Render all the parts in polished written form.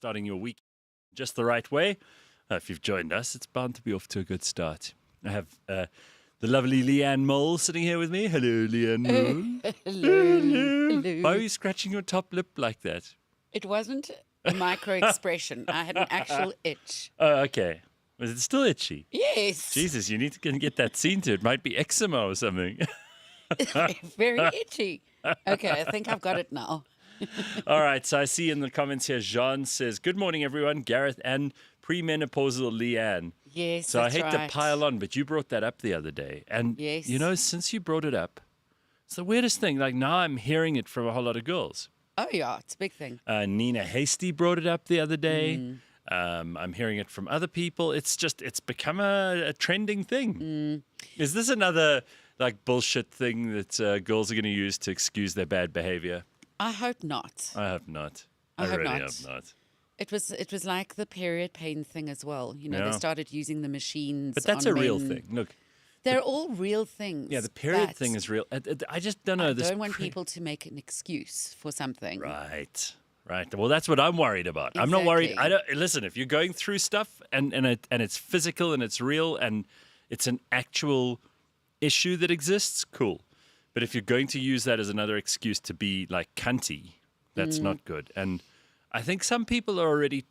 starting your week just the right way. If you've joined us, it's bound to be off to a good start. I have the lovely Leigh-Ann Mole sitting here with me. Hello, Leigh-Ann Mole. Hello. Why are you scratching your top lip like that? It wasn't a micro expression. I had an actual itch. Oh, okay. Was it still itchy? Yes. Jesus, you need to get that seen to. It might be eczema or something. Very itchy. Okay, I think I've got it now. All right, so I see in the comments here, Jean says, good morning, everyone. Gareth and premenopausal Leigh-Ann. Yes, So I that's hate right. to pile on, but you brought that up the other day. And, Yes. you know, since you brought it up, it's the weirdest thing. Like, now I'm hearing it from a whole lot of girls. Oh, yeah, it's a big thing. Nina Hasty brought it up the other day. I'm hearing it from other people. It's become a trending thing. Is this another, like, bullshit thing that girls are going to use to excuse their bad behavior? I hope not. I hope not. I hope really not. hope not. It was like the period pain thing as well. You know, Yeah. they started using the machines. But that's on a real men. thing. Look, They're all real things. yeah, the period but thing is real. I just don't know. I this don't want people to make an excuse for something. Right. Well, that's what I'm worried about. I'm not worried. Exactly. Listen, if you're going through stuff and it's physical and it's real and it's an actual issue that exists, cool. But if you're going to use that as another excuse to be like cunty, that's not good. And I think some people are already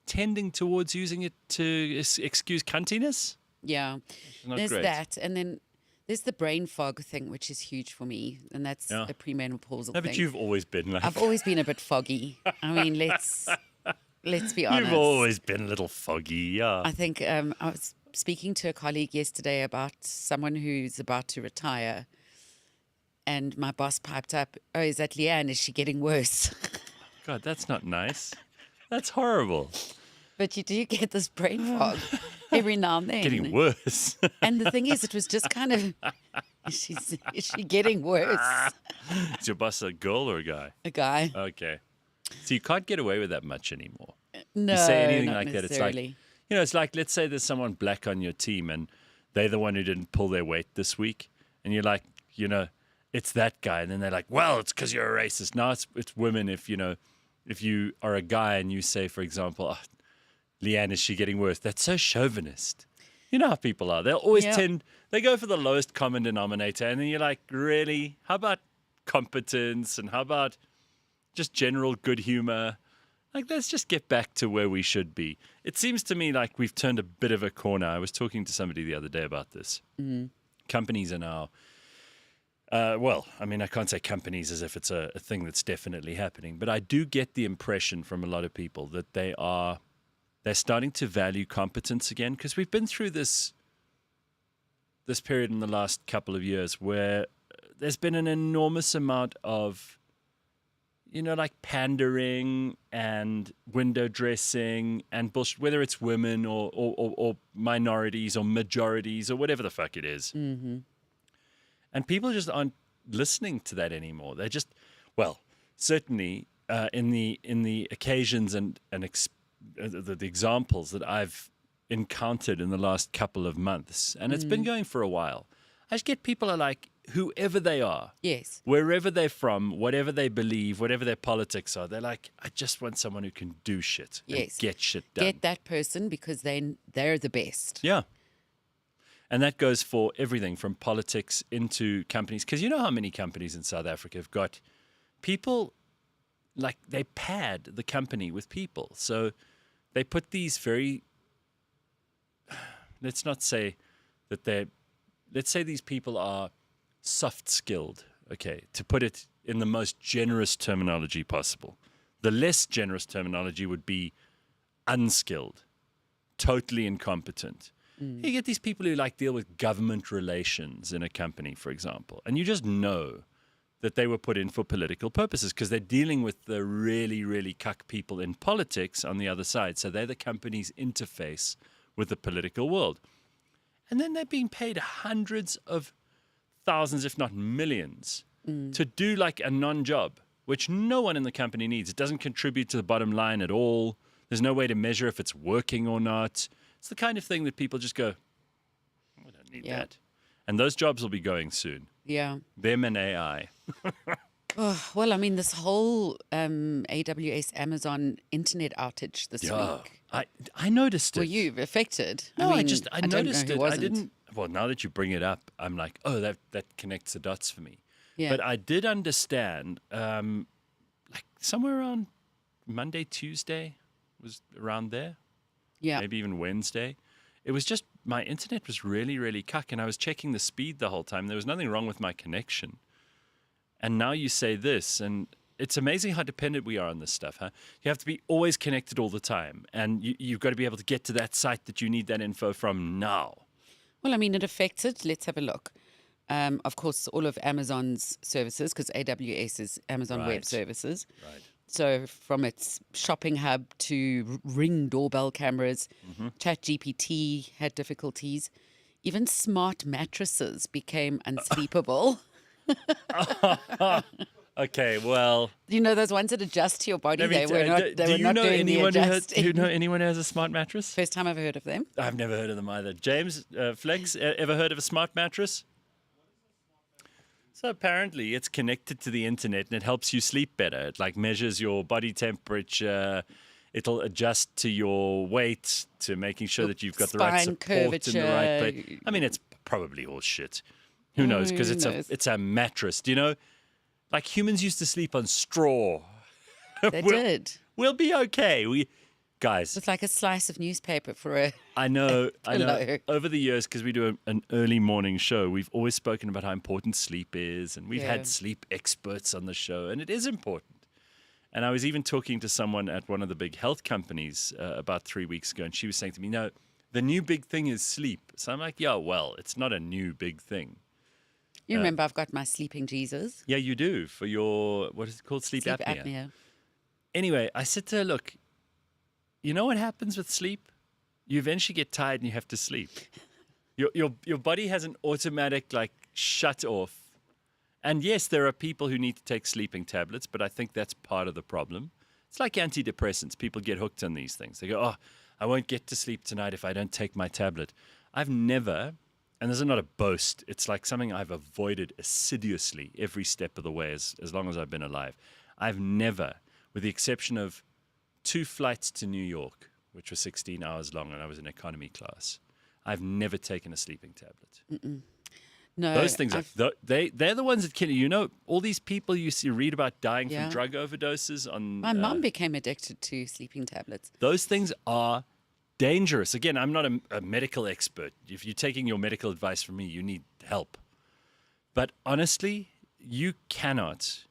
tending towards using it to excuse cuntiness. Yeah. Not There's great. that. And then there's the brain fog thing, which is huge for me. And that's Yeah. a premenopausal No, thing. but you've always been like I've always been a bit foggy. I mean, let's be honest. You've always been a little foggy, yeah. I think I was speaking to a colleague yesterday about someone who's about to retire. And my boss piped up, oh, is that Leigh-Ann? Is she getting worse? God, that's not nice. That's horrible. But you do get this brain fog every now and then. Getting worse. And the thing is, it was just kind of, is she getting worse? Is your boss a girl or a guy? A guy. Okay. So you can't get away with that much anymore. No, You say anything not like that, it's like, necessarily. it's like, let's say there's someone black on your team and they're the one who didn't pull their weight this week. And you're like, it's that guy. And then they're like, well, it's because you're a racist. No, it's women. If you are a guy and you say, for example, oh, Leigh-Ann, is she getting worse? That's so chauvinist. You know how people are. They'll always they go for the lowest common denominator. And then you're like, really? How about competence? And how about just general good humor? Like, let's just get back to where we should be. It seems to me like we've turned a bit of a corner. I was talking to somebody the other day about this. Companies are now, I can't say companies as if it's a thing that's definitely happening, but I do get the impression from a lot of people that they're starting to value competence again, because we've been through this period in the last couple of years where there's been an enormous amount of like pandering and window dressing and bullshit, whether it's women or minorities or majorities or whatever the fuck it is. Mm-hmm. And people just aren't listening to that anymore. They're just, certainly in the occasions and the examples that I've encountered in the last couple of months, and it's been going for a while, I just get people are like, whoever they are, Yes. wherever they're from, whatever they believe, whatever their politics are, they're like, I just want someone who can do shit and Yes. get shit done. Get that person because they're the best. Yeah. And that goes for everything from politics into companies. Because you know how many companies in South Africa have got people, like they pad the company with people. So they put these very, let's say these people are soft-skilled, okay, to put it in the most generous terminology possible. The less generous terminology would be unskilled, totally incompetent. You get these people who like deal with government relations in a company, for example, and you just know that they were put in for political purposes because they're dealing with the really, really cuck people in politics on the other side. So they're the company's interface with the political world. And then they're being paid hundreds of thousands, if not millions, to do like a non-job, which no one in the company needs. It doesn't contribute to the bottom line at all. There's no way to measure if it's working or not. It's the kind of thing that people just go, I don't need that. And those jobs will be going soon. Yeah. Them and AI. Oh, well, I mean, this whole AWS Amazon internet outage this week. I noticed it. Were you affected? No, I mean, noticed don't know it. who I wasn't. didn't. Well, now that you bring it up, I'm like, oh, that connects the dots for me. Yeah. But I did understand, like somewhere around Monday, Tuesday, was around there. Yeah. Maybe even Wednesday. It was just my internet was really, really cuck, and I was checking the speed the whole time. There was nothing wrong with my connection. And now you say this, and it's amazing how dependent we are on this stuff, huh? You have to be always connected all the time, and you've got to be able to get to that site that you need that info from now. Well, I mean, it affected. Let's have a look. Of course, all of Amazon's services, because AWS is Amazon Web Right. Services. Right. So from its shopping hub to Ring doorbell cameras, Mm-hmm. ChatGPT had difficulties. Even smart mattresses became unsleepable. Okay, well, You know those ones that adjust to your body? let me They t- were not. do They were you not know doing the anyone adjusting. do you know anyone who has a smart mattress? First time I've heard of them. I've never heard of them either. James, Flex, ever heard of a smart mattress? So apparently it's connected to the internet and it helps you sleep better. It like measures your body temperature. It'll adjust to your weight, to making sure that you've got the right spine support in the right curvature. place. I mean, it's probably all shit. Who knows? Because Who it's knows? it's a mattress. Do you know? Like humans used to sleep on straw. They did. We'll be okay. Guys, It's like a slice of newspaper for a. I know. Pillow. Over the years, because we do an early morning show, we've always spoken about how important sleep is, and we've Yeah. had sleep experts on the show, and it is important. And I was even talking to someone at one of the big health companies about 3 weeks ago, and she was saying to me, "No, the new big thing is sleep." So I'm like, "Yeah, well, it's not a new big thing." You remember, I've got my sleeping Jesus. Yeah, you do for your what is it called, sleep apnea. Anyway, I said to her, "Look, you know what happens with sleep? You eventually get tired and you have to sleep. Your body has an automatic like shut off. And yes, there are people who need to take sleeping tablets, but I think that's part of the problem. It's like antidepressants. People get hooked on these things. They go, "Oh, I won't get to sleep tonight if I don't take my tablet." I've never, and this is not a boast, it's like something I've avoided assiduously every step of the way as long as I've been alive. I've never, with the exception of 2 flights to New York, which were 16 hours long, and I was in economy class, I've never taken a sleeping tablet. No, Those things they're the ones that kill you. You know, all these people you see read about dying Yeah. from drug overdoses on. My mum became addicted to sleeping tablets. Those things are dangerous. Again, I'm not a medical expert. If you're taking your medical advice from me, you need help. But honestly, you cannot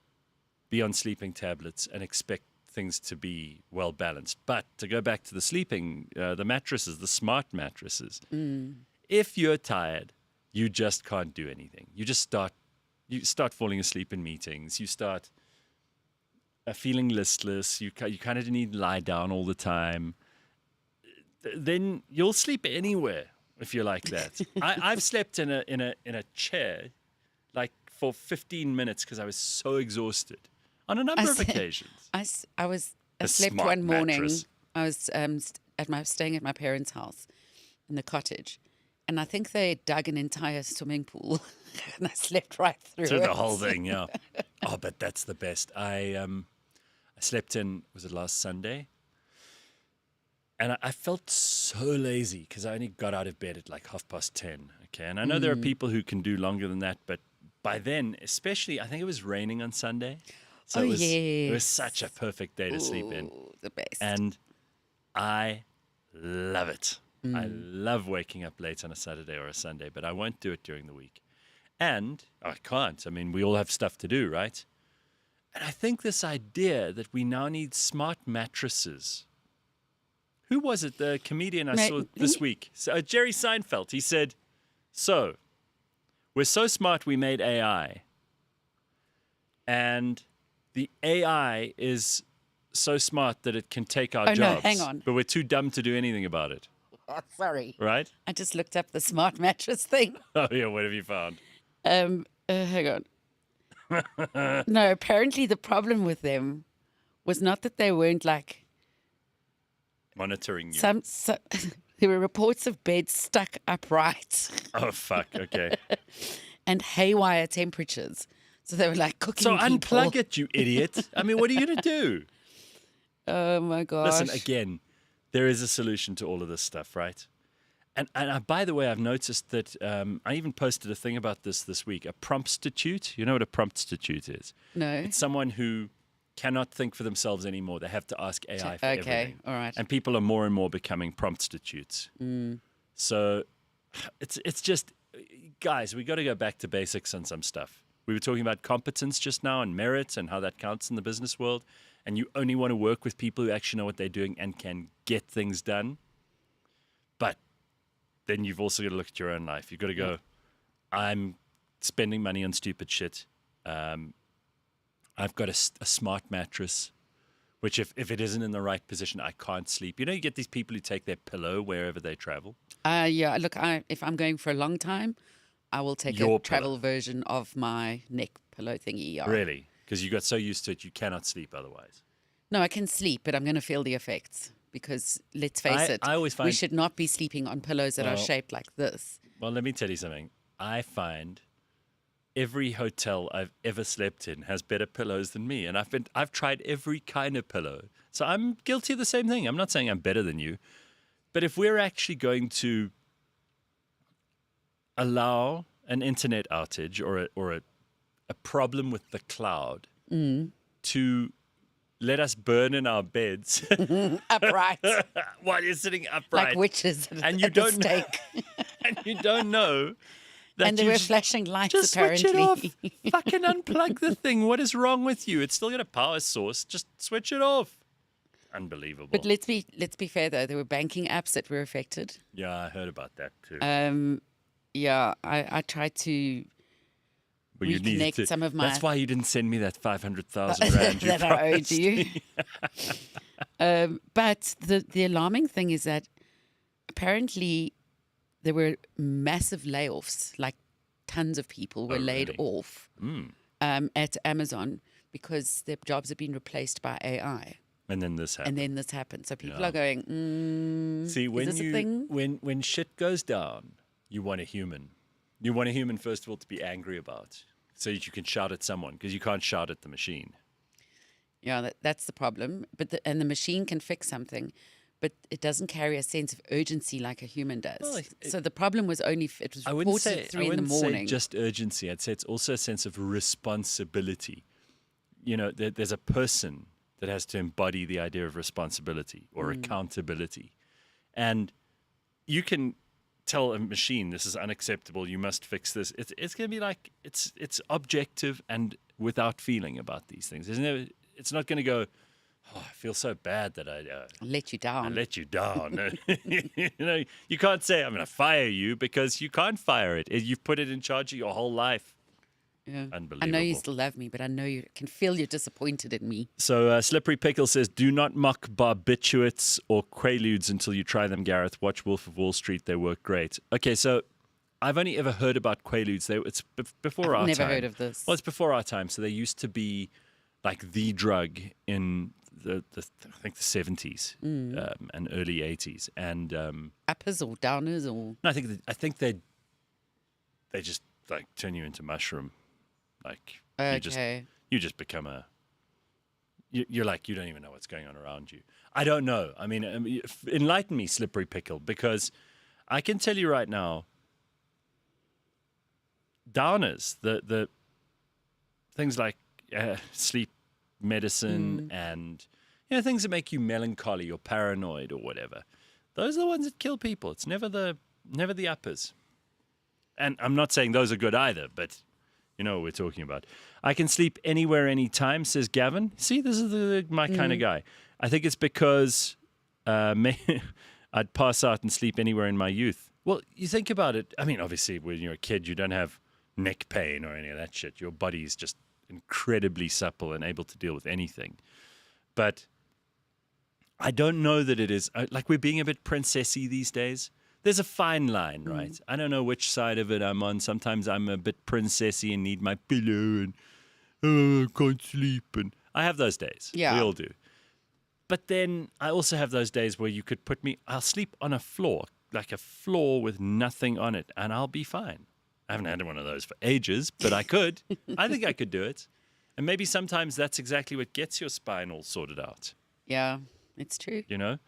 be on sleeping tablets and expect things to be well balanced. But to go back to the sleeping, the mattresses, the smart mattresses, if you're tired, you just can't do anything. You start falling asleep in meetings. You start feeling listless. You kind of need to lie down all the time. Then you'll sleep anywhere if you're like that. I've slept in a chair like for 15 minutes because I was so exhausted on a number of occasions. I A slept smart one morning. mattress. I was staying at my parents' house in the cottage, and I think they dug an entire swimming pool, and I slept right through To it. the whole thing, yeah. Oh, but that's the best. I slept in, was it last Sunday? And I felt so lazy because I only got out of bed at like 10:30. Okay, and I know there are people who can do longer than that, but by then, especially, I think it was raining on Sunday, so it was yes. such a perfect day to sleep in, Ooh, the best. and I love it. I love waking up late on a Saturday or a Sunday, but I won't do it during the week, and I can't. I mean, we all have stuff to do, right? And I think this idea that we now need smart mattresses. Who was it? The comedian I saw this week. So, Jerry Seinfeld. He said, "So, we're so smart we made AI. And the AI is so smart that it can take our Oh, no, jobs. hang on. But we're too dumb to do anything about it." Oh, sorry. Right? I just looked up the smart mattress thing. Oh, yeah. What have you found? Hang on. No, apparently the problem with them was not that they weren't like Monitoring you. there were reports of beds stuck upright Oh, fuck. Okay. and haywire temperatures. So they were like cooking So people. unplug it, you idiot. I mean, what are you going to do? Oh my gosh. Listen, again, there is a solution to all of this stuff, right? And by the way, I've noticed that I even posted a thing about this week, a prompt-stitute. You know what a prompt-stitute is? No. It's someone who cannot think for themselves anymore. They have to ask AI for everything. All right. And people are more and more becoming prompt-stitutes. So it's just, guys, we got to go back to basics on some stuff. We were talking about competence just now and merit and how that counts in the business world. And you only want to work with people who actually know what they're doing and can get things done. But then you've also got to look at your own life. You've got to go, I'm spending money on stupid shit. I've got a smart mattress, which if it isn't in the right position, I can't sleep. You know, you get these people who take their pillow wherever they travel. Yeah, look, if I'm going for a long time, I will take Your a travel version of my neck pillow thingy. Yeah. Really? Because you got so used to it, you cannot sleep otherwise. No, I can sleep, but I'm going to feel the effects because let's face it, I always find we should not be sleeping on pillows that are shaped like this. Well, let me tell you something. I find every hotel I've ever slept in has better pillows than me, and I've tried every kind of pillow. So I'm guilty of the same thing. I'm not saying I'm better than you, but if we're actually going to allow an internet outage or a problem with the cloud to let us burn in our beds Upright. while you're sitting upright, Like witches and you at the don't know, stake. and you don't know that And there you were flashing lights, just apparently. switch it off. Fucking unplug the thing. What is wrong with you? It's still got a power source. Just switch it off. Unbelievable. But let's be fair, though. There were banking apps that were affected. Yeah, I heard about that too. Yeah, I tried to But you needed reconnect to, some of my... That's why you didn't send me that 500,000 rand you that I owed promised. you. But the alarming thing is that apparently there were massive layoffs, like tons of people were laid really? off at Amazon because their jobs have been replaced by AI. And then this happened. And then this happened. So people are going, See, when is this a thing? when shit goes down, you want a human. You want a human, first of all, to be angry about, so that you can shout at someone, because you can't shout at the machine. Yeah, that's the problem. But the machine can fix something, but it doesn't carry a sense of urgency like a human does. Well, so the problem was only it was I wouldn't reported say at 3 in the morning. say just urgency. I'd say it's also a sense of responsibility. You know, there's a person that has to embody the idea of responsibility or accountability, and you can tell a machine this is unacceptable. You must fix this. It's going to be like it's objective and without feeling about these things. It's not going to go, oh, I feel so bad that I let you down. let you down. You know, you can't say I'm going to fire you because you can't fire it. You've put it in charge of your whole life. Yeah. Unbelievable. I know you still love me, but I know you can feel you're disappointed in me. So Slippery Pickle says, do not mock barbiturates or quaaludes until you try them, Gareth. Watch Wolf of Wall Street. They work great. Okay, so I've only ever heard about quaaludes. It's before our time. Never heard of this. Well, it's before our time. So they used to be like the drug in the I think the 70s and early 80s. And Uppers or downers or... no, I think they just like turn you into mushroom. Like Okay. you just become you're like, you don't even know what's going on around you. I don't know. I mean, enlighten me, Slippery Pickle, because I can tell you right now, downers, the things like sleep medicine and things that make you melancholy or paranoid or whatever, those are the ones that kill people. It's never the uppers. And I'm not saying those are good either, but you know what we're talking about. I can sleep anywhere, anytime, says Gavin. See, this is my kind of guy. I think it's because I'd pass out and sleep anywhere in my youth. Well, you think about it. I mean, obviously, when you're a kid, you don't have neck pain or any of that shit. Your body is just incredibly supple and able to deal with anything. But I don't know that it is. Like, we're being a bit princessy these days. There's a fine line, right? I don't know which side of it I'm on. Sometimes I'm a bit princessy and need my pillow and I can't sleep. And I have those days. Yeah. We all do. But then I also have those days where you could put me, I'll sleep on a floor, like a floor with nothing on it, and I'll be fine. I haven't had one of those for ages, but I could. I think I could do it. And maybe sometimes that's exactly what gets your spine all sorted out. Yeah, it's true. You know?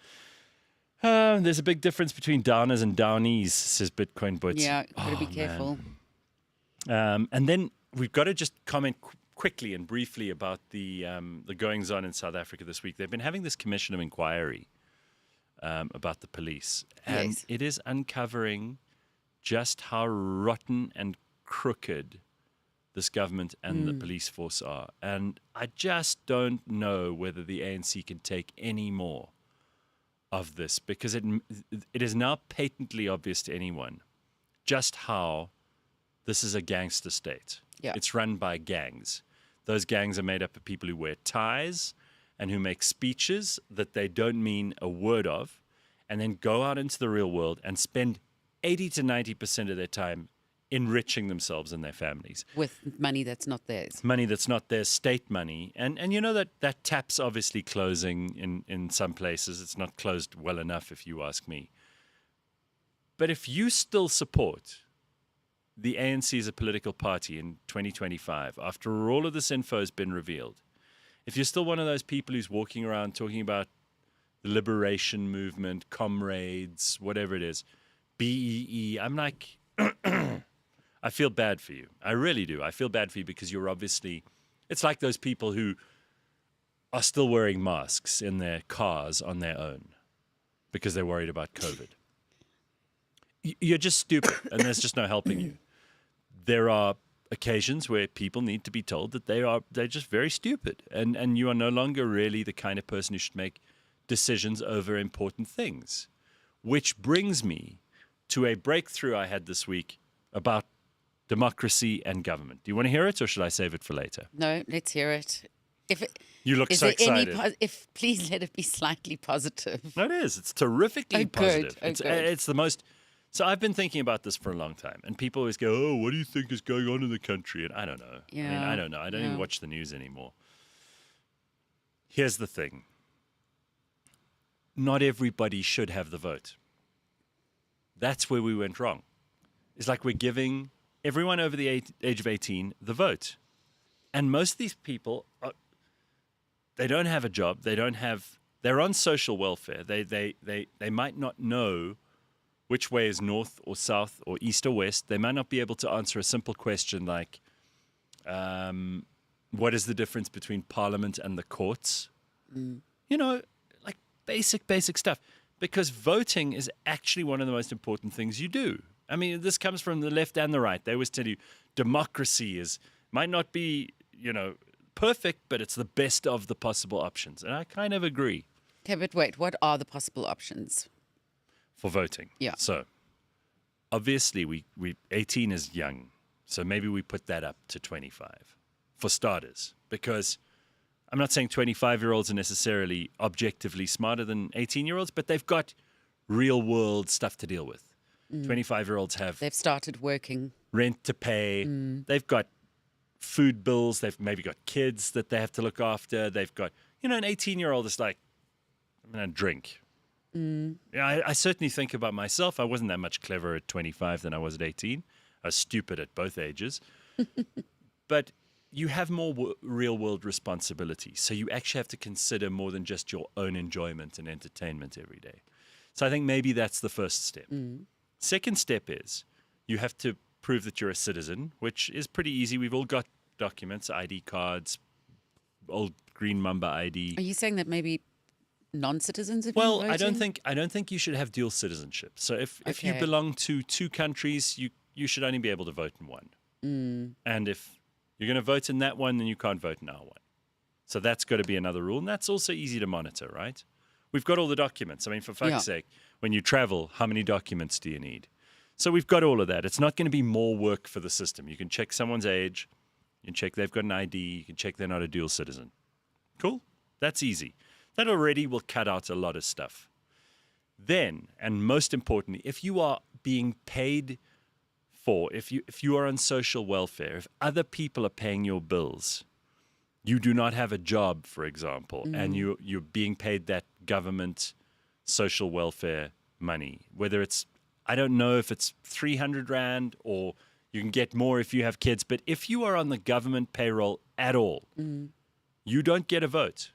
There's a big difference between downers and downies, says Bitcoin Butch. Yeah, got to be careful. And then we've got to just comment quickly and briefly about the goings-on in South Africa this week. They've been having this commission of inquiry about the police. And Yes. it is uncovering just how rotten and crooked this government and the police force are. And I just don't know whether the ANC can take any more of this, because it is now patently obvious to anyone just how this is a gangster state. Yeah. It's run by gangs. Those gangs are made up of people who wear ties and who make speeches that they don't mean a word of, and then go out into the real world and spend 80 to 90% of their time enriching themselves and their families. With money that's not theirs. Money that's not their state money. And you know that tap's obviously closing in some places. It's not closed well enough, if you ask me. But if you still support the ANC as a political party in 2025, after all of this info has been revealed, if you're still one of those people who's walking around talking about the liberation movement, comrades, whatever it is, BEE, I'm like, I feel bad for you. I really do. I feel bad for you because you're obviously, it's like those people who are still wearing masks in their cars on their own because they're worried about COVID. You're just stupid, and there's just no helping you. There are occasions where people need to be told that they're just very stupid, and you are no longer really the kind of person who should make decisions over important things. Which brings me to a breakthrough I had this week about democracy and government. Do you want to hear it, or should I save it for later? No, let's hear it. You look Is so there excited. please let it be slightly positive. No, it is. It's terrifically positive. Good. It's the most. So I've been thinking about this for a long time, and people always go, "Oh, what do you think is going on in the country?" And I don't know. I mean, I don't know. I don't even watch the news anymore. Here's the thing. Not everybody should have the vote. That's where we went wrong. It's like we're giving everyone over the age of 18 the vote. And most of these people, they don't have a job. They're on social welfare. They might not know which way is north or south or east or west. They might not be able to answer a simple question like, what is the difference between parliament and the courts? You know, like basic stuff. Because voting is actually one of the most important things you do. I mean, this comes from the left and the right. They always tell you democracy might not be, perfect, but it's the best of the possible options. And I kind of agree. Okay, but wait, what are the possible options? For voting. Yeah. So obviously we 18 is young. So maybe we put that up to 25 for starters, because I'm not saying 25-year-olds are necessarily objectively smarter than 18-year-olds, but they've got real world stuff to deal with. 25-year-olds They've started working. rent to pay. They've got food bills. They've maybe got kids that they have to look after. They've got, an 18-year-old is like, I'm going to drink. Yeah, I certainly think about myself. I wasn't that much cleverer at 25 than I was at 18. I was stupid at both ages. But you have more real-world responsibility. So you actually have to consider more than just your own enjoyment and entertainment every day. So I think maybe that's the first step. Second step is you have to prove that you're a citizen, which is pretty easy. We've all got documents, ID cards, old green Mamba ID. Are you saying that maybe non-citizens have Well, been voting? I don't think you should have dual citizenship. So if you Okay. belong to two countries, you should only be able to vote in one. And if you're going to vote in that one, then you can't vote in our one. So that's got to be another rule. And that's also easy to monitor, right? We've got all the documents. I mean, for fuck's sake, when you travel, how many documents do you need? So we've got all of that. It's not going to be more work for the system. You can check someone's age. You can check they've got an ID. You can check they're not a dual citizen. Cool. That's easy. That already will cut out a lot of stuff. Then, and most importantly, if you are being paid for, if you are on social welfare, if other people are paying your bills, you do not have a job, for example, and you're being paid that government social welfare money, whether it's, I don't know if it's 300 Rand or You can get more if you have kids. But if you are on the government payroll at all, you don't get a vote.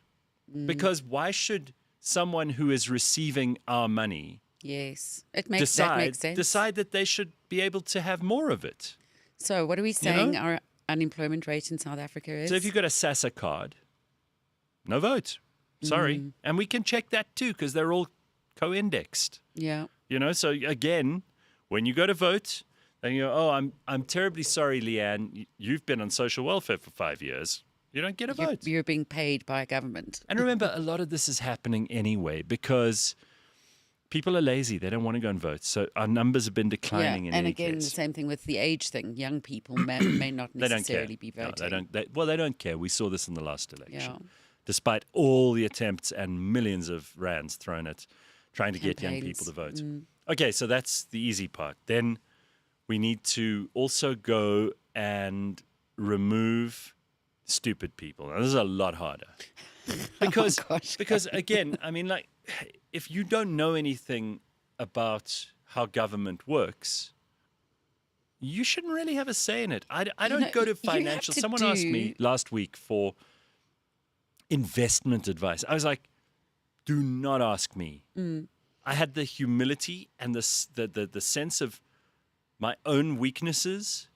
Because why should someone who is receiving our money Yes, that makes sense. decide that they should be able to have more of it? So what are we saying our unemployment rate in South Africa is? So if you've got a SASSA card, no vote. Sorry. And we can check that too because they're all co-indexed. Yeah. So again, when you go to vote, then you go, oh, I'm terribly sorry, Leigh-Ann. You've been on social welfare for 5 years. You don't get a vote. You're being paid by government. And remember, a lot of this is happening anyway because people are lazy. They don't want to go and vote. So our numbers have been declining in and any again, case. the same thing with the age thing. Young people may not necessarily be voting. No, they don't care. We saw this in the last election. Yeah. Despite all the attempts and millions of rands thrown at trying to get young people to vote. Okay, so that's the easy part. Then we need to also go and remove stupid people. Now, this is a lot harder. Because, because again, I mean, like, if you don't know anything about how government works, you shouldn't really have a say in it. I don't go to financial. Someone asked me last week for investment advice. I was like, do not ask me. I had the humility and the sense of my own weaknesses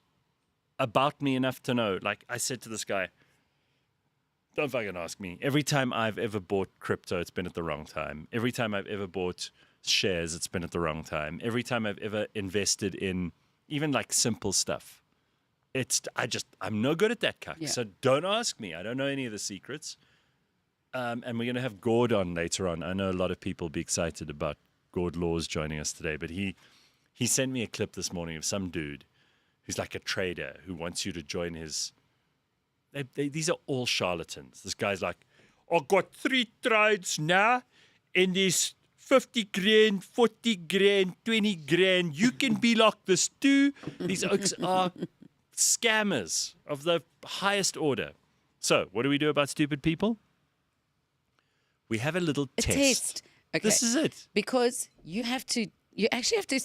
about me enough to know. Like I said to this guy, don't fucking ask me. Every time I've ever bought crypto, it's been at the wrong time. Every time I've ever bought shares, it's been at the wrong time. Every time I've ever invested in even like simple stuff, I'm no good at that cuck. Yeah. So don't ask me. I don't know any of the secrets. And we're going to have GORD on later on. I know a lot of people will be excited about GORD Laws joining us today, but he sent me a clip this morning of some dude who's like a trader who wants you to join his. These are all charlatans. This guy's like, I got 3 trades now, and there's 50 grand, 40 grand, 20 grand. You can be like this too. These oaks are scammers of the highest order. So, what do we do about stupid people? We have a little test. Okay. This is it. Because you actually have to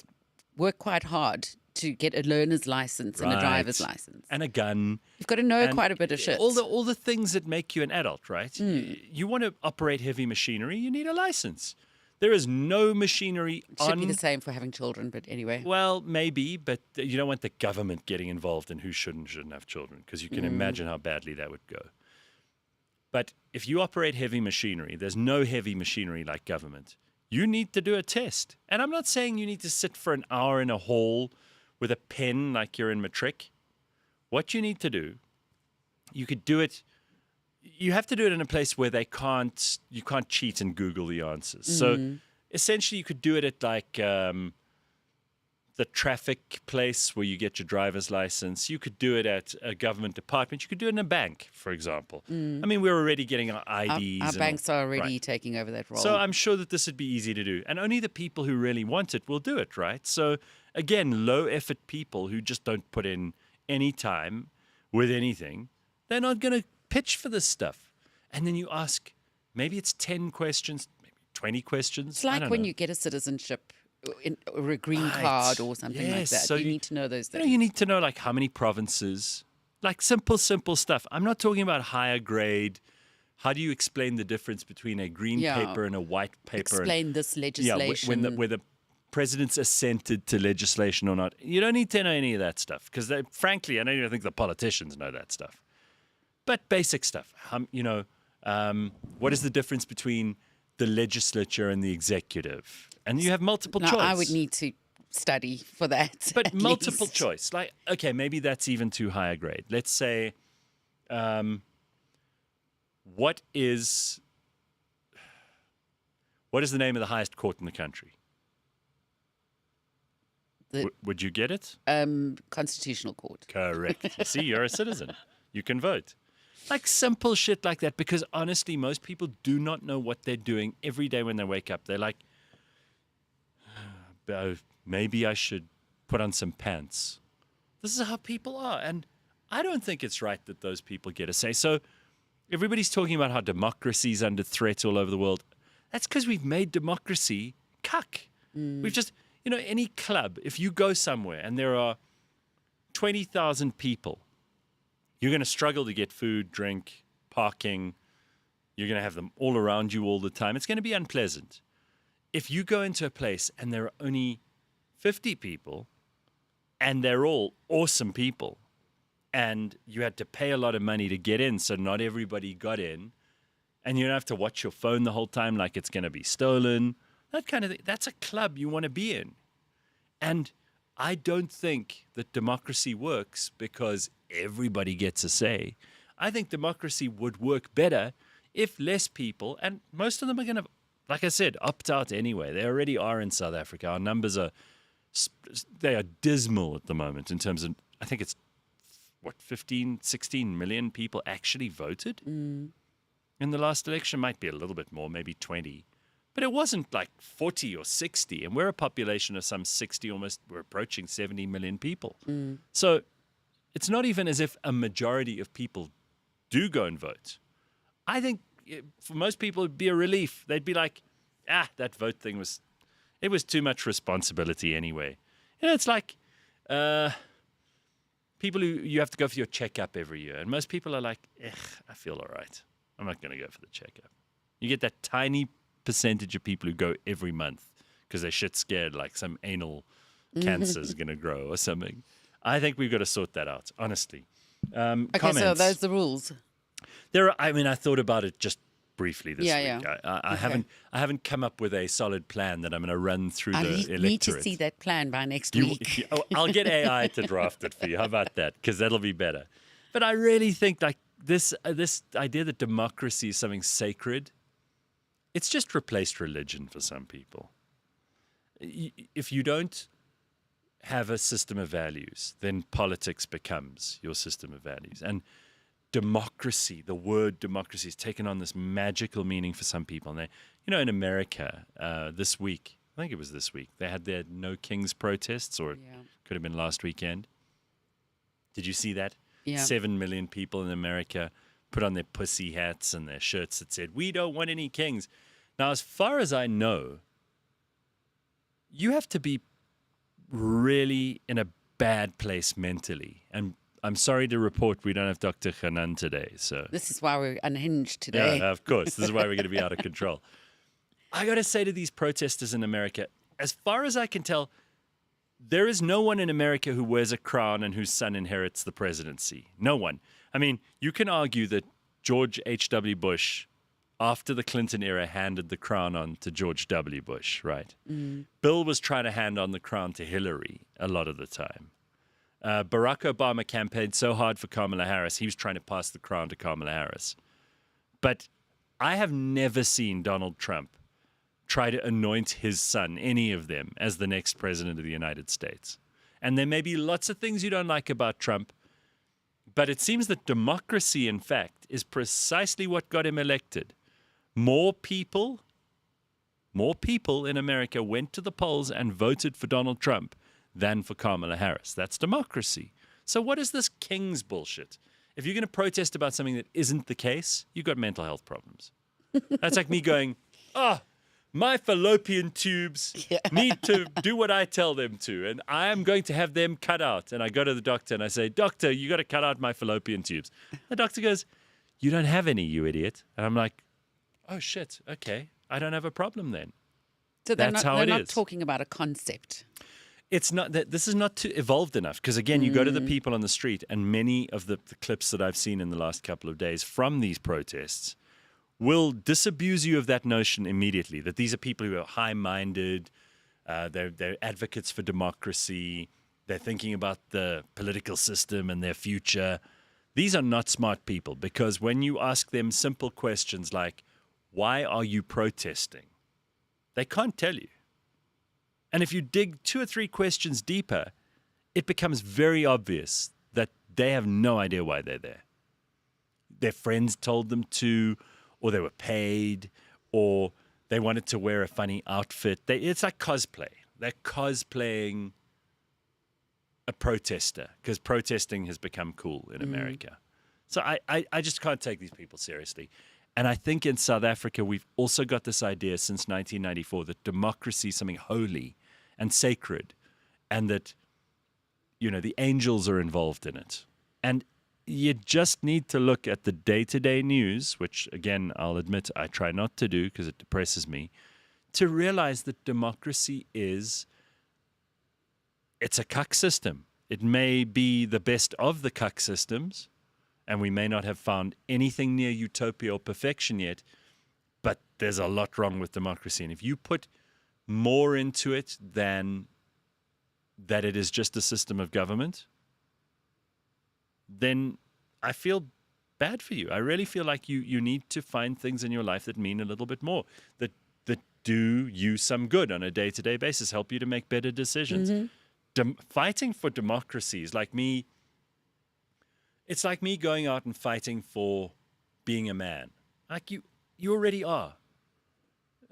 work quite hard to get a learner's license and a driver's license. And a gun. You've got to know quite a bit of shit. All the things that make you an adult, right? You want to operate heavy machinery, you need a license. There is no machinery It should be the same for having children, but anyway. Well, maybe, but you don't want the government getting involved in who should and shouldn't have children because you can imagine how badly that would go. But if you operate heavy machinery, there's no heavy machinery like government. You need to do a test. And I'm not saying you need to sit for an hour in a hall with a pen like you're in matric. What you need to do, you could do it, you have to do it in a place where you can't cheat and Google the answers. So essentially you could do it at like the traffic place where you get your driver's license. You could do it at a government department. You could do it in a bank, for example. I mean, we're already getting our IDs. Our banks are already taking over that role. So I'm sure that this would be easy to do. And only the people who really want it will do it, right? So again, low effort people who just don't put in any time with anything, they're not going to pitch for this stuff. And then you ask, maybe it's 10 questions, maybe 20 questions. It's like when you get a citizenship or a green card or something like that. So you need to know those things. You need to know like how many provinces, like simple stuff. I'm not talking about higher grade. How do you explain the difference between a green paper and a white paper? Explain this legislation. Yeah, where the president's assented to legislation or not. You don't need to know any of that stuff because, frankly, I don't even think the politicians know that stuff. But basic stuff. What is the difference between the legislature and the executive? And you have multiple choice. I would need to study for that. But multiple choice. Like, okay, maybe that's even too high a grade. Let's say, what is the name of the highest court in the country? Would you get it? Constitutional Court. Correct. You see, you're a citizen. You can vote. Like simple shit like that. Because honestly, most people do not know what they're doing every day when they wake up. They're like, maybe I should put on some pants. This is how people are. And I don't think it's right that those people get a say. So everybody's talking about how democracy's under threat all over the world. That's because we've made democracy cuck. We've just, any club, if you go somewhere and there are 20,000 people. You're going to struggle to get food, drink, parking. You're going to have them all around you all the time. It's going to be unpleasant. If you go into a place and there are only 50 people and they're all awesome people and you had to pay a lot of money to get in, so not everybody got in, and you don't have to watch your phone the whole time like it's going to be stolen, that kind of thing, that's a club you want to be in. And I don't think that democracy works because everybody gets a say. I think democracy would work better if less people, and most of them are going to, like I said, opt out anyway. They already are in South Africa. Our numbers they are dismal at the moment in terms of, I think it's, 15, 16 million people actually voted in the last election. Might be a little bit more, maybe 20. But it wasn't like 40 or 60. And we're a population of some 60, almost, we're approaching 70 million people. So it's not even as if a majority of people do go and vote. I think for most people, it'd be a relief. They'd be like, that vote thing was too much responsibility anyway. You know, it's like people who you have to go for your checkup every year. And most people are like, I feel all right. I'm not going to go for the checkup. You get that tiny percentage of people who go every month because they're shit scared like some anal cancer is going to grow or something. I think we've got to sort that out, honestly. Okay, Comments. so those are the rules. I thought about it just briefly this week. Yeah. I haven't come up with a solid plan that I'm going to run through I the electorate. need to see that plan by next week. I'll get AI to draft it for you. How about that? Because that'll be better. But I really think like this idea that democracy is something sacred, it's just replaced religion for some people. If you don't have a system of values, then politics becomes your system of values. And democracy, the word democracy, has taken on this magical meaning for some people. And in America this week, I think it was this week, they had their No Kings protests, or it could have been last weekend. Did you see that? Yeah. 7 million people in America put on their pussy hats and their shirts that said, "We don't want any kings." Now, as far as I know, you have to be really in a bad place mentally. And I'm sorry to report we don't have Dr. Hanan today. So This is why we're unhinged today. yeah, of course. This is why we're going to be out of control. I got to say to these protesters in America, as far as I can tell, there is no one in America who wears a crown and whose son inherits the presidency. No one. I mean, you can argue that George H.W. Bush, after the Clinton era, handed the crown on to George W. Bush, right? Bill was trying to hand on the crown to Hillary a lot of the time. Barack Obama campaigned so hard for Kamala Harris, he was trying to pass the crown to Kamala Harris. But I have never seen Donald Trump try to anoint his son, any of them, as the next president of the United States. And there may be lots of things you don't like about Trump, but it seems that democracy, in fact, is precisely what got him elected. More people in America went to the polls and voted for Donald Trump than for Kamala Harris. That's democracy. So what is this king's bullshit? If you're going to protest about something that isn't the case, you've got mental health problems. That's like me going, my fallopian tubes need to do what I tell them to, and I am going to have them cut out. And I go to the doctor and I say, "Doctor, you got to cut out my fallopian tubes." The doctor goes, "You don't have any, you idiot." And I'm like, "Oh shit, okay, I don't have a problem then." So That's how they're it not is. talking about a concept. It's not that this is not too evolved enough, because again, you go to the people on the street, and many of the clips that I've seen in the last couple of days from these protests will disabuse you of that notion immediately, that these are people who are high-minded, they're advocates for democracy, they're thinking about the political system and their future. These are not smart people, because when you ask them simple questions like, why are you protesting? They can't tell you. And if you dig 2 or 3 questions deeper, it becomes very obvious that they have no idea why they're there. Their friends told them to, or they were paid, or they wanted to wear a funny outfit. It's like cosplay. They're cosplaying a protester, because protesting has become cool in America. So I just can't take these people seriously. And I think in South Africa, we've also got this idea since 1994 that democracy is something holy and sacred, and that, the angels are involved in it. And you just need to look at the day-to-day news, which, again, I'll admit I try not to do because it depresses me, to realize that democracy it's a cuck system. It may be the best of the cuck systems, and we may not have found anything near utopia or perfection yet, but there's a lot wrong with democracy. And if you put more into it than that it is just a system of government, then I feel bad for you. I really feel like you need to find things in your life that mean a little bit more, that do you some good on a day-to-day basis, help you to make better decisions. Fighting for democracy is like me. It's like me going out and fighting for being a man. Like you already are.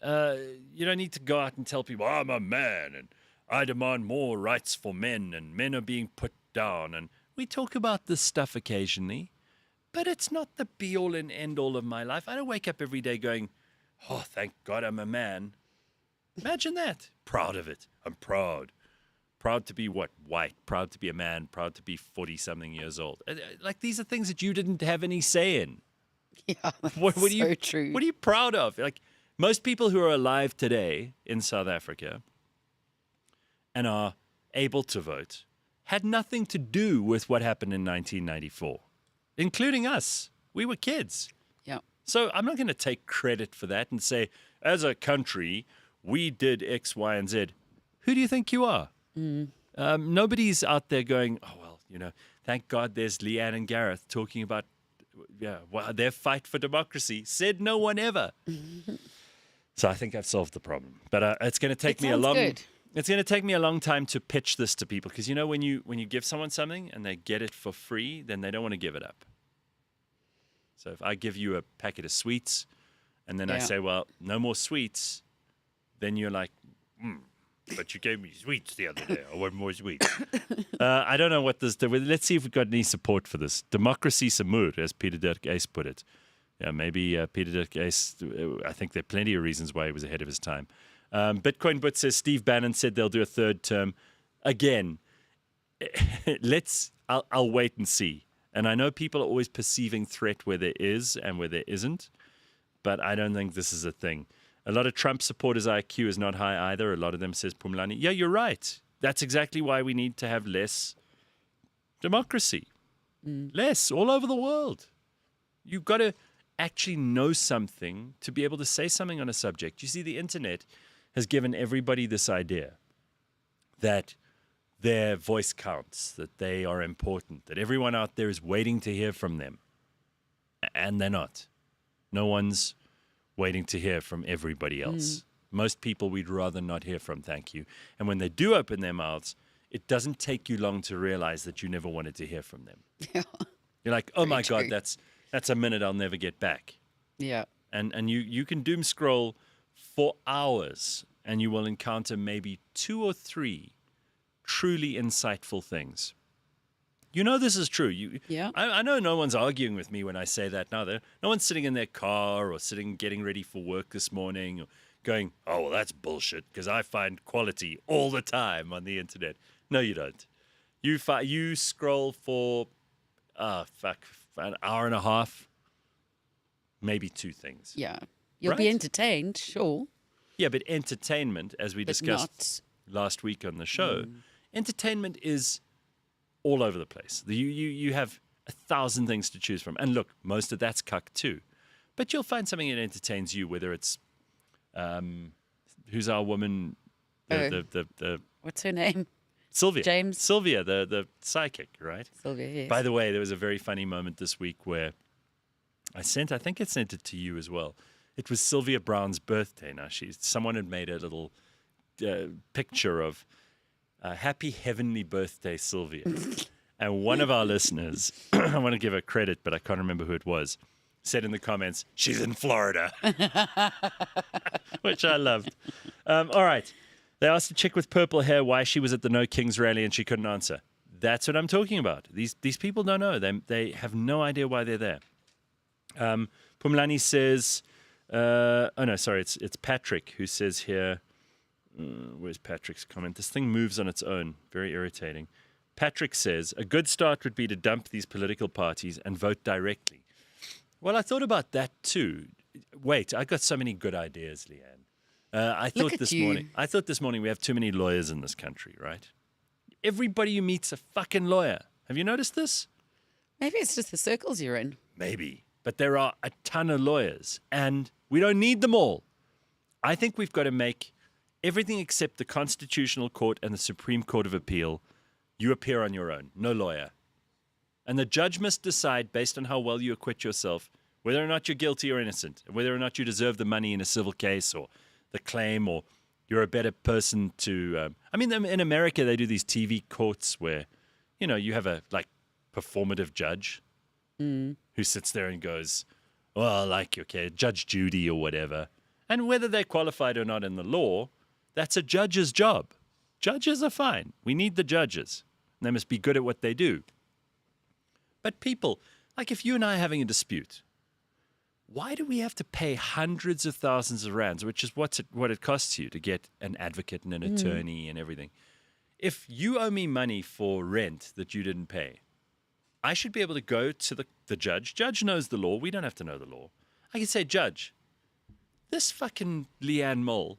You don't need to go out and tell people, I'm a man and I demand more rights for men and men are being put down. And we talk about this stuff occasionally, but it's not the be-all and end-all of my life. I don't wake up every day going, oh, thank God I'm a man. Imagine that. Proud of it. I'm proud. Proud to be what? White. Proud to be a man. Proud to be 40-something years old. Like, these are things that you didn't have any say in. Yeah, What are you, so true. What are you proud of? Like, most people who are alive today in South Africa and are able to vote had nothing to do with what happened in 1994, including us. We were kids. Yeah. So I'm not going to take credit for that and say, as a country, we did X, Y, and Z. Who do you think you are? Nobody's out there going, oh, well, thank God there's Leigh-Ann and Gareth talking about their fight for democracy. Said no one ever. So I think I've solved the problem. But it's going to take me a long good. It's going to take me a long time to pitch this to people, because when you give someone something and they get it for free, then they don't want to give it up. So if I give you a packet of sweets and then I say, well, no more sweets, then you're like, but you gave me sweets the other day. I want more sweets. I don't know what this... Let's see if we've got any support for this. Democracy Samur, as Peter Dirk Ace put it. Yeah, maybe Peter Dirk Ace... I think there are plenty of reasons why he was ahead of his time. Bitcoin But says Steve Bannon said they'll do a third term. Again, I'll wait and see. And I know people are always perceiving threat where there is and where there isn't, but I don't think this is a thing. A lot of Trump supporters' IQ is not high either. A lot of them says Pumlani. Yeah, you're right. That's exactly why we need to have less democracy. Less all over the world. You've got to actually know something to be able to say something on a subject. You see, the internet has given everybody this idea that their voice counts, that they are important, that everyone out there is waiting to hear from them. And they're not. No one's waiting to hear from everybody else. Most people we'd rather not hear from, thank you. And when they do open their mouths, it doesn't take you long to realize that you never wanted to hear from them. Yeah. You're like, oh my true. God, that's a minute I'll never get back. Yeah. And you can doom scroll for hours and you will encounter maybe 2 or 3 truly insightful things. This is true. I know no one's arguing with me when I say that now. No one's sitting in their car or getting ready for work this morning or going, oh, well, that's bullshit because I find quality all the time on the internet. No, you don't. You scroll for, an hour and a half, maybe 2 things. Yeah. You'll be entertained, sure. Yeah, but entertainment, as we discussed last week on the show, entertainment is all over the place. You have 1,000 things to choose from. And look, most of that's cuck too. But you'll find something that entertains you, whether it's, who's our woman? What's her name? Sylvia. James. Sylvia, the psychic, right? Sylvia, yes. By the way, there was a very funny moment this week where I think I sent it to you as well. It was Sylvia Brown's birthday. Now, someone had made a little picture of happy heavenly birthday, Sylvia. And one of our listeners, I want to give her credit, but I can't remember who it was, said in the comments, she's in Florida, which I loved. All right. They asked a chick with purple hair why she was at the No Kings rally and she couldn't answer. That's what I'm talking about. These people don't know. They have no idea why they're there. Pumlani says, it's Patrick who says here, where's Patrick's comment? This thing moves on its own. Very irritating. Patrick says, a good start would be to dump these political parties and vote directly. Well, I thought about that too. Wait, I got so many good ideas, Leigh-Ann. I thought this morning we have too many lawyers in this country, right? Everybody you meet's a fucking lawyer. Have you noticed this? Maybe it's just the circles you're in. Maybe. But there are a ton of lawyers, and we don't need them all. I think we've got to make everything except the Constitutional Court and the Supreme Court of Appeal, you appear on your own, no lawyer. And the judge must decide, based on how well you acquit yourself, whether or not you're guilty or innocent, whether or not you deserve the money in a civil case or the claim, or you're a better person to... in America, they do these TV courts where, you have a, performative judge who sits there and goes, well, Judge Judy or whatever. And whether they're qualified or not in the law, that's a judge's job. Judges are fine. We need the judges. They must be good at what they do. But people, if you and I are having a dispute, why do we have to pay hundreds of thousands of rands, which is what it costs you to get an advocate and an attorney and everything? If you owe me money for rent that you didn't pay, I should be able to go to the judge. Judge knows the law. We don't have to know the law. I can say, Judge, this fucking Leigh-Ann Mole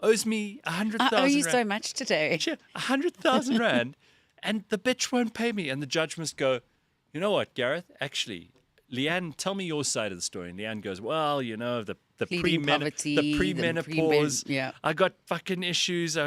owes me 100,000 I owe you rand. so much today. 100,000 rand, and the bitch won't pay me. And the judge must go, you know what, Gareth? Actually, Leigh-Ann, tell me your side of the story. And Leigh-Ann goes, well, the premenopause. Yeah. I got fucking issues.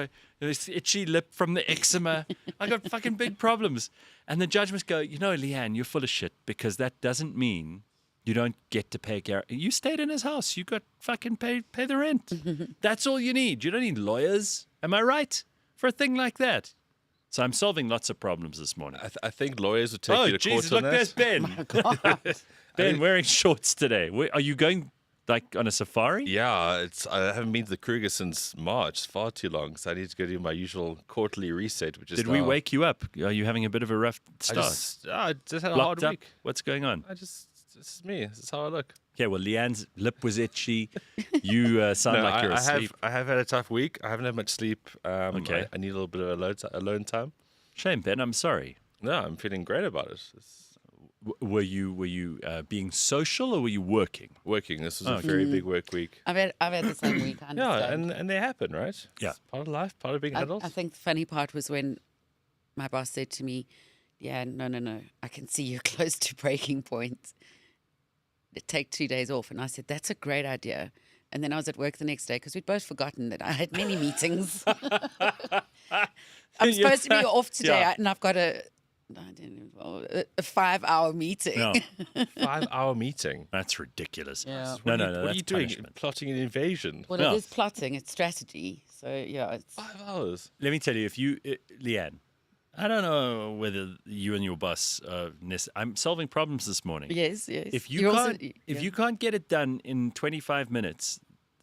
This itchy lip from the eczema. I got fucking big problems. And the judge must go, Leigh-Ann, you're full of shit, because that doesn't mean you don't get to pay Gareth. You stayed in his house. You got fucking pay the rent. That's all you need. You don't need lawyers. Am I right? For a thing like that. So I'm solving lots of problems this morning. I think lawyers would take you to court on look, there's that. Ben. Ben wearing shorts today. Are you going on a safari? Yeah, I haven't been to the Kruger since March. It's far too long, so I need to go do my usual quarterly reset. Which is Did we wake you up? Are you having a bit of a rough start? I just had a Locked hard up? week. What's going on? This is me. This is how I look. Okay, well, Leigh-Ann's lip was itchy. You sound like you're asleep. I have had a tough week. I haven't had much sleep. Okay. I need a little bit of alone time. Shame, Ben. I'm sorry. No, I'm feeling great about it. Were you being social, or were you working? Working. This was a very big work week. I've had the same week. I Yeah, understand. and they happen, right? Yeah. It's part of life, part of being adults. I think the funny part was when my boss said to me, yeah, no, I can see you're close to breaking point. Take 2 days off. And I said, that's a great idea. And then I was at work the next day because we'd both forgotten that I had many meetings. I'm supposed to be off today, and I've got a 5-hour meeting. No, 5-hour meeting. that's ridiculous. Yeah. No, What are that's you doing? punishment. Plotting an invasion. Well, No. it is plotting. It's strategy. So, yeah. It's 5 hours. Let me tell you, if you, Leigh-Ann, I don't know whether you and your boss I'm solving problems this morning. yes. If You're you can't get it done in 25 minutes,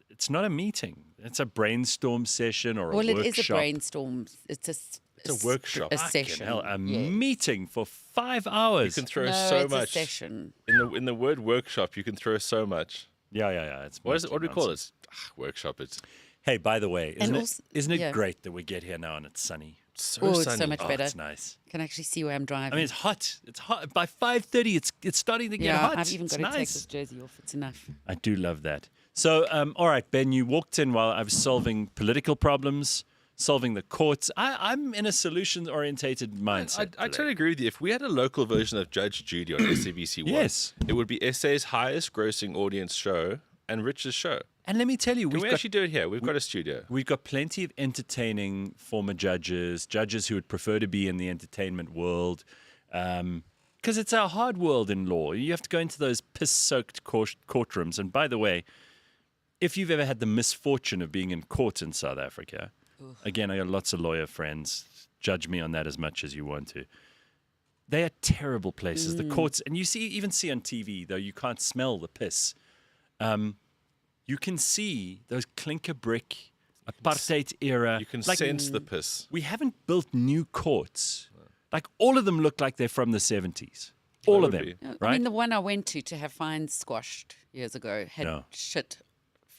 it's not a meeting. It's a brainstorm session or a workshop. Well, it is a brainstorm. It's a workshop. A Fucking session. hell, a yes. meeting for 5 You hours. can throw No, so it's much. a session. In the word workshop, you can throw so much. Yeah. It's What is it? What do we call nonsense. it? Workshop. It's Hey, by the way, And isn't it yeah. great that we get here now and it's sunny? so Oh, sunny. it's so much Oh, better. it's nice. Can actually see where I'm driving. I mean, it's hot. It's hot. By 5:30, it's starting to get yeah, hot. I've even It's got to take nice. this jersey off. It's enough. I do love that. So, all right, Ben, you walked in while I was solving political problems, solving the courts. I'm in a solution-orientated mindset. I today. totally agree with you. If we had a local version of Judge Judy on SABC1, Yes. it would be SA's highest grossing audience show and richest show. And let me tell you, Can we actually do it here? We've got a studio. we've got plenty of entertaining former judges who would prefer to be in the entertainment world, because it's a hard world in law. You have to go into those piss-soaked courtrooms. And by the way, if you've ever had the misfortune of being in court in South Africa, again, I got lots of lawyer friends. Judge me on that as much as you want to. They are terrible places. The courts, and you even see on TV, though you can't smell the piss. You can see those clinker brick apartheid era. You can like, sense the piss. we haven't built new courts. Like all of them look like they're from the 70s. All of would them, be. right? I mean, the one I went to have fines squashed years ago had No. shit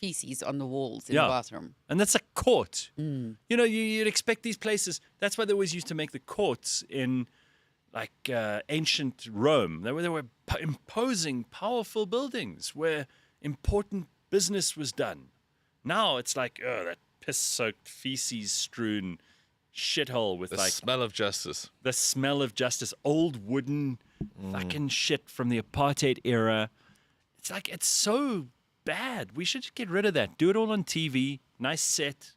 feces on the walls in Yeah. the bathroom. And that's a court. You know, you'd expect these places. That's why they always used to make the courts in like ancient Rome. They were imposing, powerful buildings where important business was done. Now it's like, that piss-soaked, feces-strewn shithole with The like smell of justice. the smell of justice, old wooden fucking shit from the apartheid era. It's like, it's so bad. We should just get rid of that. Do it all on TV. Nice set.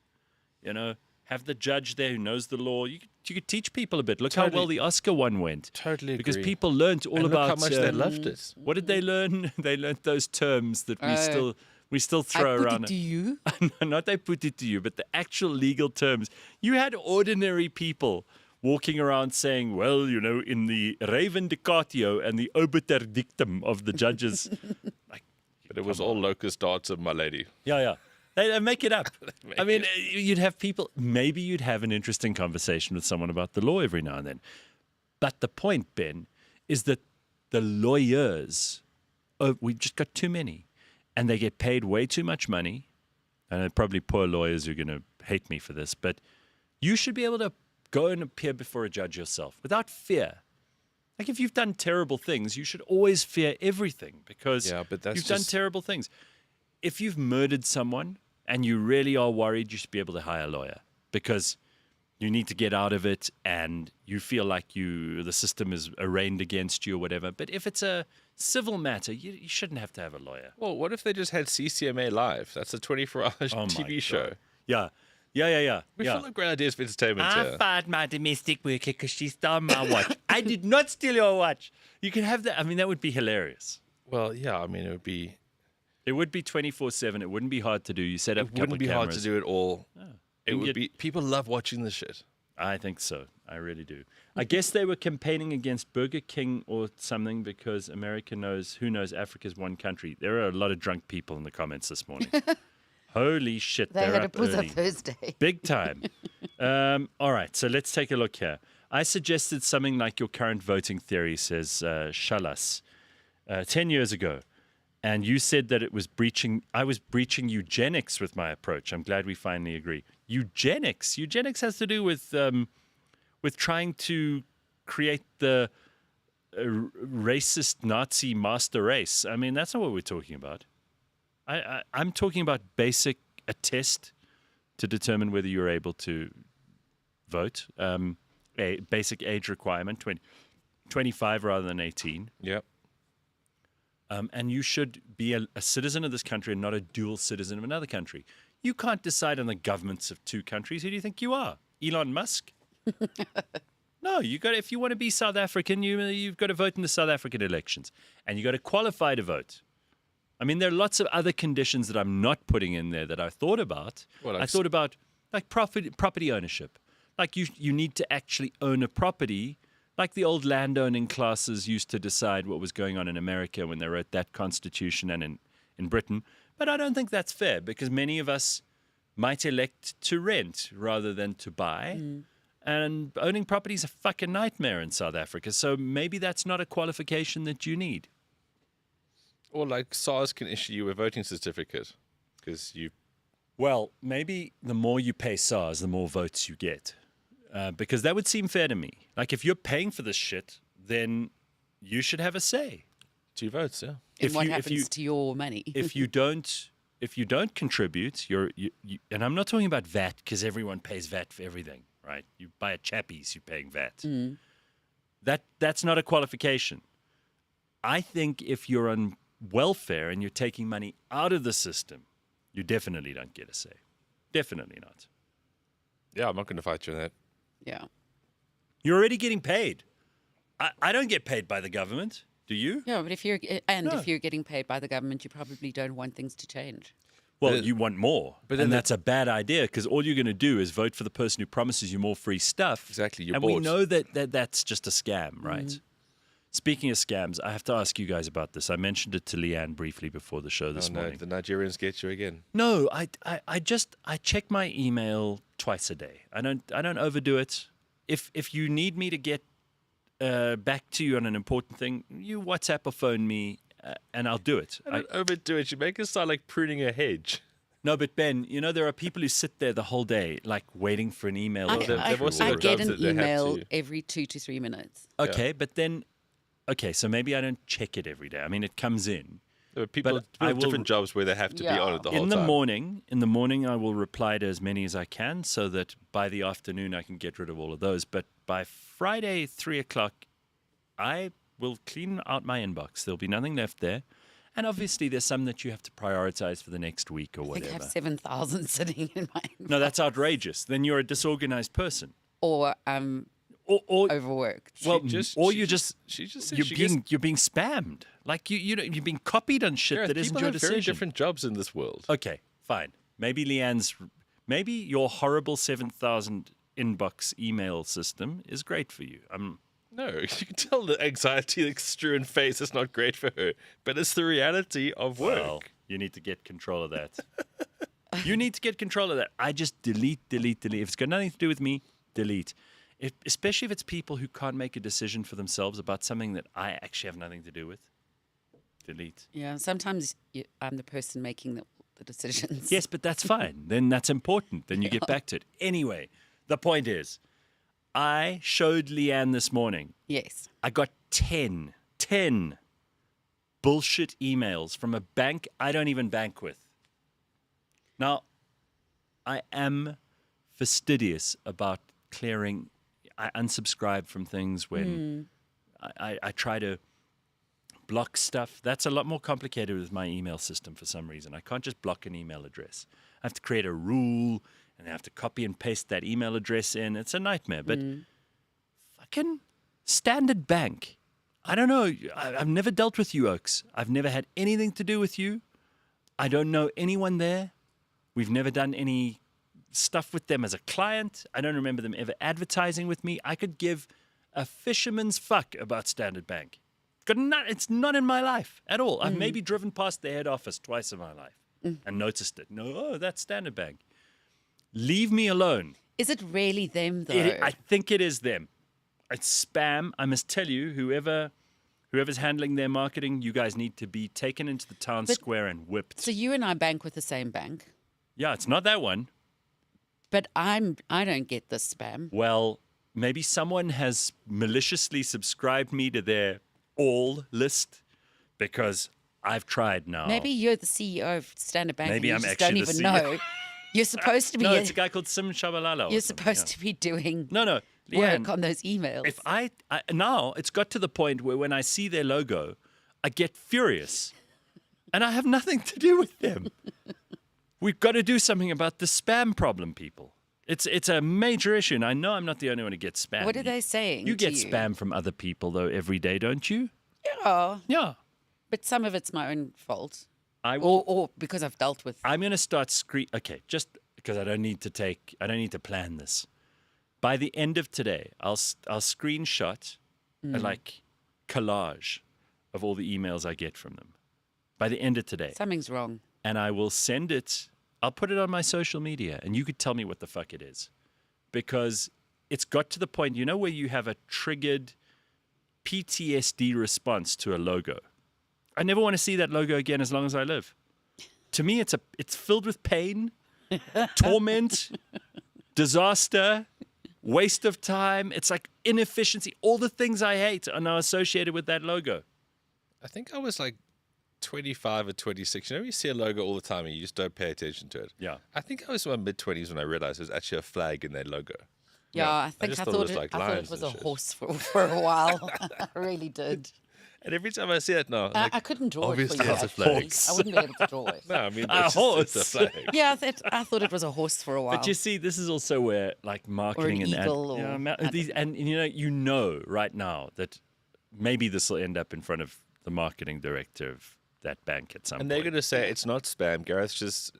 You know, have the judge there who knows the law. You could teach people a bit. Look how well Totally. the Oscar one went. Totally Because agree. people learned all And look about how much they loved it. What did they learn? They learned those terms that we still I throw put around. it to you. Not they put it to you, but the actual legal terms. You had ordinary people walking around saying, well, you know, in the Ravendicatio and the obiter dictum of the judges. Like, But it was all locust darts of my lady. yeah. They make it up. Make I mean, you'd have people, maybe you'd have an interesting conversation with someone about the law every now and then. But the point, Ben, is that the lawyers, we've just got too many. And they get paid way too much money. And they're probably poor lawyers who are going to hate me for this. But you should be able to go and appear before a judge yourself without fear. Like if you've done terrible things, you should always fear everything because Yeah, but that's you've done just- terrible things. If you've murdered someone and you really are worried, you should be able to hire a lawyer because you need to get out of it and you feel like the system is arraigned against you or whatever. But if it's a civil matter, you shouldn't have to have a lawyer. Well, what if they just had CCMA Live? That's a 24-hour Oh my TV show. God. Yeah. We're full of great ideas for entertainment here. fired my domestic worker because she stole my watch. I did not steal your watch. You can have that. I mean, that would be hilarious. Well, yeah, I mean, it would be... It would be 24/7. It wouldn't be hard to do. You set up a It couple wouldn't of be hard to cameras. do it all. It You would get- be... People love watching this shit. I think so. I really do. I guess they were campaigning against Burger King or something because America knows, who knows, Africa's one country. There are a lot of drunk people in the comments this morning. Holy shit. They they're had a up Boozer early. Thursday. Big time. All right, so let's take a look here. I suggested something like your current voting theory says, Shalas, 10 years ago. And you said that I was breaching eugenics with my approach. I'm glad we finally agree. Eugenics? Eugenics has to do with trying to create the racist Nazi master race. I mean, that's not what we're talking about. I'm talking about a test to determine whether you're able to vote, a basic age requirement, 25 rather than 18. Yep. And you should be a citizen of this country and not a dual citizen of another country. You can't decide on the governments of two countries. Who do you think you are? Elon Musk? No, if you want to be South African, you've got to vote in the South African elections. And you've got to qualify to vote. I mean, there are lots of other conditions that I'm not putting in there that I thought about. Well, like I thought about like property ownership. Like you need to actually own a property, like the old landowning classes used to decide what was going on in America when they wrote that constitution and in Britain. But I don't think that's fair because many of us might elect to rent rather than to buy. And owning property is a fucking nightmare in South Africa. So maybe that's not a qualification that you need. Or like SARS can issue you a voting certificate because you... Well, maybe the more you pay SARS, the more votes you get. Because that would seem fair to me. Like if you're paying for this shit, then you should have a say. 2 votes, yeah. And what happens to your money? if you don't contribute, and I'm not talking about VAT because everyone pays VAT for everything, right? You buy a Chappies, you're paying VAT. That's not a qualification. I think if you're on welfare and you're taking money out of the system, you definitely don't get a say. Definitely not. Yeah, I'm not going to fight you on that. Yeah. You're already getting paid. I don't get paid by the government. Do you? Yeah, but if you're getting paid by the government, you probably don't want things to change. Well, But- you want more. but then And the- that's a bad idea because all you're going to do is vote for the person who promises you more free stuff. Exactly, you're and we bought. know that's just a scam, right? Speaking of scams, I have to ask you guys about this. I mentioned it to Leigh-Ann briefly before the show this Oh, no, morning. the Nigerians get you again. No, I check my email twice a day. I don't overdo it. If you need me to get back to you on an important thing, you WhatsApp or phone me, and I'll do it. I don't overdo it. You make it sound like pruning a hedge. No, but Ben, you know, there are people who sit there the whole day, like waiting for an email. I, to come I, they've also through I or- got get jobs an that they have email to- every 2 to 3 minutes. Okay, but then, so maybe I don't check it every day. I mean, it comes in. There are people But people I have will- different jobs where they have to be Yeah. on it the whole In the time. morning, I will reply to as many as I can so that by the afternoon I can get rid of all of those. But by Friday, 3:00, I will clean out my inbox. There'll be nothing left there. And obviously, there's some that you have to prioritize for the next week or I think I whatever. have 7,000 sitting in my inbox. No, that's outrageous. Then you're a disorganized person. Or Or overworked. well, She just said you're she being spammed. Like you're being copied on shit Gareth, that isn't people your have very decision. different jobs in this world. Okay, fine. Maybe maybe your horrible 7,000 inbox email system is great for you. No, you can tell the anxiety that's strewn face is not great for her, but it's the reality of work. Well, you need to get control of that. You need to get control of that. I just delete. If it's got nothing to do with me, delete. Especially if it's people who can't make a decision for themselves about something that I actually have nothing to do with. Delete. Yeah, sometimes I'm the person making the decisions. Yes, but that's fine. Then that's important. Then you get back to it. Anyway, the point is, I showed Leigh-Ann this morning. Yes. I got 10 bullshit emails from a bank I don't even bank with. Now, I am fastidious about clearing. I unsubscribe from things when I try to block stuff. That's a lot more complicated with my email system for some reason. I can't just block an email address. I have to create a rule and I have to copy and paste that email address in. It's a nightmare. But fucking Standard Bank. I don't know. I've never dealt with you, Oaks. I've never had anything to do with you. I don't know anyone there. We've never done any stuff with them as a client. I don't remember them ever advertising with me. I could give a fisherman's fuck about Standard Bank. It's not in my life at all. I've maybe driven past their head office twice in my life and noticed it. That's Standard Bank. Leave me alone. Is it really them, though? I think it is them. It's spam. I must tell you, whoever's handling their marketing, you guys need to be taken into the town square and whipped. So you and I bank with the same bank, Yeah, it's not that one. but I don't get this spam. Well, maybe someone has maliciously subscribed me to their all list because I've tried now. Maybe you're the CEO of Standard Bank Maybe and you I'm just don't actually the even CEO. know. You're supposed to be No, it's a guy called Sim Shabalala. you're supposed to be doing No, Leigh-Ann, work on those emails. if I now it's got to the point where when I see their logo, I get furious, and I have nothing to do with them. We've got to do something about the spam problem, people. It's a major issue, and I know I'm not the only one who gets spam. What are they saying? You to get spam from other people though every day, don't you? Yeah, Yeah. but some of it's my own fault, I will. or because I've dealt with. I'm going to start Okay, just because I don't need to plan this. By the end of today, I'll screenshot a collage of all the emails I get from them. By the end of today, Something's wrong. and I will send it. I'll put it on my social media, and you could tell me what the fuck it is, because it's got to the point, where you have a triggered PTSD response to a logo. I never want to see that logo again as long as I live. To me, it's filled with pain, torment, disaster, waste of time. It's like inefficiency. All the things I hate are now associated with that logo. I think I was like 25 or 26. You see a logo all the time and you just don't pay attention to it. Yeah. I think I was in my mid-20s when I realized there's actually a flag in that logo. Yeah, I think just I thought it thought was it, like I thought it lions was and a shit. horse for a while. I really did. And every time I see it now, I'm like, I couldn't draw it for obviously you. it's a actually. flag. I wouldn't be able to draw it. no, I mean, A it's just, it's a horse. flag. Yeah, I thought it was a horse for a while. But you see, this is also where marketing and eagle or- and right now that maybe this will end up in front of the marketing director of that bank at some And point. they're going to say it's not spam. Gareth's just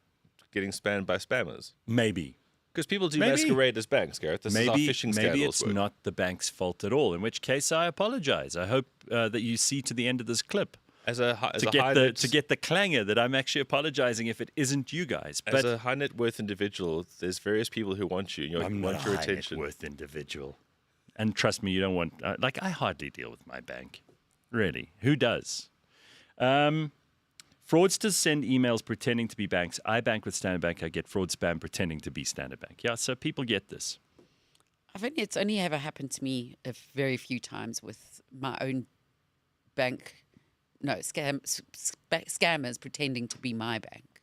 getting spammed by spammers. Maybe. Because people do Maybe. masquerade as banks, Gareth. This is how phishing Maybe scandals it's work. not the bank's fault at all. In which case, I apologize. I hope that you see to the end of this clip As a to get the clangor that I'm actually apologizing if it isn't you guys. As But a high net worth individual, there's various people who want you. You I'm want not your a high net attention. worth individual, and trust me, you don't want. I hardly deal with my bank. Really, who does? Fraudsters send emails pretending to be banks. I bank with Standard Bank. I get fraud spam pretending to be Standard Bank. Yeah, so people get this. It's only ever happened to me a very few times with my own bank. No, scammers pretending to be my bank.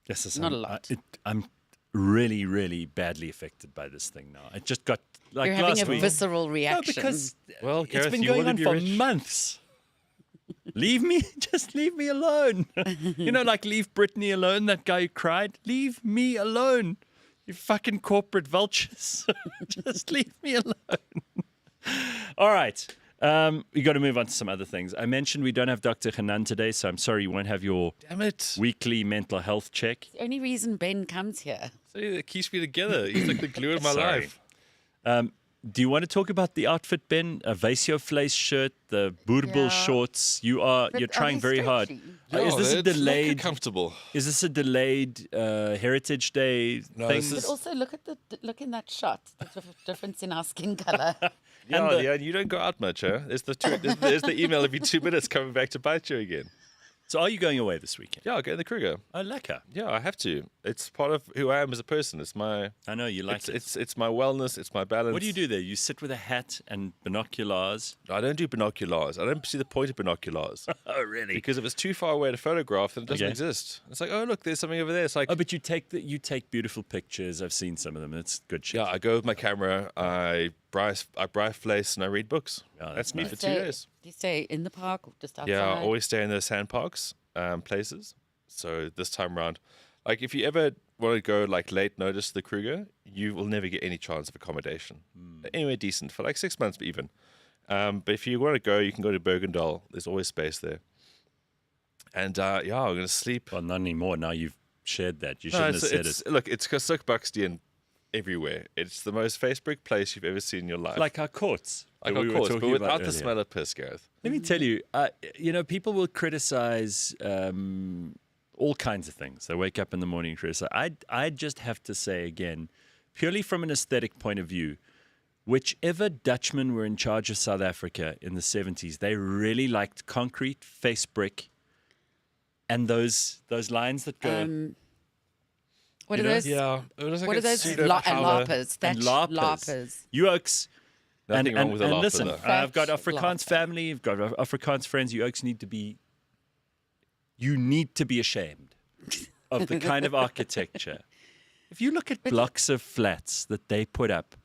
Yes, yes, Not a lot. I'm really, really badly affected by this thing now. It just got like You're having last a week. visceral No, reaction. because Well, it's Gareth, been you going wanna on be for rich? months. Just leave me alone. Like leave Brittany alone, that guy who cried. Leave me alone. You fucking corporate vultures. Just leave me alone. All right. We got to move on to some other things. I mentioned we don't have Dr. Hanan today, so I'm sorry you won't have your Damn it. weekly mental health check. The only reason Ben comes here. So it keeps me together. He's like the glue in my Sorry. life. Do you want to talk about the outfit, Ben? A Vasio Fleis shirt, the Bourbal Yeah. shorts. You're trying very hard. Is this a it's mega delayed? comfortable. Is this a delayed Heritage Day No, thing? this But is- also look in that shot. The difference in our skin color. Yeah, the- yeah, you don't go out much, huh? There's the email every 2 minutes coming back to bite you again. So are you going away this weekend? Yeah, I'll go in the Kruger. Oh, lekker. Yeah, I have to. It's part of who I am as a person. It's my I know you like it. it's my wellness. It's my balance. What do you do there? You sit with a hat and binoculars. I don't do binoculars. I don't see the point of binoculars Oh, really? because if it's too far away to photograph, then it doesn't Okay. exist. It's like, oh look, there's something over there. It's like, Oh, but you take beautiful pictures. I've seen some of them. It's good shit. yeah, I go with my camera. I braai place and I read books. Oh, that's me nice. for 2 days. Do you stay in the park or just outside? Yeah, I always stay in the sand parks places. So this time around, like if you ever want to go like late notice to the Kruger, you will never get any chance of accommodation. Anywhere decent for like 6 months even. But if you want to go, you can go to Bergendal. There's always space there. And yeah, I'm going to sleep. Well, not anymore. Now you've shared that. You No, shouldn't have said it's, it. look, it's Buxton everywhere. It's the most Facebook place you've ever seen in your life. Like our courts. Like that our we were course, but talking about without the earlier. smell of piss, Gareth. Let me tell you, people will criticize all kinds of things. They wake up in the morning and criticize. I just have to say again, purely from an aesthetic point of view, whichever Dutchmen were in charge of South Africa in the 70s, they really liked concrete, face brick, and those lines that go... What You are know? those? Yeah, it was like What a are those? pseudo And powder. larpers. and That's larpers. larpers. You oaks. Nothing wrong with a larper, listen, though. I've got Fat Afrikaans larper. family, I've got Afrikaans friends. You oaks need to be ashamed of the kind of architecture. If you look at blocks of flats that they put up,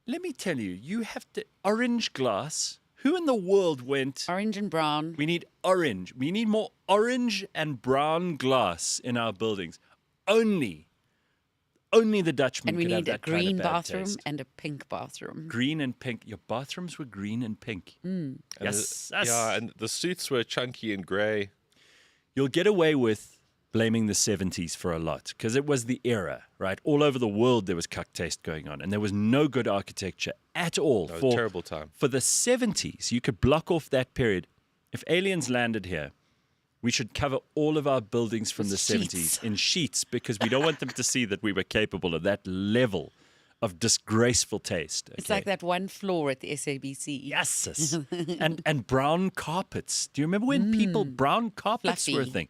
let me tell you, you have to orange glass. Who in the world went? Orange and brown. We need orange. We need more orange and brown glass in our buildings. Only the Dutchmen And we could have need a that kind of green bad bathroom taste. and a pink bathroom. Green and pink. Your bathrooms were green and pink. And Yes. yeah, and the suits were chunky and grey. You'll get away with blaming the 70s for a lot because it was the era, right? All over the world there was cuck taste going on and there was no good architecture at all. It was a terrible time. For the 70s, you could block off that period. If aliens landed here, we should cover all of our buildings from the Sheets. 70s in sheets because we don't want them to see that we were capable of that level of disgraceful taste. It's okay? like that one floor at the SABC. Yes, sis. and brown carpets. Do you remember when brown carpets were a Fluffy. thing?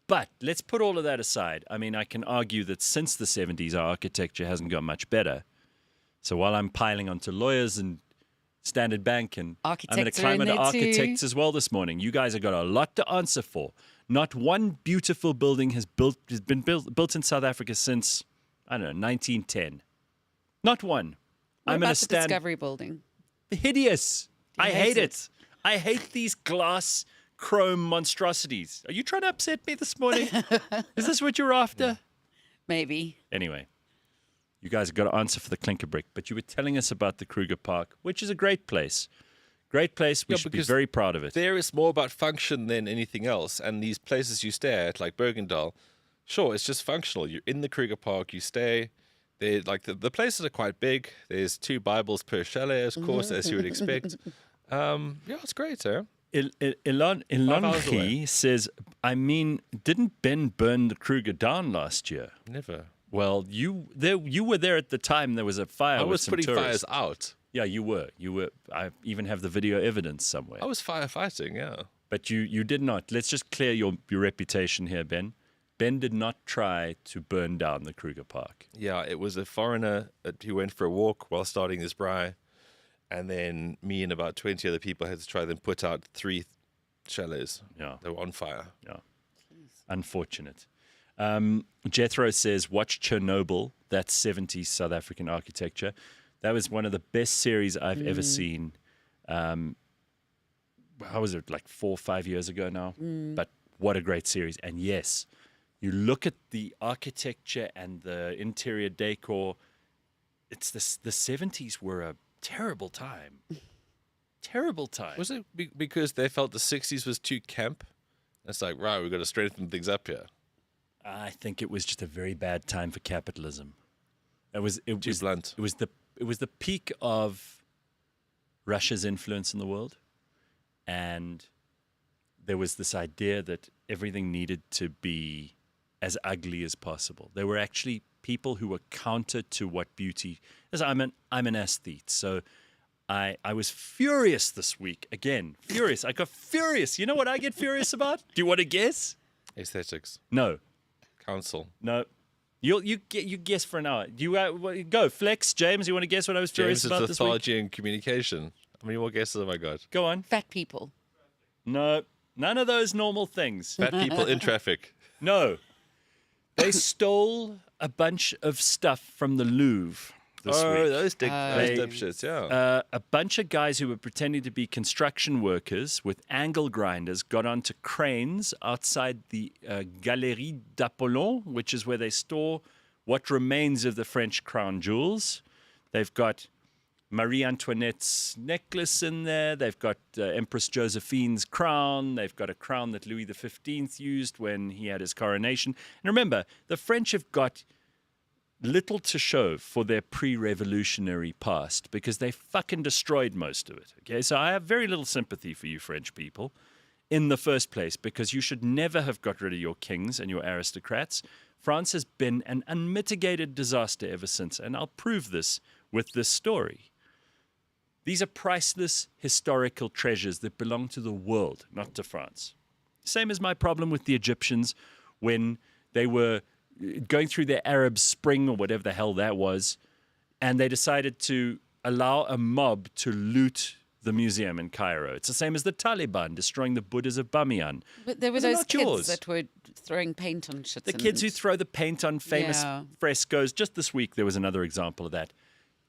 But let's put all of that aside. I mean, I can argue that since the 70s, our architecture hasn't got much better. So while I'm piling onto lawyers and Standard Bank, and I'm going to Architects are climb in into there too. architects as well this morning. You guys have got a lot to answer for. Not one beautiful building has been built in South Africa since, I don't know, 1910. Not one. What I'm about going the to stand Discovery Building? hideous. Do you I hate hate it? it. I hate these glass chrome monstrosities. Are you trying to upset me this morning? Is this what you're after? Maybe. Anyway, you guys have got to answer for the clinker brick, but you were telling us about the Kruger Park, which is a great place. Great place. We Yeah, should be because very proud of it. There is more about function than anything else. And these places you stay at, like Bergendal, sure, it's just functional. You're in the Kruger Park, you stay. They're like the places are quite big. There's 2 Bibles per chalet, of course, as you would expect. Yeah, it's great, eh? Ilon hours away. says, I mean, didn't Ben burn the Kruger down last year? Never. Well, you were there at the time there was a fire I with was some putting tourists. fires out. Yeah, you were. I even have the video evidence somewhere. I was firefighting, yeah. But you did not. Let's just clear your reputation here, Ben. Ben did not try to burn down the Kruger Park. Yeah, it was a foreigner who went for a walk while starting his braai. And then me and about 20 other people had to try then put out 3 chalets. Yeah. They were on fire. Yeah. Unfortunate. Jethro says, watch Chernobyl. That's 70s South African architecture. That was one of the best series I've ever seen. How was it, like 4 or 5 years ago now? But what a great series. And yes, you look at the architecture and the interior decor. It's the 70s were a terrible time. Terrible time. Was it because they felt the 60s was too camp? It's like, right, we've got to strengthen things up here. I think it was just a very bad time for capitalism. It was blunt. It was the peak of Russia's influence in the world, and there was this idea that everything needed to be as ugly as possible. There were actually people who were counter to what beauty is. I'm an aesthete, so I was furious this week. Again, furious. I got furious. You know what I get furious about? Do you want to guess? Aesthetics. No. Council. No. You guess for an hour. You go flex, James. You want to guess what I was furious James, about it's this week? lethargy and communication. How many more guesses have I got? Go on. Fat people. No, none of those normal things. Fat people in traffic. No, they stole a bunch of stuff from the Louvre this week. Those dipshits, yeah. A bunch of guys who were pretending to be construction workers with angle grinders got onto cranes outside the Galerie d'Apollon, which is where they store what remains of the French crown jewels. They've got Marie Antoinette's necklace in there. They've got Empress Josephine's crown. They've got a crown that Louis XV used when he had his coronation. And remember, the French have got little to show for their pre-revolutionary past because they fucking destroyed most of it. Okay, so I have very little sympathy for you French people in the first place because you should never have got rid of your kings and your aristocrats. France has been an unmitigated disaster ever since, and I'll prove this with this story. These are priceless historical treasures that belong to the world, not to France. Same as my problem with the Egyptians when they were going through their Arab Spring or whatever the hell that was, and they decided to allow a mob to loot the museum in Cairo. It's the same as the Taliban destroying the Buddhas of Bamiyan. But there were Those are those not kids yours. that were throwing paint on shit. The kids who throw the paint on famous frescoes. Just this week, there was another example of that.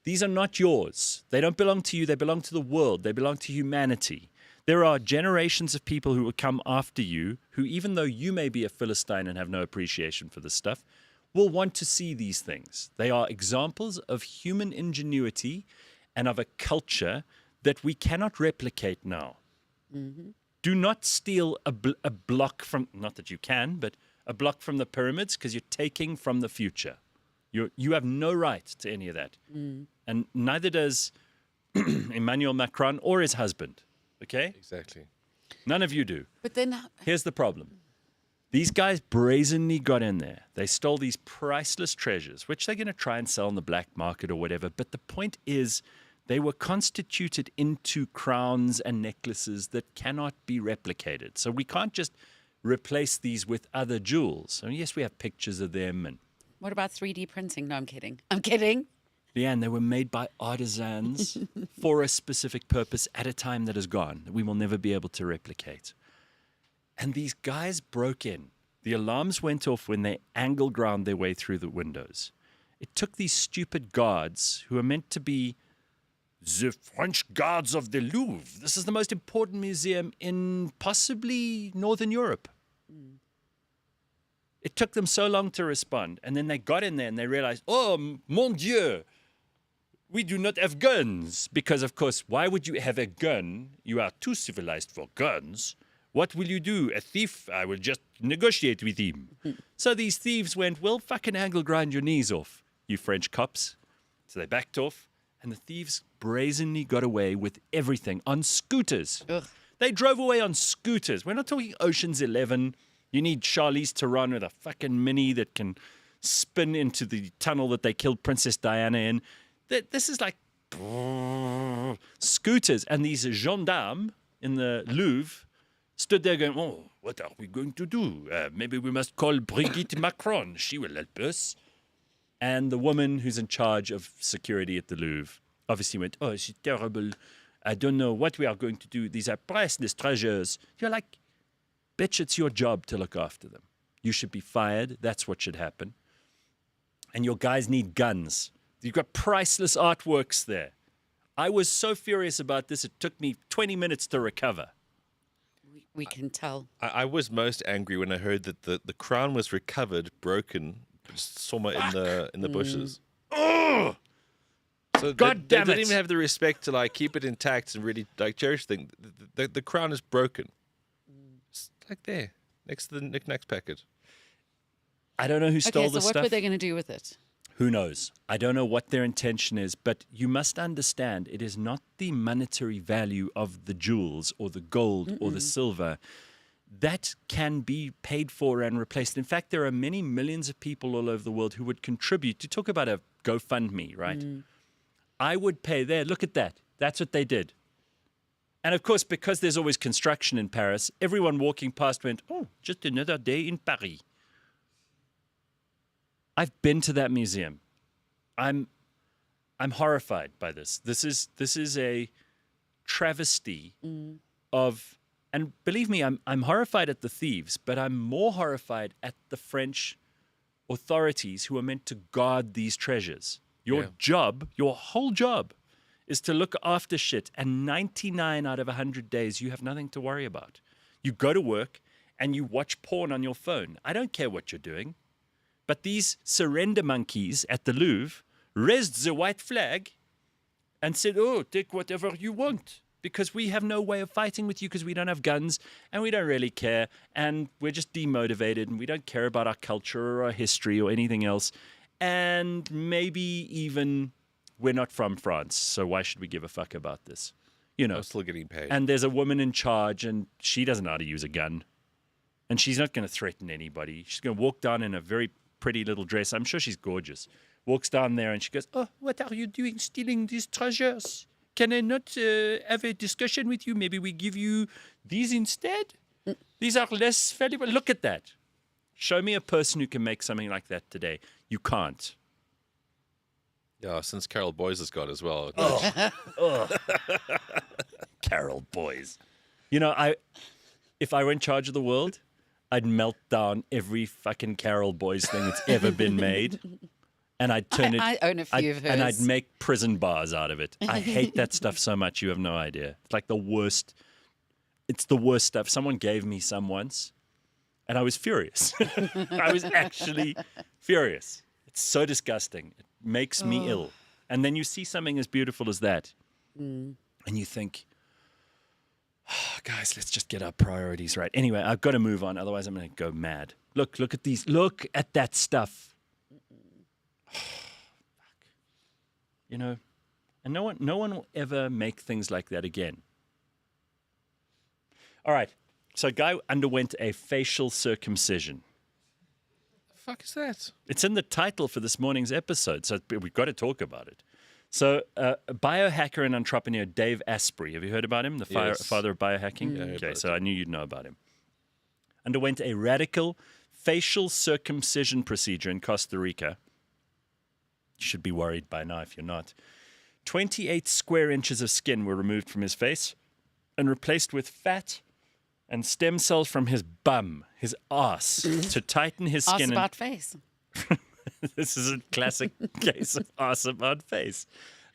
These are not yours. They don't belong to you. They belong to the world. They belong to humanity. There are generations of people who will come after you who, even though you may be a Philistine and have no appreciation for this stuff, will want to see these things. They are examples of human ingenuity and of a culture that we cannot replicate now. Mm-hmm. Do not steal a block from, not that you can, but a block from the pyramids because you're taking from the future. You have no right to any of that. And neither does Emmanuel Macron or his husband. Okay? Exactly. None of you do. But then Here's the problem. These guys brazenly got in there. They stole these priceless treasures, which they're going to try and sell on the black market or whatever. But the point is, they were constituted into crowns and necklaces that cannot be replicated. So we can't just replace these with other jewels. I mean, yes, we have pictures of them and what about 3D printing? No, I'm kidding. I'm kidding. Leigh-Ann, they were made by artisans for a specific purpose at a time that is gone, that we will never be able to replicate. And these guys broke in. The alarms went off when they angle ground their way through the windows. It took these stupid guards who are meant to be the French guards of the Louvre. This is the most important museum in possibly Northern Europe. It took them so long to respond. And then they got in there and they realized, oh, mon Dieu, we do not have guns. Because, of course, why would you have a gun? You are too civilized for guns. What will you do? A thief? I will just negotiate with him. So these thieves went, well, fucking angle grind your knees off, you French cops. So they backed off. And the thieves brazenly got away with everything on scooters. Ugh. They drove away on scooters. We're not talking Ocean's 11. You need Charlize Theron with a fucking Mini that can spin into the tunnel that they killed Princess Diana in. This is like scooters, and these gendarmes in the Louvre stood there going, "Oh, what are we going to do? Maybe we must call Brigitte Macron. She will help us." And the woman who's in charge of security at the Louvre obviously went, "Oh, it's terrible. I don't know what we are going to do. These are priceless treasures." You're like, bitch, it's your job to look after them. You should be fired. That's what should happen. And your guys need guns. You've got priceless artworks there. I was so furious about this, it took me 20 minutes to recover. We can tell. I was most angry when I heard that the crown was recovered, broken, just somewhere in the bushes. Oh! So God they damn didn't it. even have the respect to like keep it intact and really like cherish the thing. The crown is broken. It's like there, next to the knickknacks packet. I don't know who stole Okay, so this what stuff. were they going to do with it? Who knows? I don't know what their intention is, but you must understand it is not the monetary value of the jewels or the gold or the silver that can be paid for and replaced. In fact, there are many millions of people all over the world who would contribute. To talk about a GoFundMe, right? I would pay there. Look at that. That's what they did. And of course, because there's always construction in Paris, everyone walking past went, "Oh, just another day in Paris." I've been to that museum. I'm horrified by this. This is a travesty of, and believe me, I'm horrified at the thieves, but I'm more horrified at the French authorities who are meant to guard these treasures. Your job, your whole job, is to look after shit, and 99 out of 100 days you have nothing to worry about. You go to work and you watch porn on your phone. I don't care what you're doing. But these surrender monkeys at the Louvre raised the white flag and said, "Oh, take whatever you want, because we have no way of fighting with you because we don't have guns and we don't really care and we're just demotivated and we don't care about our culture or our history or anything else. And maybe even we're not from France, so why should we give a fuck about this?" You know. I'm still getting paid. And there's a woman in charge and she doesn't know how to use a gun. And she's not going to threaten anybody. She's going to walk down in a very pretty little dress. I'm sure she's gorgeous. Walks down there and she goes, "Oh, what are you doing stealing these treasures? Can I not have a discussion with you? Maybe we give you these instead? These are less valuable." Look at that. Show me a person who can make something like that today. You can't. Yeah, since Carol Boys has got as well. Carol Boys. You know, if I were in charge of the world, I'd melt down every fucking Carol Boys thing that's ever been made. And I'd turn it. I own a few of hers. And I'd make prison bars out of it. I hate that stuff so much. You have no idea. It's like the worst. It's the worst stuff. Someone gave me some once, and I was furious. I was actually furious. It's so disgusting. It makes me ill. And then you see something as beautiful as that, and you think, "Oh, guys, let's just get our priorities right." Anyway, I've got to move on. Otherwise, I'm going to go mad. Look at these. Look at that stuff. You know, and no one will ever make things like that again. All right. So a guy underwent a facial circumcision. The fuck is that? It's in the title for this morning's episode, so we've got to talk about it. So biohacker and entrepreneur Dave Asprey, have you heard about him? The Yes. father of biohacking? Yeah, Okay, so I knew you'd know about him. Underwent a radical facial circumcision procedure in Costa Rica. You should be worried by now if you're not. 28 square inches of skin were removed from his face and replaced with fat and stem cells from his bum, his ass, to tighten his Ask skin. about face. This is a classic case of ass about face.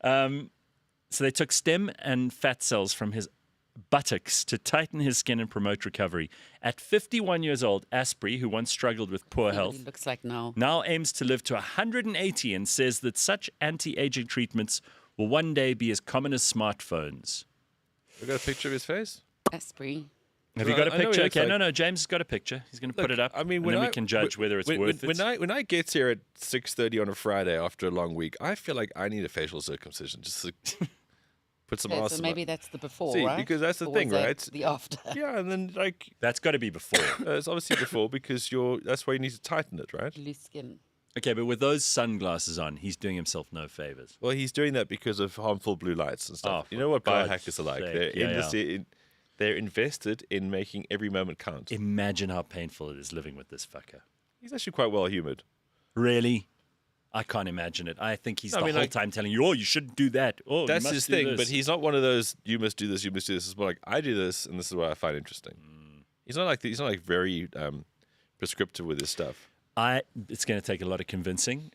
So they took stem and fat cells from his buttocks to tighten his skin and promote recovery. At 51 years old, Asprey, who once struggled with poor He health, looks like now. now aims to live to 180 and says that such anti-aging treatments will one day be as common as smartphones. We got a picture of his face? Asprey. Have you got a I know picture? he looks Okay, like- no, James has got a picture. He's going to put it up. I mean, and when then we I- can judge whether it's worth it. When I get here at 6:30 on a Friday after a long week, I feel like I need a facial circumcision just to put some Okay, ass so in maybe my- that's the before, See, right? because that's the Or was thing, that right? The after. Yeah, and then like That's got to be before. it's obviously before because that's why you need to tighten it, right? Loose skin. Okay, but with those sunglasses on, he's doing himself no favors. Well, he's doing that because of harmful blue lights and stuff. Oh, You know what for God's biohackers are like? sake. They're they're invested in making every moment count. Imagine how painful it is living with this fucker. He's actually quite well humoured. Really? I can't imagine it. I think he's No, I the mean, whole like- time telling you, oh, you shouldn't do that. Oh, you That's must his do thing, this." but he's not one of those. You must do this. You must do this. It's more like I do this, and this is what I find interesting. He's not like very prescriptive with his stuff. It's going to take a lot of convincing.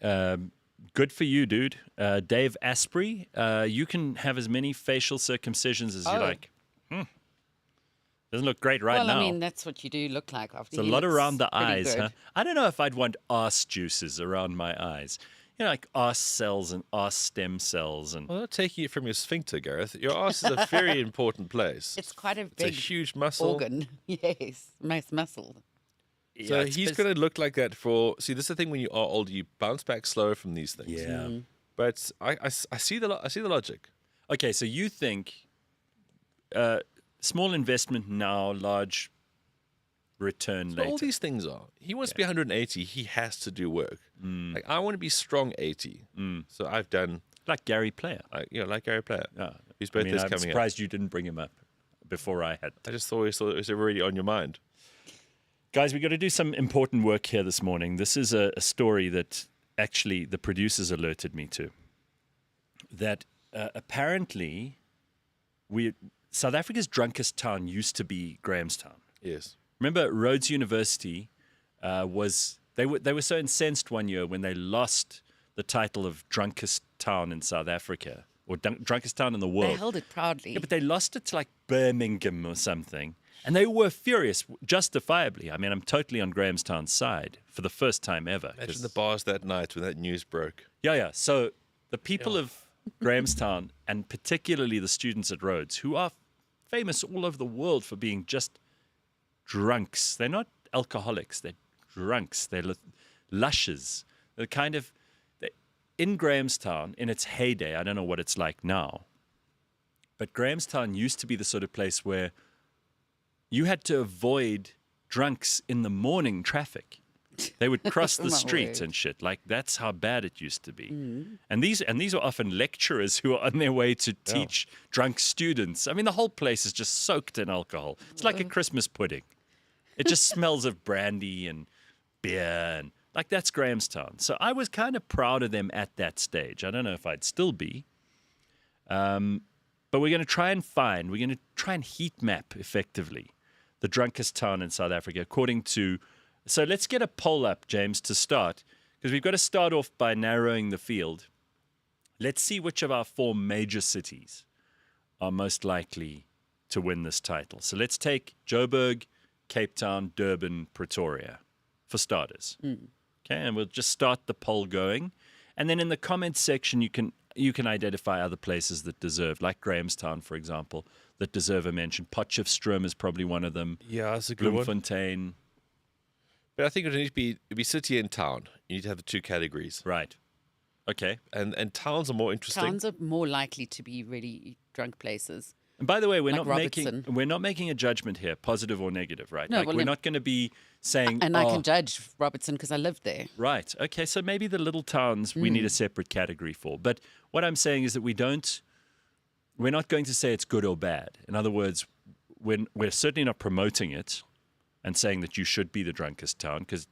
Good for you, dude. Dave Asprey, you can have as many facial circumcisions as you like. Doesn't look great right well, now. I mean, that's what you do look like after. It's a lot around the eyes, huh? I don't know if I'd want arse juices around my eyes. You know, like arse cells and arse stem cells. And Well, not taking it from your sphincter, Gareth. Your arse is a very important place. It's quite a It's a big huge muscle. organ. Yes, nice muscle. So Yeah, he's going to look like that for. See, this is the thing when you are older, you bounce back slower from these things. Yeah. But I see the logic. Okay, so you think small investment now, large return So later. all these things are. He wants to be 180. He has to do work. Like I want to be strong 80. So I've done Like Gary Player. like Gary Player. Yeah. Whose I mean, birthday's I'm coming up. surprised you didn't bring him up before I had. I just thought it was already on your mind. Guys, we got to do some important work here this morning. This is a story that actually the producers alerted me to. That apparently, South Africa's drunkest town used to be Grahamstown. Yes. Remember, Rhodes University they were so incensed one year when they lost the title of drunkest town in South Africa or drunkest town in the world. They held it proudly. Yeah, but they lost it to like Birmingham or something. And they were furious, justifiably. I mean, I'm totally on Grahamstown's side for the first time ever. 'cause- Imagine the bars that night when that news broke. yeah. So the people of Grahamstown, and particularly the students at Rhodes, who are famous all over the world for being just drunks. They're not alcoholics. They're drunks. They're lushes. They're kind of in Grahamstown, in its heyday, I don't know what it's like now, but Grahamstown used to be the sort of place where you had to avoid drunks in the morning traffic. They would cross the My street word. and shit. Like that's how bad it used to be. And these are often lecturers who are on their way to teach drunk students. I mean, the whole place is just soaked in alcohol. It's like a Christmas pudding. It just smells of brandy and beer and like that's Grahamstown. So I was kind of proud of them at that stage. I don't know if I'd still be. But we're going to try and heat map effectively the drunkest town in South Africa according to. So let's get a poll up, James, to start, because we've got to start off by narrowing the field. Let's see which of our 4 major cities are most likely to win this title. So let's take Joburg, Cape Town, Durban, Pretoria for starters. Okay, and we'll just start the poll going. And then in the comments section, you can identify other places that deserve, like Grahamstown, for example, that deserve a mention. Potchefstroom is probably one of them. Yeah, that's a good one. Bloemfontein. But I think it would need to be city and town. You need to have the 2 categories. Right. Okay. And towns are more interesting. Towns are more likely to be really drunk places. And by the way, we're Like not making a judgment here, positive or negative, right? No, like well, we're no. not going to be saying, And I can judge Robertson because I lived there. right. Okay, so maybe the little towns we need a separate category for. But what I'm saying is that we're not going to say it's good or bad. In other words, we're certainly not promoting it and saying that you should be the drunkest town, because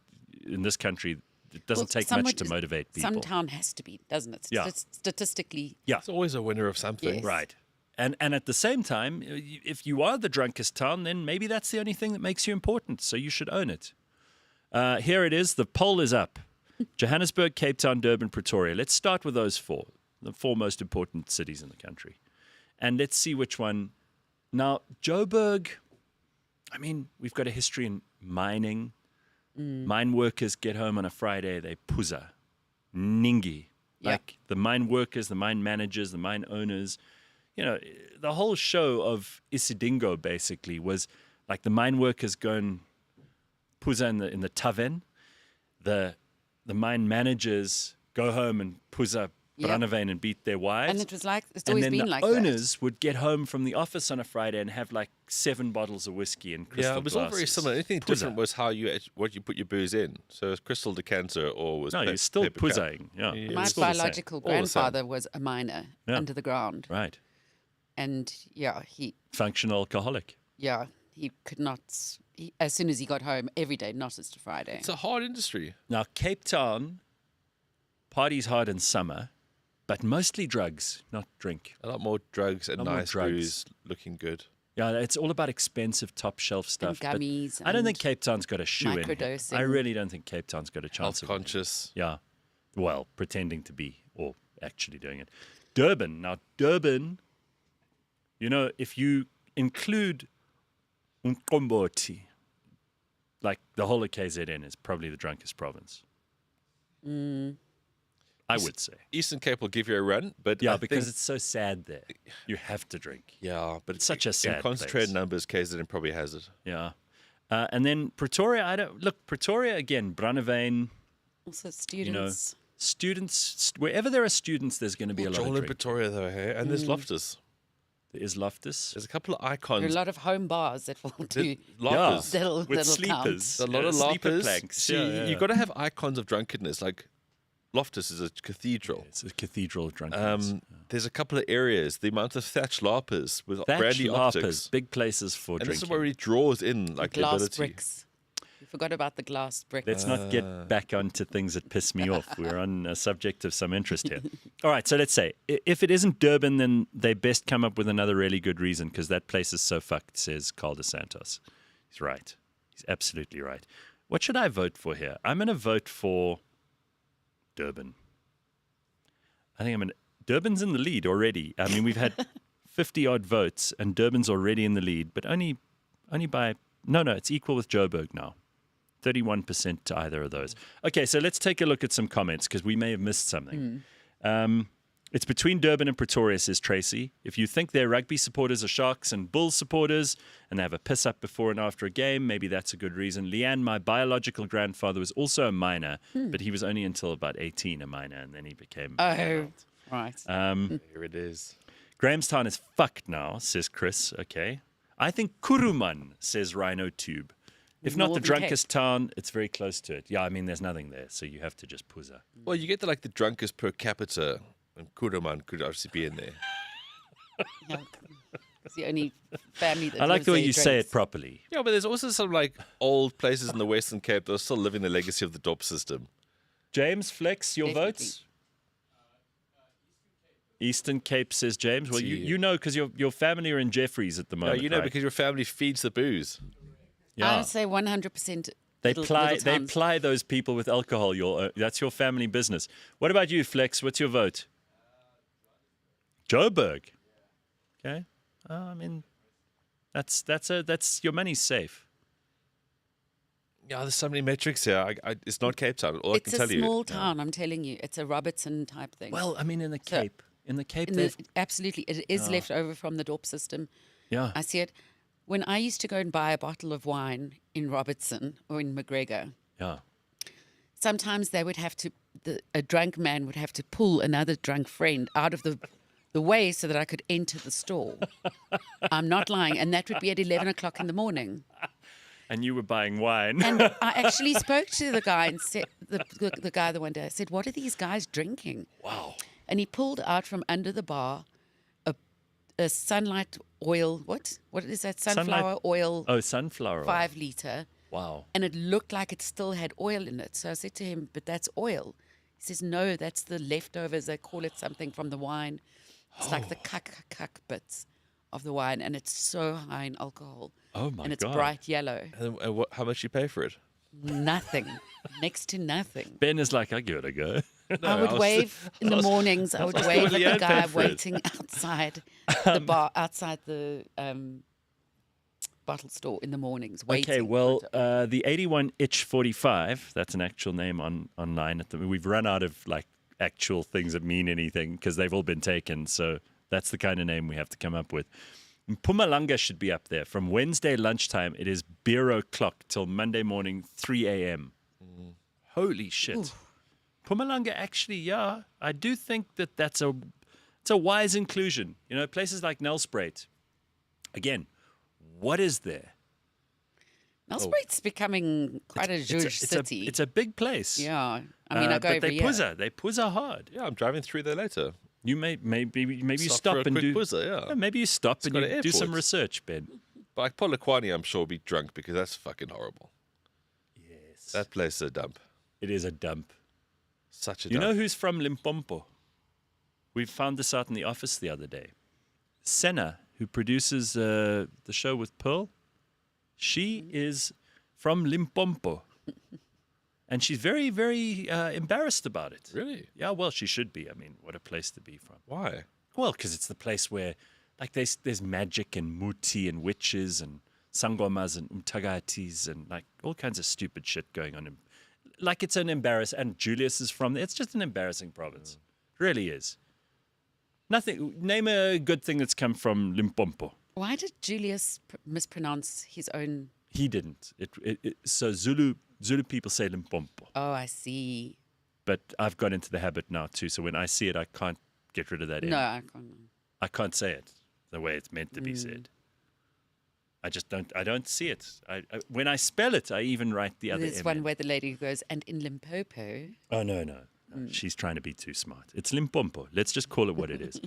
in this country it doesn't take much to motivate people. Some town has to be, doesn't it? Yeah. Statistically. Yeah. It's always a winner of something. Yes. Right. And at the same time, if you are the drunkest town, then maybe that's the only thing that makes you important. So you should own it. Here it is. The poll is up. Johannesburg, Cape Town, Durban, Pretoria. Let's start with those 4, the 4 most important cities in the country. And let's see which one. Now, Joburg, I mean, we've got a history in mining. Mine workers get home on a Friday, they puza, ningi. Yeah. Like the mine workers, the mine managers, the mine owners. You know, the whole show of Isidingo basically was like the mine workers go and puza in the tavern. The mine managers go home and puza Yep. Brandewijn and beat their wives. And it was like, it's and always then been the like owners would get home from the office on a Friday and have like 7 bottles of whiskey in crystal Yeah, it was all very glasses. similar. Anything Puzza. different was what you put your booze in. So it was crystal decanter or was No, you're still paper cup. puzzaing. Yeah, Yeah. that. it's My still the same. biological All the same. grandfather was a miner Yeah. under the ground. Right. And yeah, Functional alcoholic. he could not, as soon as he got home, every day, not just a Friday. It's a hard industry. Now, Cape Town parties hard in summer, but mostly drugs, not drink. A lot more drugs and lot more nice drugs. booze, looking good. Yeah, it's all about expensive top shelf stuff. but gummies I don't think and Cape Town's got a shoe in. microdosing. I really don't think Cape Town's got a chance Health of conscious. Yeah. Well, pretending to be or actually doing it. Durban. Now, Durban, if you include Umqombothi, like the whole of KZN is probably the drunkest province. I would say. Eastern Cape will give you a run, but Yeah, I because think, it's so sad there. You have to drink. yeah, but It's such a sad in concentrated place. numbers, KZN probably has it. Yeah. And then Pretoria, Pretoria again, Brandewijn, Also students. students, wherever there are students, there's going to be a lot Joel of in drink. Pretoria though, hey, and there's Loftus. There is Loftus. There's a couple of There are a icons. lot of home bars that will do. Loppers. That'll, With that'll sleepers. count. A lot of sleeper loppers. planks. See, Yeah. you've got to have icons of drunkenness. Like Loftus is a cathedral. It's a cathedral of drunkenness. There's a couple of areas. The amount of thatch larpers with Thatch brandy larpers, optics. big places for And this drinking. is where it draws in like the Glass ability. bricks. You forgot about the glass bricks. Let's not get back onto things that piss me off. We're on a subject of some interest here. All right, so let's say if it isn't Durban, then they best come up with another really good reason because that place is so fucked, says Carl dos Santos. He's right. He's absolutely right. What should I vote for here? I'm going to vote for Durban. I think Durban's in the lead already. I mean, we've had 50-odd votes, and Durban's already in the lead, but only by... No, it's equal with Joburg now. 31% to either of those. Okay, so let's take a look at some comments because we may have missed something. It's between Durban and Pretoria, says Tracy. If you think their rugby supporters are Sharks and Bulls supporters and they have a piss up before and after a game, maybe that's a good reason. Leigh-Ann, my biological grandfather, was also a miner, but he was only until about 18 a miner, and then he became... Oh, right. Here it is. Grahamstown is fucked now, says Chris. Okay. I think Kuruman, says Rhino Tube. If not the Northern drunkest town, it's very close to it. Yeah, I mean, there's nothing there, so you have to just puzza. Well, you get the drunkest per capita, and Kuruman could obviously be in there. Yeah. It's the only family that I like lives the way there you say it drinks. properly. Yeah, but there's also some old places in the Western Cape that are still living the legacy of the DOP system. James, Flex, your Definitely. votes? Eastern Cape, says James. Well, See. you know because your family are in Jeffreys at the No, moment. you know right? because your family feeds the booze. I yeah. would say 100%. They little towns. ply those people with alcohol. That's your family business. What about you, Flex? What's your vote? Joburg. Okay. I mean, that's your money's safe. Yeah, there's so many metrics here. It's not Cape Town. All It's I can a tell you. small town, I'm telling you. It's a Robertson type thing. Well, I mean, in the So, Cape, In the, absolutely. It is left over from the DOP system. yeah. I see it. When I used to go and buy a bottle of wine in Robertson or in McGregor, Yeah. sometimes they would have to, a drunk man would have to pull another drunk friend out of the way so that I could enter the store. I'm not lying. And that would be at 11 o'clock in the morning. And you were buying wine. And I actually spoke to the guy and said, the guy the one day, I said, what are these guys drinking? Wow. And he pulled out from under the bar a sunlight oil, what is that? Sunflower oil, Oh, sunflower oil. 5 liter. Wow. And it looked like it still had oil in it. So I said to him, but that's oil. He says, no, that's the leftovers. They call it something from the wine. It's like the cuck bits of the wine. And it's so high in alcohol. Oh, my And it's God. bright yellow. And how much you pay for it? Nothing. Next to nothing. Ben is like, I give it a go. I would wave in the mornings. I would wave at the Leigh-Ann guy paid for it. waiting outside the bar, outside the bottle store in the mornings. Waiting. Okay, well, the 81 Itch 45, that's an actual name online. We've run out of actual things that mean anything because they've all been taken. So that's the kind of name we have to come up with. Mpumalanga should be up there. From Wednesday lunchtime, it is beer o'clock till Monday morning, 3 a.m. Holy shit. Mpumalanga, actually, yeah, I do think it's a wise inclusion. You know, places like Nelspruit. Again, what is there? Nelspruit's becoming quite a zhuzh city. It's a big place. Yeah. I mean, I go but every year. They puzza hard. Yeah, I'm driving through there later. You maybe you Stop stop for a and quick do puzza, yeah. maybe you stop and got you an do some airport. research, Ben. But like Polokwane, I'm sure will be drunk because that's fucking horrible. Yes, That place is a dump. it is a dump. Such a You dump. know who's from Limpopo? We found this out in the office the other day. Senna, who produces the show with Pearl, she is from Limpopo. And she's very, very embarrassed about it. Really? Yeah, well, she should be. I mean, what a place to be from. Why? Well, because it's the place where, like, there's magic and muti and witches and sangomas and umtagatis and, like, all kinds of stupid shit going on. Like, it's an and Julius is from there. It's just an embarrassing province. It really is. Nothing. Name a good thing that's come from Limpopo. Why did Julius mispronounce his own? He didn't. So Zulu people say Limpopo. Oh, I see. But I've got into the habit now, too. So when I see it, I can't get rid of that. No, I can't. I can't say it the way it's meant to be said. I just don't. I don't see it. When I spell it, I even write the other. There's M one in. where the lady goes, and in Limpopo. Oh no. She's trying to be too smart. It's Limpopo. Let's just call it what it is.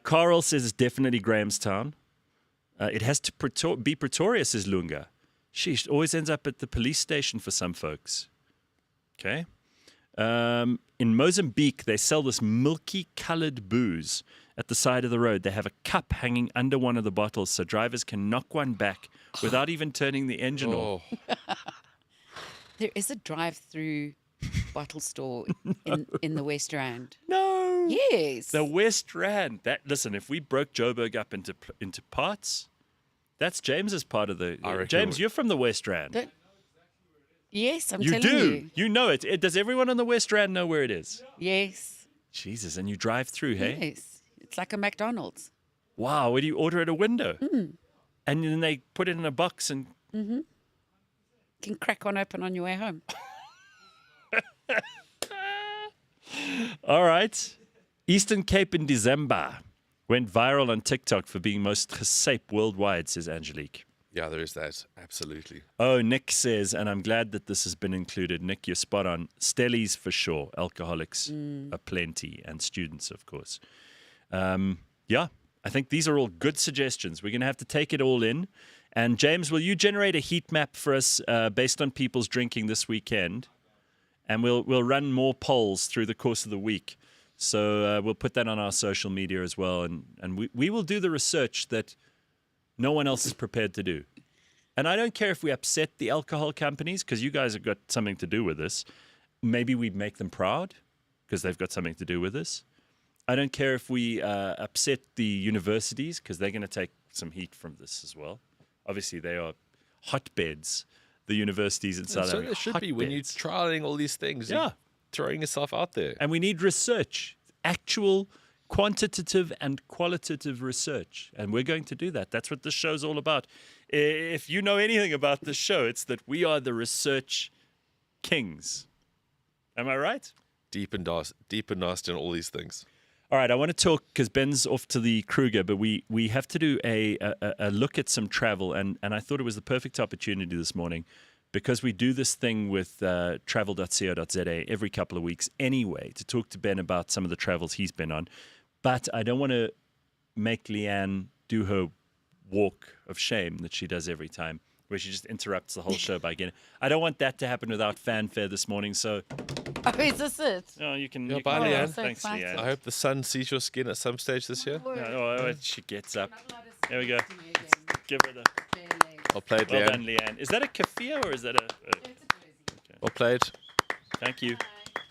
Carl says it's definitely Grahamstown. It has to be Pretoria, says Lunga. Sheesh, always ends up at the police station for some folks. Okay. In Mozambique, they sell this milky-colored booze at the side of the road. They have a cup hanging under one of the bottles so drivers can knock one back without even turning the engine off. There is a drive-through bottle store in the West Rand. No. Yes. The West Rand. Listen, if we broke Joburg up into parts, that's James's part of the. I reckon James, you're from the West Rand. Yes, I'm You telling do. you. You know it. Does everyone on the West Rand know where it is? Yes. Jesus, and you drive through, hey? Yes. It's like a McDonald's. Wow, where do you order at a window? And then they put it in a box and. You can crack one open on your way home. All right. Eastern Cape in December went viral on TikTok for being most gesape worldwide, says Angelique. Yeah, there is that. Absolutely. Oh, Nick says, and I'm glad that this has been included. Nick, you're spot on. Stellies for sure. Alcoholics are plenty, and students, of course. Yeah, I think these are all good suggestions. We're going to have to take it all in. And James, will you generate a heat map for us based on people's drinking this weekend? And we'll run more polls through the course of the week. So we'll put that on our social media as well. And we will do the research that no one else is prepared to do. And I don't care if we upset the alcohol companies, because you guys have got something to do with this. Maybe we make them proud, because they've got something to do with this. I don't care if we upset the universities, because they're going to take some heat from this as well. Obviously, they are hotbeds, the universities in South So Africa. there should be when you're hotbeds. trialing all these things. Yeah. You're throwing yourself out there. And we need research, actual quantitative and qualitative research. And we're going to do that. That's what this show's all about. If you know anything about this show, it's that we are the research kings. Am I right? Deep and nasty on all these things. All right, I want to talk, because Ben's off to the Kruger, but we have to do a look at some travel. And I thought it was the perfect opportunity this morning, because we do this thing with travel.co.za every couple of weeks anyway, to talk to Ben about some of the travels he's been on. But I don't want to make Leigh-Ann do her walk of shame that she does every time, where she just interrupts the whole show by getting. I don't want that to happen without fanfare this morning. So, Oh, is this it? oh, you can. Yeah, You bye, can Leigh-Ann. So Thanks, excited. Leigh-Ann. I hope the sun sees your skin at some stage this year. She gets up. There we go. Give her the. Well played, Well Leanne. done, Leigh-Ann. Is that a keffiyeh or is that a? Well played. Thank you.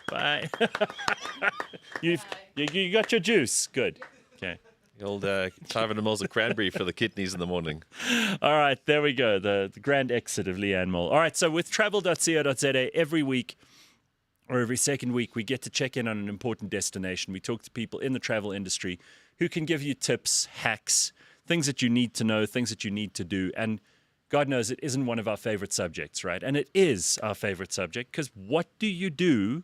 Bye. You got your juice. Good. Okay. The old 500 mils of cranberry for the kidneys in the morning. All right, there we go. The grand exit of Leigh-Ann Mole. All right, so with travel.co.za, every week or every second week, we get to check in on an important destination. We talk to people in the travel industry who can give you tips, hacks, things that you need to know, things that you need to do. And God knows it isn't one of our favorite subjects, right? And it is our favorite subject, because what do you do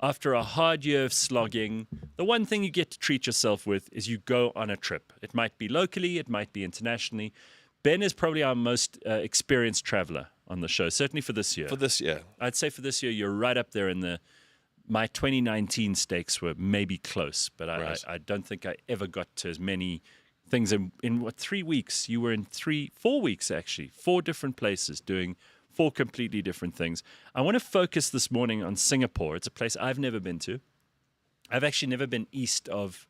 after a hard year of slogging, the one thing you get to treat yourself with is you go on a trip. It might be locally, it might be internationally. Ben is probably our most experienced traveler on the show, certainly for this year. For this year. I'd say for this year, you're right up there in the. My 2019 stakes were maybe close, but I don't think I ever got to as many things in what, 3 weeks? You were in 4 weeks, actually, 4 different places doing 4 completely different things. I want to focus this morning on Singapore. It's a place I've never been to. I've actually never been east of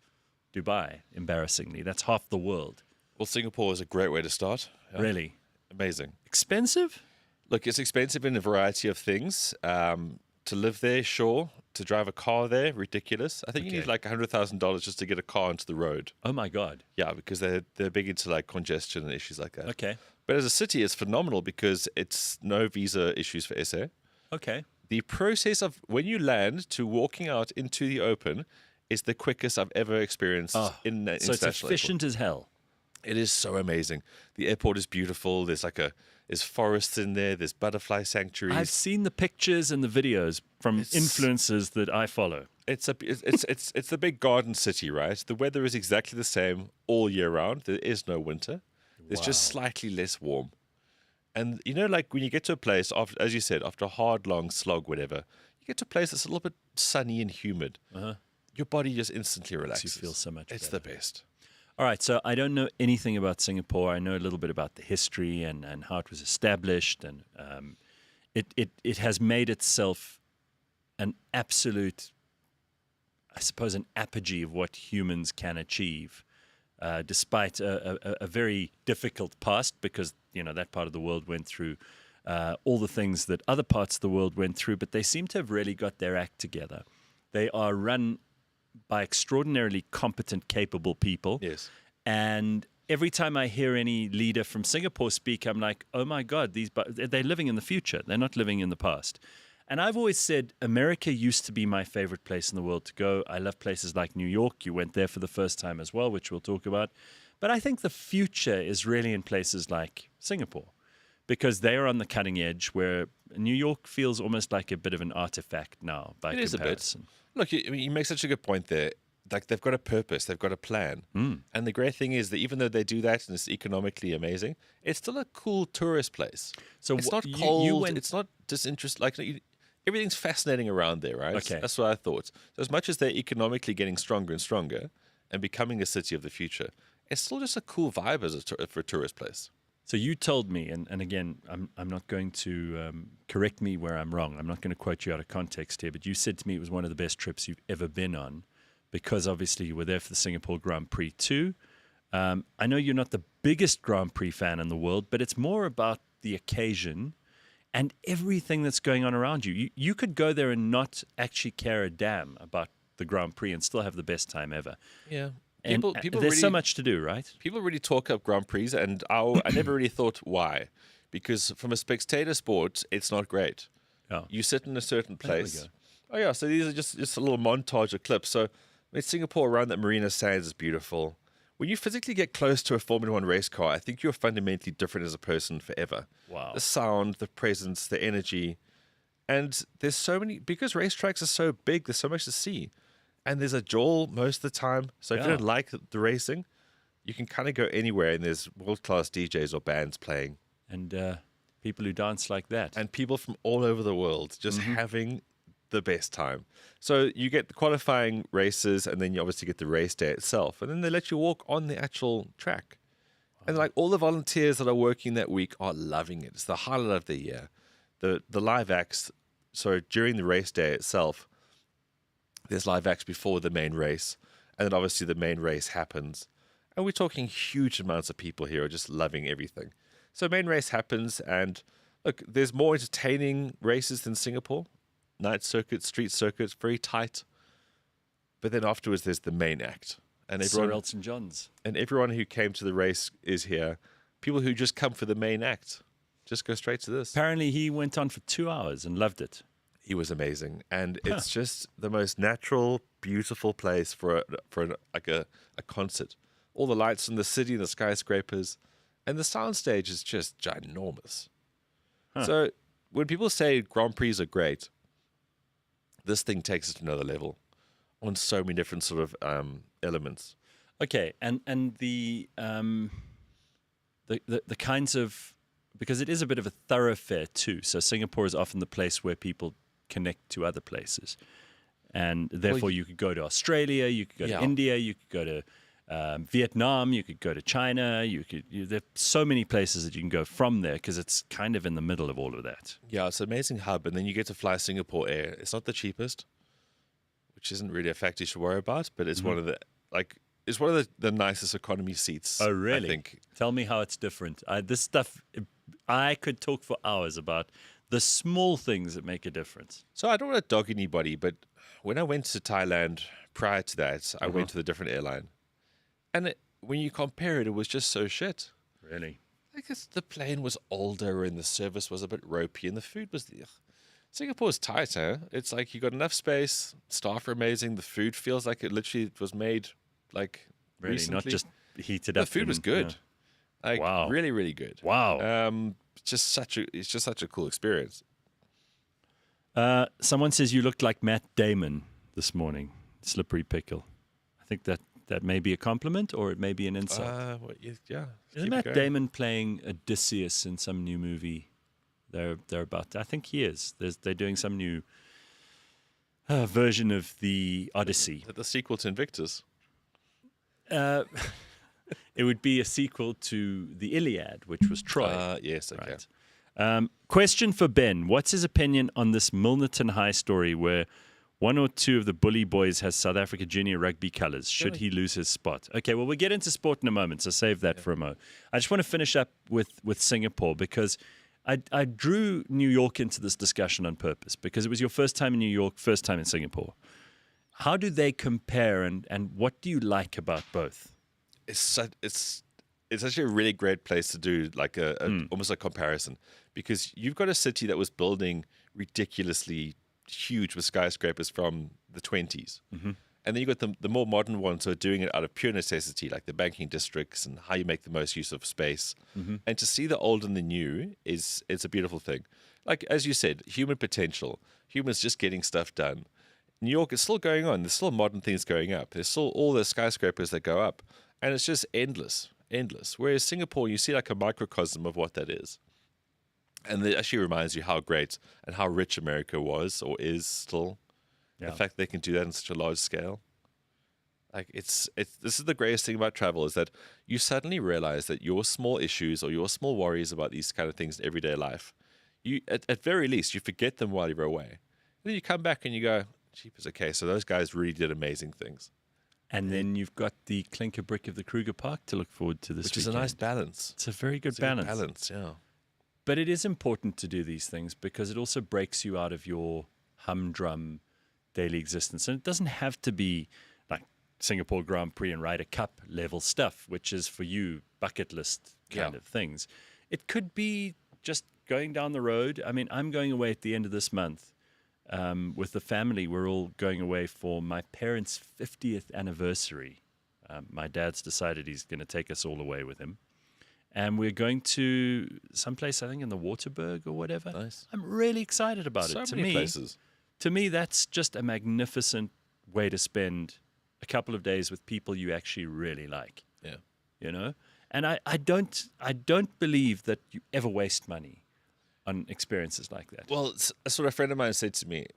Dubai, embarrassingly. That's half the world. Well, Singapore is a great way to start. Yeah. Really? Amazing. Expensive? Look, it's expensive in a variety of things. To live there, sure. To drive a car there, ridiculous. I think you need like $100,000 just to get a car onto the road. Oh, my God. Yeah, because they're big into like congestion and issues like that. Okay. But as a city, it's phenomenal because it's no visa issues for SA. Okay. The process of when you land to walking out into the open is the quickest I've ever experienced in So it's efficient as hell. It is so amazing. The airport is beautiful. There's forests in there. There's butterfly sanctuaries. I've seen the pictures and the videos from influencers that I follow. It's the big garden city, right? The weather is exactly the same all year round. There is no winter. It's just slightly less warm. And you know, like when you get to a place, after, as you said, after a hard, long slog, whatever, you get to a place that's a little bit sunny and humid. Your body just instantly relaxes. You feel so much It's better. the best. All right, so I don't know anything about Singapore. I know a little bit about the history and how it was established, and it has made itself an absolute, I suppose, an apogee of what humans can achieve, despite a very difficult past, because that part of the world went through all the things that other parts of the world went through, but they seem to have really got their act together. They are run by extraordinarily competent, capable people. Yes. And every time I hear any leader from Singapore speak, I'm like, oh my God, they're living in the future. They're not living in the past. And I've always said America used to be my favorite place in the world to go. I love places like New York. You went there for the first time as well, which we'll talk about. But I think the future is really in places like Singapore, because they are on the cutting edge, where New York feels almost like a bit of an artifact now by comparison. It is a bit. Look, you make such a good point there. Like, they've got a purpose, they've got a plan. And the great thing is that even though they do that and it's economically amazing, it's still a cool tourist place. So it's not cold, it's not disinterested. Like, everything's fascinating around there, right? Okay. That's what I thought. So as much as they're economically getting stronger and stronger and becoming a city of the future, it's still just a cool vibe for a tourist place. So you told me, and again, I'm not going to correct me where I'm wrong. I'm not going to quote you out of context here, but you said to me it was one of the best trips you've ever been on, because obviously you were there for the Singapore Grand Prix too. I know you're not the biggest Grand Prix fan in the world, but it's more about the occasion and everything that's going on around you. You could go there and not actually care a damn about the Grand Prix and still have the best time ever. Yeah. People there's really, so much to do, right? People really talk up Grand Prix, and I never really thought why. Because from a spectator sport, it's not great. Oh. You sit in a certain There we place. go. Oh, yeah, so these are just a little montage of clips. So Singapore around that Marina Sands is beautiful. When you physically get close to a Formula One race car, I think you're fundamentally different as a person forever. Wow. The sound, the presence, the energy. And there's so many, because racetracks are so big, there's so much to see. And there's a jewel most of the time. So if you don't like the racing, you can kind of go anywhere and there's world-class DJs or bands playing. And people who dance like that. And people from all over the world just having the best time. So you get the qualifying races, and then you obviously get the race day itself. And then they let you walk on the actual track. And like all the volunteers that are working that week are loving it. It's the highlight of the year. The live acts, so during the race day itself, there's live acts before the main race, and then obviously the main race happens. And we're talking huge amounts of people here are just loving everything. So main race happens, and look, there's more entertaining races than Singapore. Night circuits, street circuits, very tight. But then afterwards, there's the main act. And Sir Elton John's. And everyone who came to the race is here. People who just come for the main act just go straight to this. Apparently he went on for 2 hours and loved it. He was amazing, and it's just the most natural, beautiful place for a concert. All the lights in the city, and the skyscrapers, and the soundstage is just ginormous. So when people say Grand Prix are great, this thing takes it to another level on so many different sort of elements. Okay, and the kinds of, because it is a bit of a thoroughfare too. So Singapore is often the place where people connect to other places, and therefore you could go to Australia, you could go to India, you could go to Vietnam, you could go to China. There are so many places that you can go from there because it's kind of in the middle of all of that. Yeah, it's an amazing hub, and then you get to fly Singapore Air. It's not the cheapest, which isn't really a fact you should worry about, but it's one of the it's one of the nicest economy seats. Oh, really? I think. Tell me how it's different. This stuff, I could talk for hours about the small things that make a difference. So I don't want to dog anybody, but when I went to Thailand prior to that, I went to the different airline. And when you compare it, it was just so shit. Really? Like the plane was older and the service was a bit ropey and the food was... Singapore's tight, huh? It's like you got enough space, staff are amazing, the food feels like it literally was made like Really, recently. not just heated up. The food was good. Yeah. Like, Wow. really, really good. Wow. It's just such a cool experience. Someone says you looked like Matt Damon this morning. Slippery pickle. I think that may be a compliment or it may be an insult. Yeah. Isn't Matt Damon playing Odysseus in some new movie? They're about. I think he is. They're doing some new version of the Odyssey. The sequel to Invictus. It would be a sequel to the Iliad, which was Troy. Yes, okay. Right. Question for Ben. What's his opinion on this Milnerton High story where one or two of the bully boys has South Africa junior rugby colours? Should he lose his spot? Okay, well, we'll get into sport in a moment, so save that for a moment. I just want to finish up with Singapore because I drew New York into this discussion on purpose because it was your first time in New York, first time in Singapore. How do they compare and what do you like about both? It's actually a really great place to do like almost a comparison because you've got a city that was building ridiculously huge with skyscrapers from the 20s. Mm-hmm. And then you've got the more modern ones who are doing it out of pure necessity, like the banking districts and how you make the most use of space. Mm-hmm. And to see the old and the new it's a beautiful thing. Like, as you said, human potential, humans just getting stuff done. New York is still going on. There's still modern things going up. There's still all the skyscrapers that go up. And it's just endless. Whereas Singapore, you see like a microcosm of what that is. And it actually reminds you how great and how rich America was or is still. Yeah. The fact they can do that on such a large scale. Like this is the greatest thing about travel is that you suddenly realize that your small issues or your small worries about these kind of things in everyday life, you at very least you forget them while you're away. And then you come back and you go, "Jeepers, okay, so those guys really did amazing things." And then you've got the clinker brick of the Kruger Park to look forward to this weekend. Which is a nice balance. It's a very good balance. Good balance, yeah. But it is important to do these things because it also breaks you out of your humdrum daily existence. And it doesn't have to be like Singapore Grand Prix and Ryder Cup level stuff, which is for you bucket list kind of things. It could be just going down the road. I mean, I'm going away at the end of this month. With the family, we're all going away for my parents' 50th anniversary. My dad's decided he's going to take us all away with him. And we're going to someplace, I think, in the Waterberg or whatever. Nice. I'm really excited about it. So many places. To me, that's just a magnificent way to spend a couple of days with people you actually really like. Yeah. You know? And I don't believe that you ever waste money on experiences like that. Well, that's what a friend of mine said to me.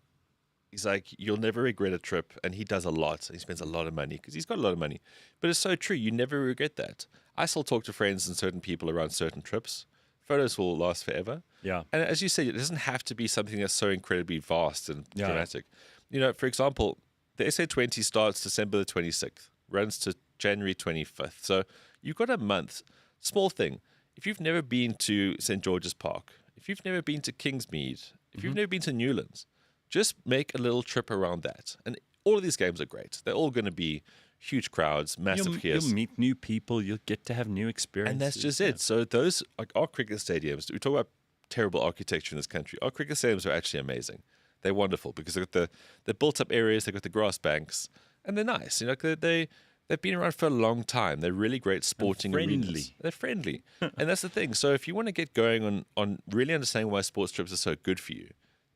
He's like, you'll never regret a trip. And he does a lot. He spends a lot of money because he's got a lot of money. But it's so true. You never regret that. I still talk to friends and certain people around certain trips. Photos will last forever. Yeah. And as you said, it doesn't have to be something that's so incredibly vast and dramatic. You know, for example, the SA20 starts December the 26th, runs to January 25th. So you've got a month. Small thing. If you've never been to St. George's Park, if you've never been to Kingsmead, if you've never been to Newlands, just make a little trip around that. And all of these games are great. They're all going to be huge crowds, massive kiosks. You'll meet new people. You'll get to have new experiences. And that's just it. So those, like our cricket stadiums, we talk about terrible architecture in this country. Our cricket stadiums are actually amazing. They're wonderful because they've got the built-up areas, they've got the grass banks, and they're nice. You know, they've been around for a long time. They're really great sporting arenas. They're friendly. And that's the thing. So if you want to get going on really understanding why sports trips are so good for you,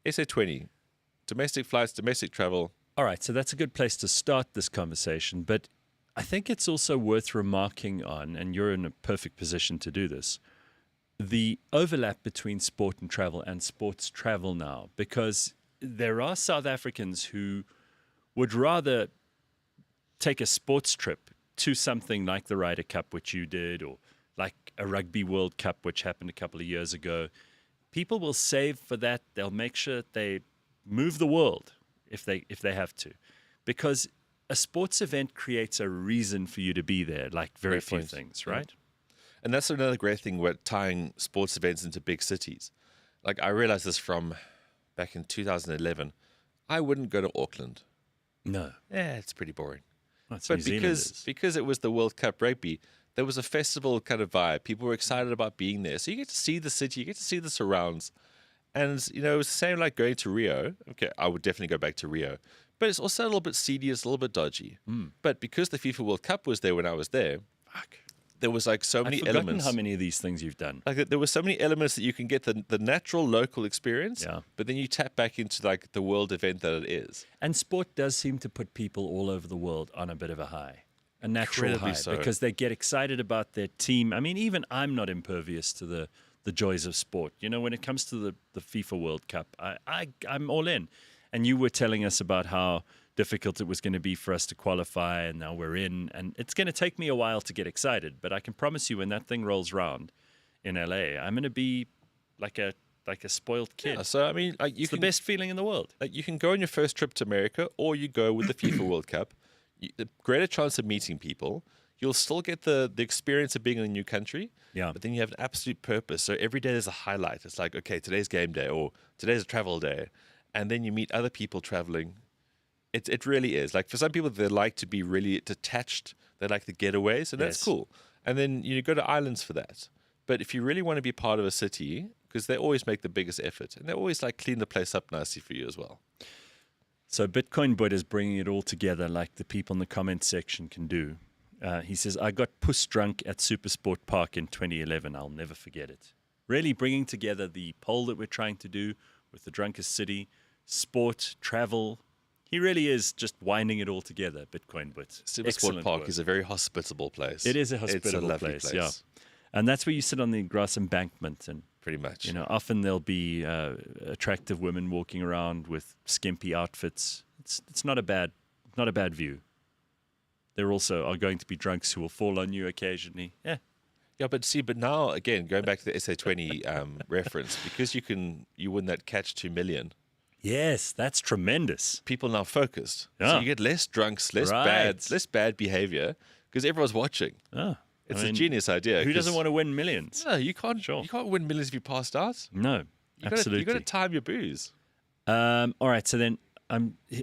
SA20, domestic flights, domestic travel. All right, so that's a good place to start this conversation. But I think it's also worth remarking on, and you're in a perfect position to do this, the overlap between sport and travel and sports travel now, because there are South Africans who would rather take a sports trip to something like the Ryder Cup, which you did, or like a Rugby World Cup, which happened a couple of years ago. People will save for that. They'll make sure that they move the world if they have to, because a sports event creates a reason for you to be there, like very Great few point. things, Yeah. right? And that's another great thing with tying sports events into big cities. Like I realized this from back in 2011. I wouldn't go to Auckland. No, Yeah, it's pretty boring. that's But New Zealand is. because it was the World Cup rugby, there was a festival kind of vibe. People were excited about being there. So you get to see the city, you get to see the surrounds. And, you know, it's the same like going to Rio. Okay, I would definitely go back to Rio. But it's also a little bit seedy, it's a little bit dodgy. But because the FIFA World Cup was there when I was there, Fuck. there was like so I've many forgotten elements. how many of these things you've done. Like there were so many elements that you can get the natural local experience, Yeah. but then you tap back into like the world event that it is. And sport does seem to put people all over the world on a bit of a high, a natural Incredibly high, so. because they get excited about their team. I mean, even I'm not impervious to the joys of sport. You know, when it comes to the FIFA World Cup, I'm all in. And you were telling us about how difficult it was going to be for us to qualify, and now we're in. And it's going to take me a while to get excited, but I can promise you when that thing rolls round in LA, I'm going to be like a spoiled kid. Yeah, so I mean, like you It's can the best feeling in the world. like you can go on your first trip to America, or you go with the FIFA World Cup. The greater chance of meeting people. You'll still get the experience of being in a new country. Yeah. But then you have an absolute purpose. So every day there's a highlight. It's like, okay, today's game day, or today's a travel day, and then you meet other people traveling. It really is. Like for some people, they like to be really detached. They like the getaways, and that's Yes. cool. And then you go to islands for that. But if you really want to be part of a city, because they always make the biggest effort, and they always like clean the place up nicely for you as well. So Bitcoin Bud is bringing it all together like the people in the comment section can do. He says, I got puss drunk at Supersport Park in 2011. I'll never forget it. Really bringing together the poll that we're trying to do with the drunkest city, sport, travel. He really is just winding it all together, Bitcoin Bud. Supersport Excellent Park work. is a very hospitable place. It is a It's hospitable lovely place, yeah. And that's where you sit on the grass embankment, and Pretty much. you know, often there'll be attractive women walking around with skimpy outfits. It's not a bad view. There also are going to be drunks who will fall on you occasionally. Yeah, Yeah, but now again, going back to the SA20 reference, because you win that catch 2 million. yes, that's tremendous. People now focused, so Yeah. you get less drunks, less Right. bad behavior because everyone's watching. Oh, It's I a mean, genius idea. Who doesn't 'cause- want to win millions? No, you can't. Sure. You can't win millions if you passed out. No, absolutely. You got to time your booze. All right, so then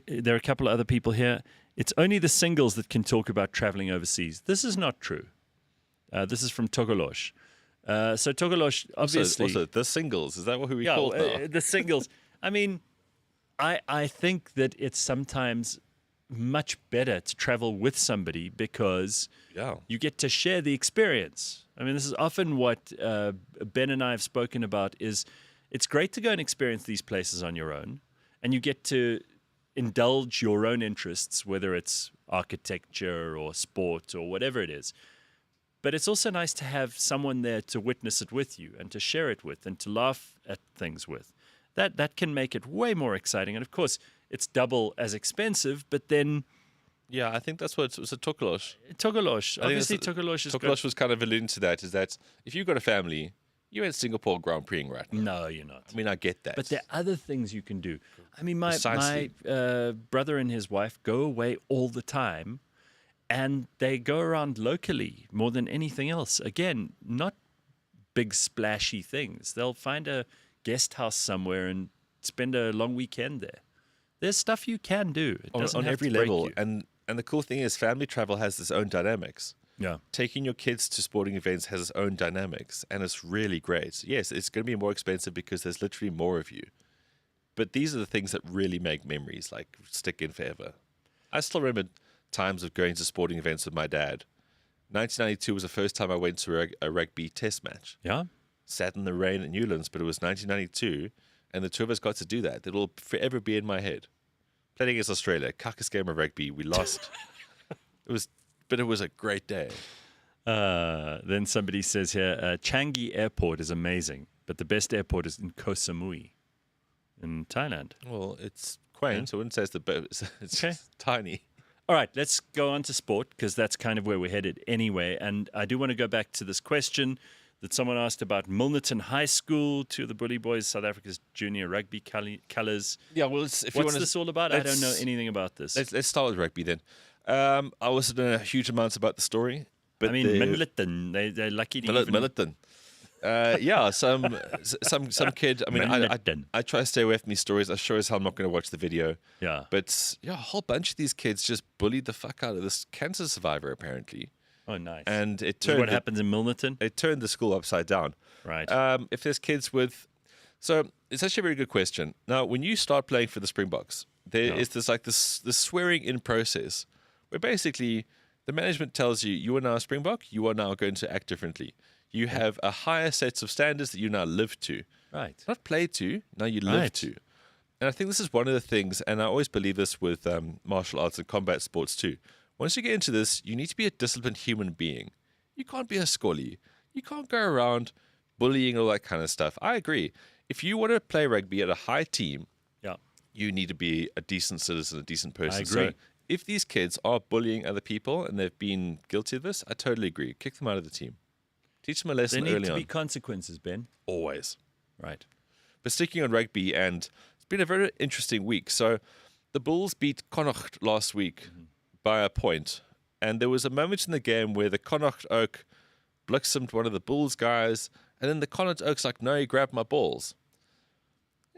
there are a couple of other people here. It's only the singles that can talk about traveling overseas. This is not true. This is from Togolosh. So Togolosh, obviously, Also, the singles, is that who we yeah, call now? the singles. I mean, I think that it's sometimes much better to travel with somebody because Yeah. you get to share the experience. I mean, this is often what Ben and I have spoken about. Is it's great to go and experience these places on your own, and you get to indulge your own interests, whether it's architecture or sport or whatever it is. But it's also nice to have someone there to witness it with you and to share it with and to laugh at things with. That can make it way more exciting. And of course, it's double as expensive, but then Yeah, I think that's what it was a Tokolosh. Togolosh, I think obviously that's- Togolosh is Tokolosh was kind of alluding to that, is that if you've got a family, you're in Singapore Grand Prix right now. No, you're not. I mean, I get that. But there are other things you can do. I mean, my Precisely. brother and his wife go away all the time, and they go around locally more than anything else. Again, not big splashy things. They'll find a guest house somewhere and spend a long weekend there. There's stuff you can do. It doesn't on have every to break level. you. And the cool thing is family travel has its own dynamics. Yeah. Taking your kids to sporting events has its own dynamics, and it's really great. Yes, it's going to be more expensive because there's literally more of you. But these are the things that really make memories, like, stick in forever. I still remember times of going to sporting events with my dad. 1992 was the first time I went to a rugby test match. Yeah. Sat in the rain at Newlands, but it was 1992, and the two of us got to do that. It'll forever be in my head. Playing against Australia, cuckest game of rugby, we lost. But it was a great day. Then somebody says here, Changi Airport is amazing, but the best airport is in Koh Samui in Thailand. Well, it's quaint. I wouldn't say it's Okay. tiny. All right, let's go on to sport because that's kind of where we're headed anyway. And I do want to go back to this question that someone asked about Milnerton High School, two of the Bully Boys, South Africa's junior rugby colours. Yeah, well, if you What's want this all about? I don't know anything about this. Let's start with rugby then. I wasn't know a huge amounts about the story. But I mean, Milnerton, they're lucky to even... Milnerton. Yeah, some kid. I mean, I try to stay away from these stories. I sure as hell I'm not going to watch the video. Yeah. But yeah, a whole bunch of these kids just bullied the fuck out of this cancer survivor apparently. Oh, nice. And it This is turned what happens in Milnerton? It turned the school upside down. Right. If there's kids with, so it's actually a very good question. Now, when you start playing for the Springboks, there is this swearing in process where basically the management tells you, you are now a Springbok, you are now going to act differently. You have a higher set of standards that you now live to. Right. Not play to, now you live to. And I think this is one of the things, and I always believe this with martial arts and combat sports too. Once you get into this, you need to be a disciplined human being. You can't be a scolly. You can't go around bullying and all that kind of stuff. I agree. If you want to play rugby at a high team, you need to be a decent citizen, a decent person. I agree. So if these kids are bullying other people and they've been guilty of this, I totally agree. Kick them out of the team. Teach them a lesson There early need to on. be consequences, Ben. Always. Right. But sticking on rugby, and it's been a very interesting week. So the Bulls beat Connacht last week by a point. And there was a moment in the game where the Connacht Oak blixemed one of the Bulls guys, and then the Connacht Oak's like, no, he grabbed my balls.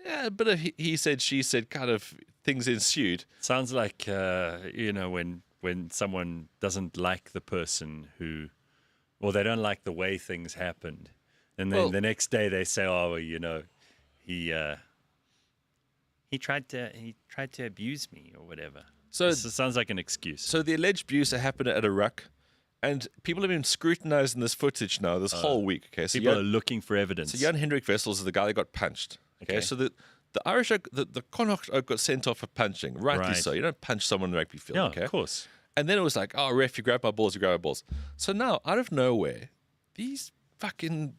Yeah, a bit of he said, she said kind of things ensued. Sounds like, when someone doesn't like the person who, or they don't like the way things happened. And then the next day they say, oh, well, he tried to abuse me or whatever. So it sounds like an excuse. So the alleged abuse happened at a ruck, and people have been scrutinizing this footage now this whole week. Okay, so people are looking for evidence. So Jan Hendrik Wessels is the guy that got punched. Okay, so the Irish Oak, the Connacht Oak got sent off for punching. Rightly so. You don't punch someone in the rugby field. Yeah, okay? Of course. And then it was like, oh, ref, you grab my balls, you grab my balls. So now, out of nowhere, these fucking,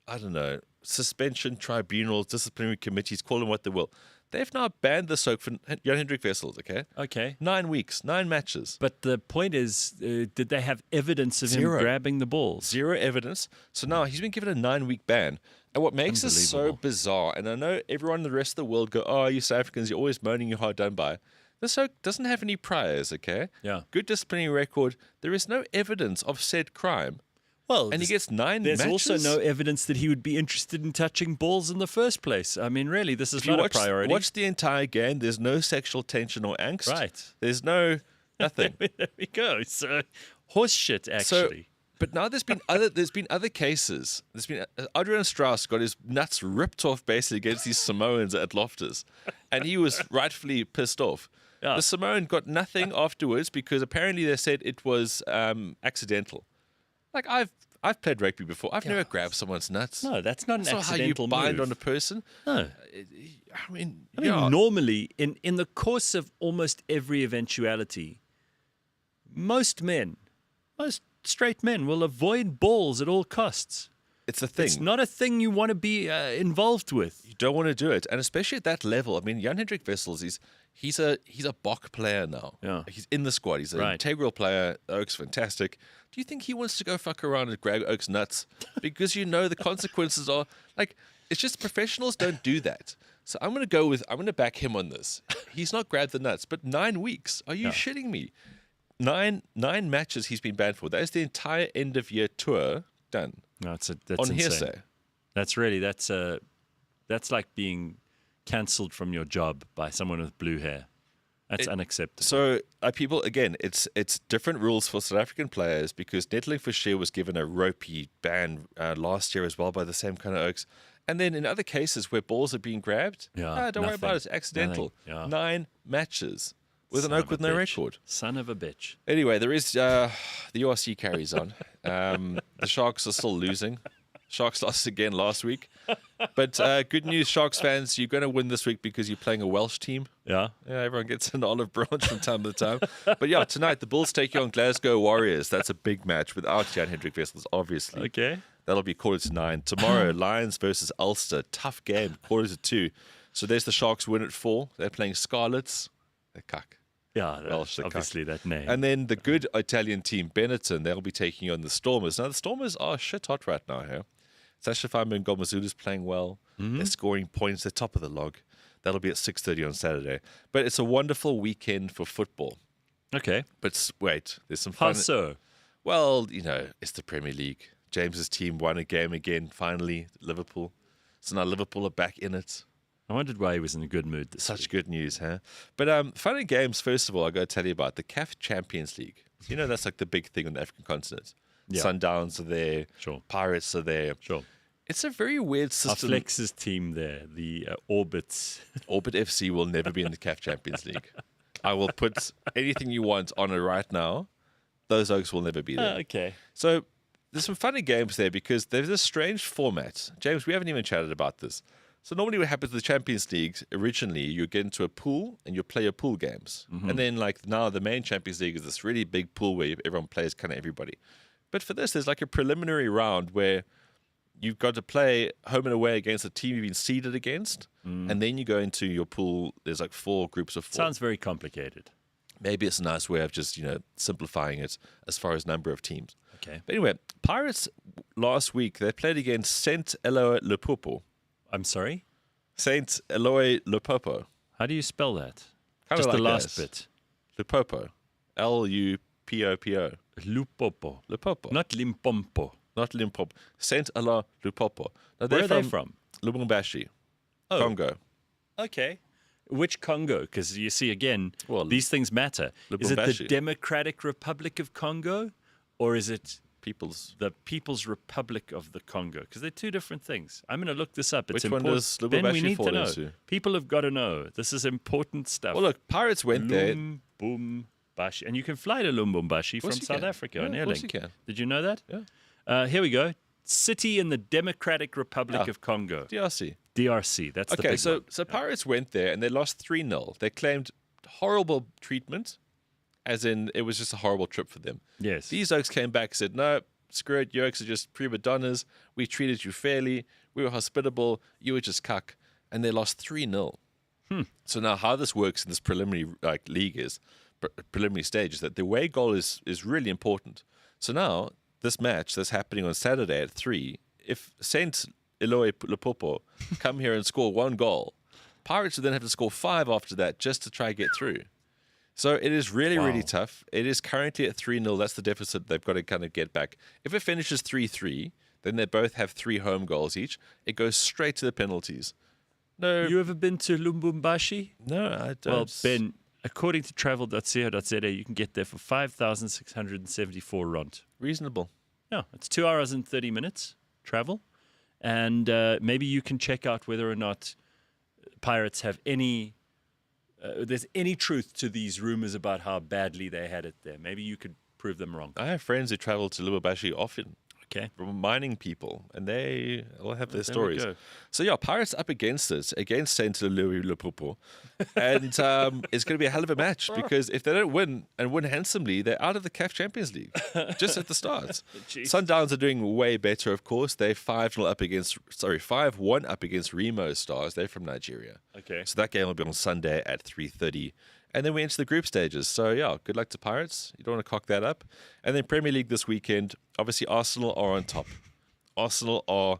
I don't know, suspension tribunals, disciplinary committees, call them what they will. They've now banned the soak for Jan Hendrik Wessels, okay? Okay. 9 weeks, 9 matches. But the point is, did they have evidence of him grabbing the balls? Zero evidence. So now he's been given a 9-week ban. And what makes this so bizarre, and I know everyone in the rest of the world go, oh, you South Africans, you're always moaning you're hard done by. The soak doesn't have any priors, okay? Yeah. Good disciplinary record. There is no evidence of said crime. Well, and he gets 9 there's matches. There's also no evidence that he would be interested in touching balls in the first place. I mean, really, this is not a priority. Watch the entire game. There's no sexual tension or angst. Right. There's no nothing. There we go. So horse shit, actually. But now there's been other cases. There's been Adrian Strauss got his nuts ripped off basically against these Samoans at Loftus, and he was rightfully pissed off. Yeah. The Samoan got nothing afterwards because apparently they said it was accidental. Like I've played rugby before. I've never grabbed someone's nuts. No, that's not an accidental move. How you bind move. on a person. No. I mean normally in the course of almost every eventuality, most straight men will avoid balls at all costs. It's a thing. It's not a thing you want to be involved with. You don't want to do it, and especially at that level. I mean, Jan Hendrik Wessels he's a Bok player now. Yeah. He's in the squad. He's an integral player. Oak's fantastic. Do you think he wants to go fuck around and grab Oak's nuts? Because you know the consequences are like it's just professionals don't do that. So I'm gonna back him on this. He's not grabbed the nuts, but 9 weeks. Are you shitting me? 9 matches he's been banned for. That is the entire end of year tour done. No, that's on insane. hearsay. That's like being cancelled from your job by someone with blue hair. That's unacceptable. So, people, again, it's different rules for South African players because Nettling Fischer was given a ropey ban last year as well by the same kind of Oaks. And then in other cases where balls are being grabbed, don't worry about it. It's accidental. 9 matches with an Oak with no record. Son of a bitch. Anyway, there is the URC carries on. The Sharks are still losing. Sharks lost again last week. But good news, Sharks fans, you're going to win this week because you're playing a Welsh team. Yeah. Yeah, everyone gets an olive branch from time to time. But yeah, tonight the Bulls take you on Glasgow Warriors. That's a big match without Jan-Hendrik Wessels, obviously. Okay. That'll be 9:15. Tomorrow, Lions versus Ulster. Tough game, 2:15. So there's the Sharks win at 4. They're playing Scarlets. They're cuck. Yeah, Welsh, they're obviously that name. And then the good Italian team, Benetton, they'll be taking on the Stormers. Now, the Stormers are shit hot right now here. Sasha Fama Ngomazulu's playing well. They're scoring points. They're top of the log. That'll be at 6:30 on Saturday. But it's a wonderful weekend for football. Okay. But wait, there's some fun. How so? Well, it's the Premier League. James's team won a game again, finally, Liverpool. So now Liverpool are back in it. I wondered why he was in a good mood this Such week. good news, huh? But fun and games, first of all, I got to tell you about the CAF Champions League. That's like the big thing on the African continent. Yeah. Sundowns are there. Sure. Pirates are there. Sure. It's a very weird Our system. Flex's team there, the Orbits. Orbit FC will never be in the CAF Champions League. I will put anything you want on it right now. Those oaks will never be there. Okay. So there's some funny games there because there's this strange format. James, we haven't even chatted about this. So normally what happens with the Champions League, originally you get into a pool and you play your pool games. And then now the main Champions League is this really big pool where everyone plays kind of everybody. But for this, there's like a preliminary round where you've got to play home and away against a team you've been seeded against. And then you go into your pool. There's like 4 groups of 4. Sounds very complicated. Maybe it's a nice way of just, simplifying it as far as number of teams. Okay. But anyway, Pirates last week, they played against Saint Eloi Limpopo. I'm sorry? Saint Eloi Limpopo. How do you spell that? Kinda Just the like last that. bit. Lupopo. Lupopo. Lupopo. Lupopo. Not Limpompo. Not Limpopo. Saint Eloi Lupopo. Now, Where are they from? Lubumbashi, Oh. Congo. Okay. Which Congo? Because you see, again, Well, these things matter. Is it the Lubumbashi. Democratic Republic of Congo or is it People's. the People's Republic of the Congo? Because they're two different things. I'm going to look this up. It's Which one important. does Ben, we Lubumbashi need fall to know. into? People have got to know. This is important stuff. Well, look, Pirates went there. Lumbumbashi. And you can fly to Lumbumbashi from course you South can. Africa Yeah, on of course Airlink. you can. Did you know that? Yeah. Here we go. City in the Democratic Republic Yeah. of Congo. DRC. DRC. That's the Okay, big one. so Pirates went there and they lost 3-0. They claimed horrible treatment, as in it was just a horrible trip for them. Yes. These oaks came back and said, no, screw it, you oaks are just prima donnas. We treated you fairly. We were hospitable. You were just cuck. And they lost 3-0. So now how this works in this preliminary league is, preliminary stage, is that the away goal is really important. So now this match that's happening on Saturday at 3, if Saint Eloi Limpopo come here and score 1 goal, Pirates would then have to score 5 after that just to try and get through. So it is really, really tough. It is currently at 3-0. That's the deficit they've got to kind of get back. If it finishes 3-3, then they both have 3 home goals each. It goes straight to the penalties. No, You ever been to Lumbumbashi? no, I don't. Well, Ben, according to travel.co.za, you can get there for 5,674 rand. Reasonable. Yeah, it's 2 hours and 30 minutes travel. And maybe you can check out whether or not Pirates have there's any truth to these rumors about how badly they had it there. Maybe you could prove them wrong. I have friends who travel to Lubumbashi often, Okay. mining people, and they all have their There we stories. go. So yeah, Pirates up against it, against Saint Louis Limpopo, and it's going to be a hell of a match because if they don't win and win handsomely, they're out of the CAF Champions League just at the start. Jeez. Sundowns are doing way better, of course. They're 5-1 up against Remo Stars. They're from Nigeria. Okay. So that game will be on Sunday at 3:30. And then we enter the group stages. So, yeah, good luck to Pirates. You don't want to cock that up. And then Premier League this weekend. Obviously, Arsenal are on top. Arsenal are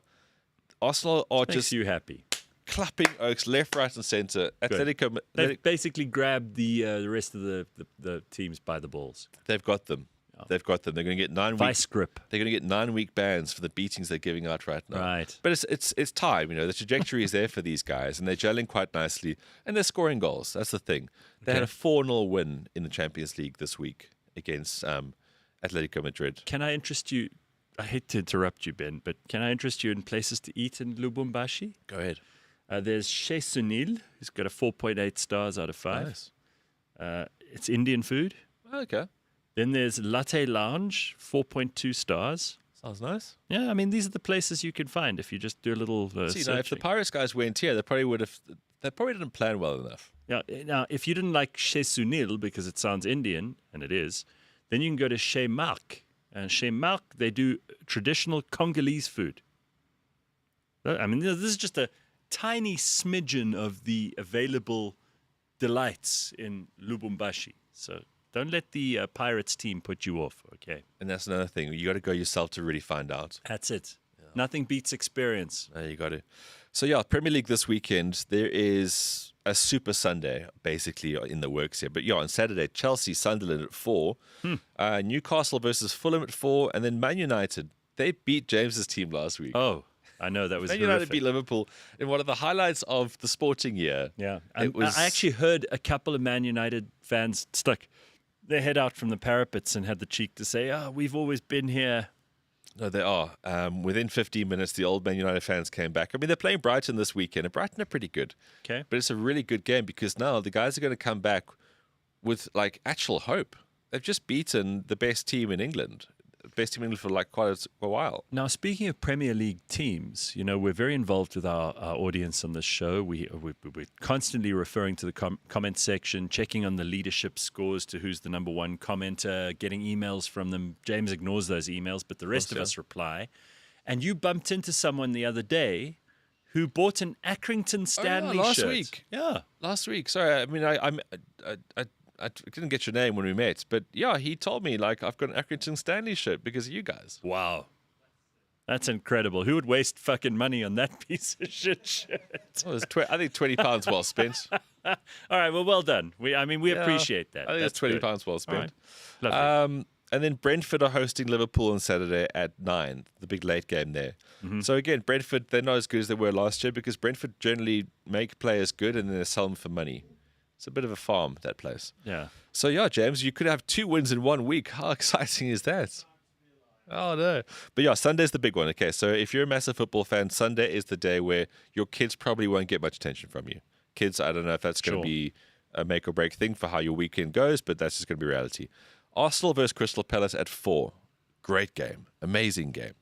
Makes just you happy. clapping oaks left, right, and centre. Atletico, They've basically grabbed the rest of the teams by the balls. they've got them. They've got them. They're going to get 9 weeks. Vice grip. They're going to get 9-week bans for the beatings they're giving out right now. Right. But it's time, The trajectory is there for these guys, and they're gelling quite nicely, and they're scoring goals. That's the thing. They had a 4-0 win in the Champions League this week against Atletico Madrid. Can I interest you? I hate to interrupt you, Ben, but can I interest you in places to eat in Lubumbashi? Go ahead. There's Chez Sunil, who's got a 4.8 stars out of 5. Nice. It's Indian food. Okay. Then there's Latte Lounge, 4.2 stars. Sounds nice. Yeah, I mean, these are the places you can find if you just do a little See, now, if the searching. Pirates guys went here, they probably didn't plan well enough. Yeah, now, if you didn't like Chez Sunil because it sounds Indian, and it is, then you can go to Chez Marc. And Chez Marc, they do traditional Congolese food. I mean, this is just a tiny smidgen of the available delights in Lubumbashi. So don't let the Pirates team put you off, okay? And that's another thing. You got to go yourself to really find out. That's it. Nothing beats experience. You got to. So, yeah, Premier League this weekend, there is a Super Sunday, basically, in the works here. But, yeah, on Saturday, Chelsea, Sunderland at 4. Newcastle versus Fulham at 4. And then Man United, they beat James's team last week. Oh, I know, that was Man horrific. United beat Liverpool in one of the highlights of the sporting year. Yeah. It was... I actually heard a couple of Man United fans stuck their head out from the parapets and had the cheek to say, we've always been here. No, they are. Within 15 minutes, the old Man United fans came back. I mean, they're playing Brighton this weekend, and Brighton are pretty good. Okay. But it's a really good game because now the guys are going to come back with, like, actual hope. They've just beaten the best team in England. Best team in England for, like, quite a while. Now, speaking of Premier League teams, you know, we're very involved with our audience on this show. We're constantly referring to the comment section, checking on the leadership scores to who's the number one commenter, getting emails from them. James ignores those emails, but the rest of us reply. And you bumped into someone the other day who bought an Accrington Stanley last shirt. week. Yeah. Last week. Sorry, I mean, I didn't get your name when we met, but yeah, he told me, like, I've got an Accrington Stanley shirt because of you guys. Wow. That's incredible. Who would waste fucking money on that piece of shit? Well, I think £20 well spent. All right, well done. We appreciate that. I think That's it's £20 good. well spent. All right. Lovely. And then Brentford are hosting Liverpool on Saturday at 9, the big late game there. So again, Brentford, they're not as good as they were last year because Brentford generally make players good and then they sell them for money. It's a bit of a farm, that place. Yeah. So, yeah, James, you could have 2 wins in 1 week. How exciting is that? Oh, no. But, yeah, Sunday's the big one. Okay, so if you're a massive football fan, Sunday is the day where your kids probably won't get much attention from you. Kids, I don't know if that's going to be a make or break thing for how your weekend goes, but that's just going to be reality. Arsenal versus Crystal Palace at 4. Great game. Amazing game.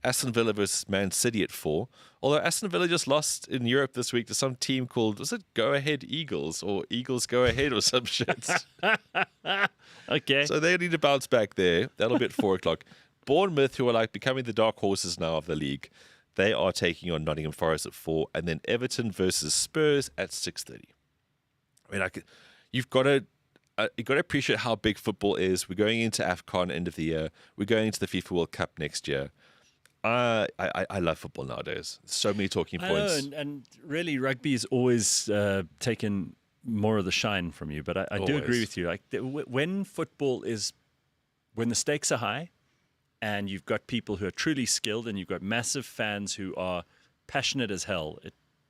Aston Villa versus Man City at 4. Although Aston Villa just lost in Europe this week to some team called, was it Go Ahead Eagles or Eagles Go Ahead or some shit? Okay. So they need to bounce back there. That'll be at 4 o'clock. Bournemouth, who are like becoming the dark horses now of the league, they are taking on Nottingham Forest at 4. And then Everton versus Spurs at 6:30. I mean, you've got to appreciate how big football is. We're going into AFCON end of the year. We're going into the FIFA World Cup next year. I love football nowadays. So many talking points. I know, and really rugby has always taken more of the shine from you. But I do agree with you. Like when the stakes are high, and you've got people who are truly skilled, and you've got massive fans who are passionate as hell,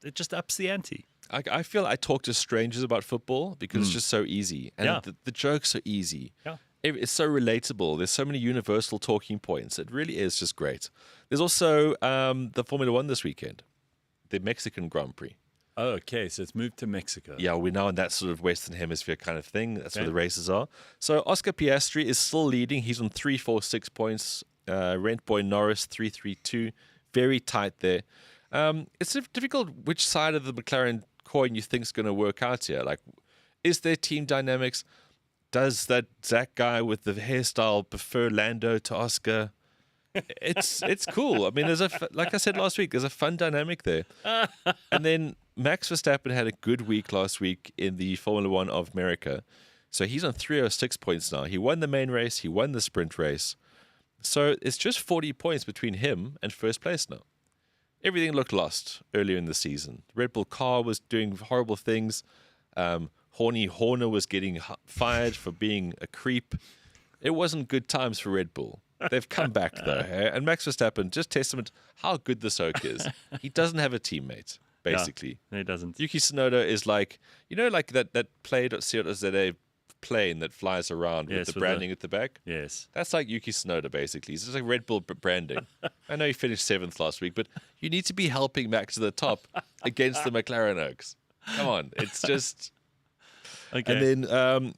it just ups the ante. I feel I talk to strangers about football because it's just so easy, and the jokes are easy. Yeah. It's so relatable. There's so many universal talking points. It really is just great. There's also the Formula One this weekend, the Mexican Grand Prix. Oh, okay. So it's moved to Mexico. Yeah, we're now in that sort of Western Hemisphere kind of thing. That's where the races are. So Oscar Piastri is still leading. He's on 346 points. Rent Boy Norris 332. Very tight there. It's difficult which side of the McLaren coin you think is going to work out here. Like, is there team dynamics? Does that Zach guy with the hairstyle prefer Lando to Oscar? It's cool. I mean, like I said last week, there's a fun dynamic there. And then Max Verstappen had a good week last week in the Formula One of America. So he's on 306 points now. He won the main race. He won the sprint race. So it's just 40 points between him and first place now. Everything looked lost earlier in the season. Red Bull car was doing horrible things. Horny Horner was getting fired for being a creep. It wasn't good times for Red Bull. They've come back, though. And Max Verstappen, just testament how good the Soak is. He doesn't have a teammate, basically. No, he doesn't. Yuki Tsunoda is like, you know, like that Play.co.za plane that flies around with the branding at the back? Yes. That's like Yuki Tsunoda, basically. It's just like Red Bull branding. I know he finished 7th last week, but you need to be helping Max to the top against the McLaren Oaks. Come on. It's just... Okay. And then,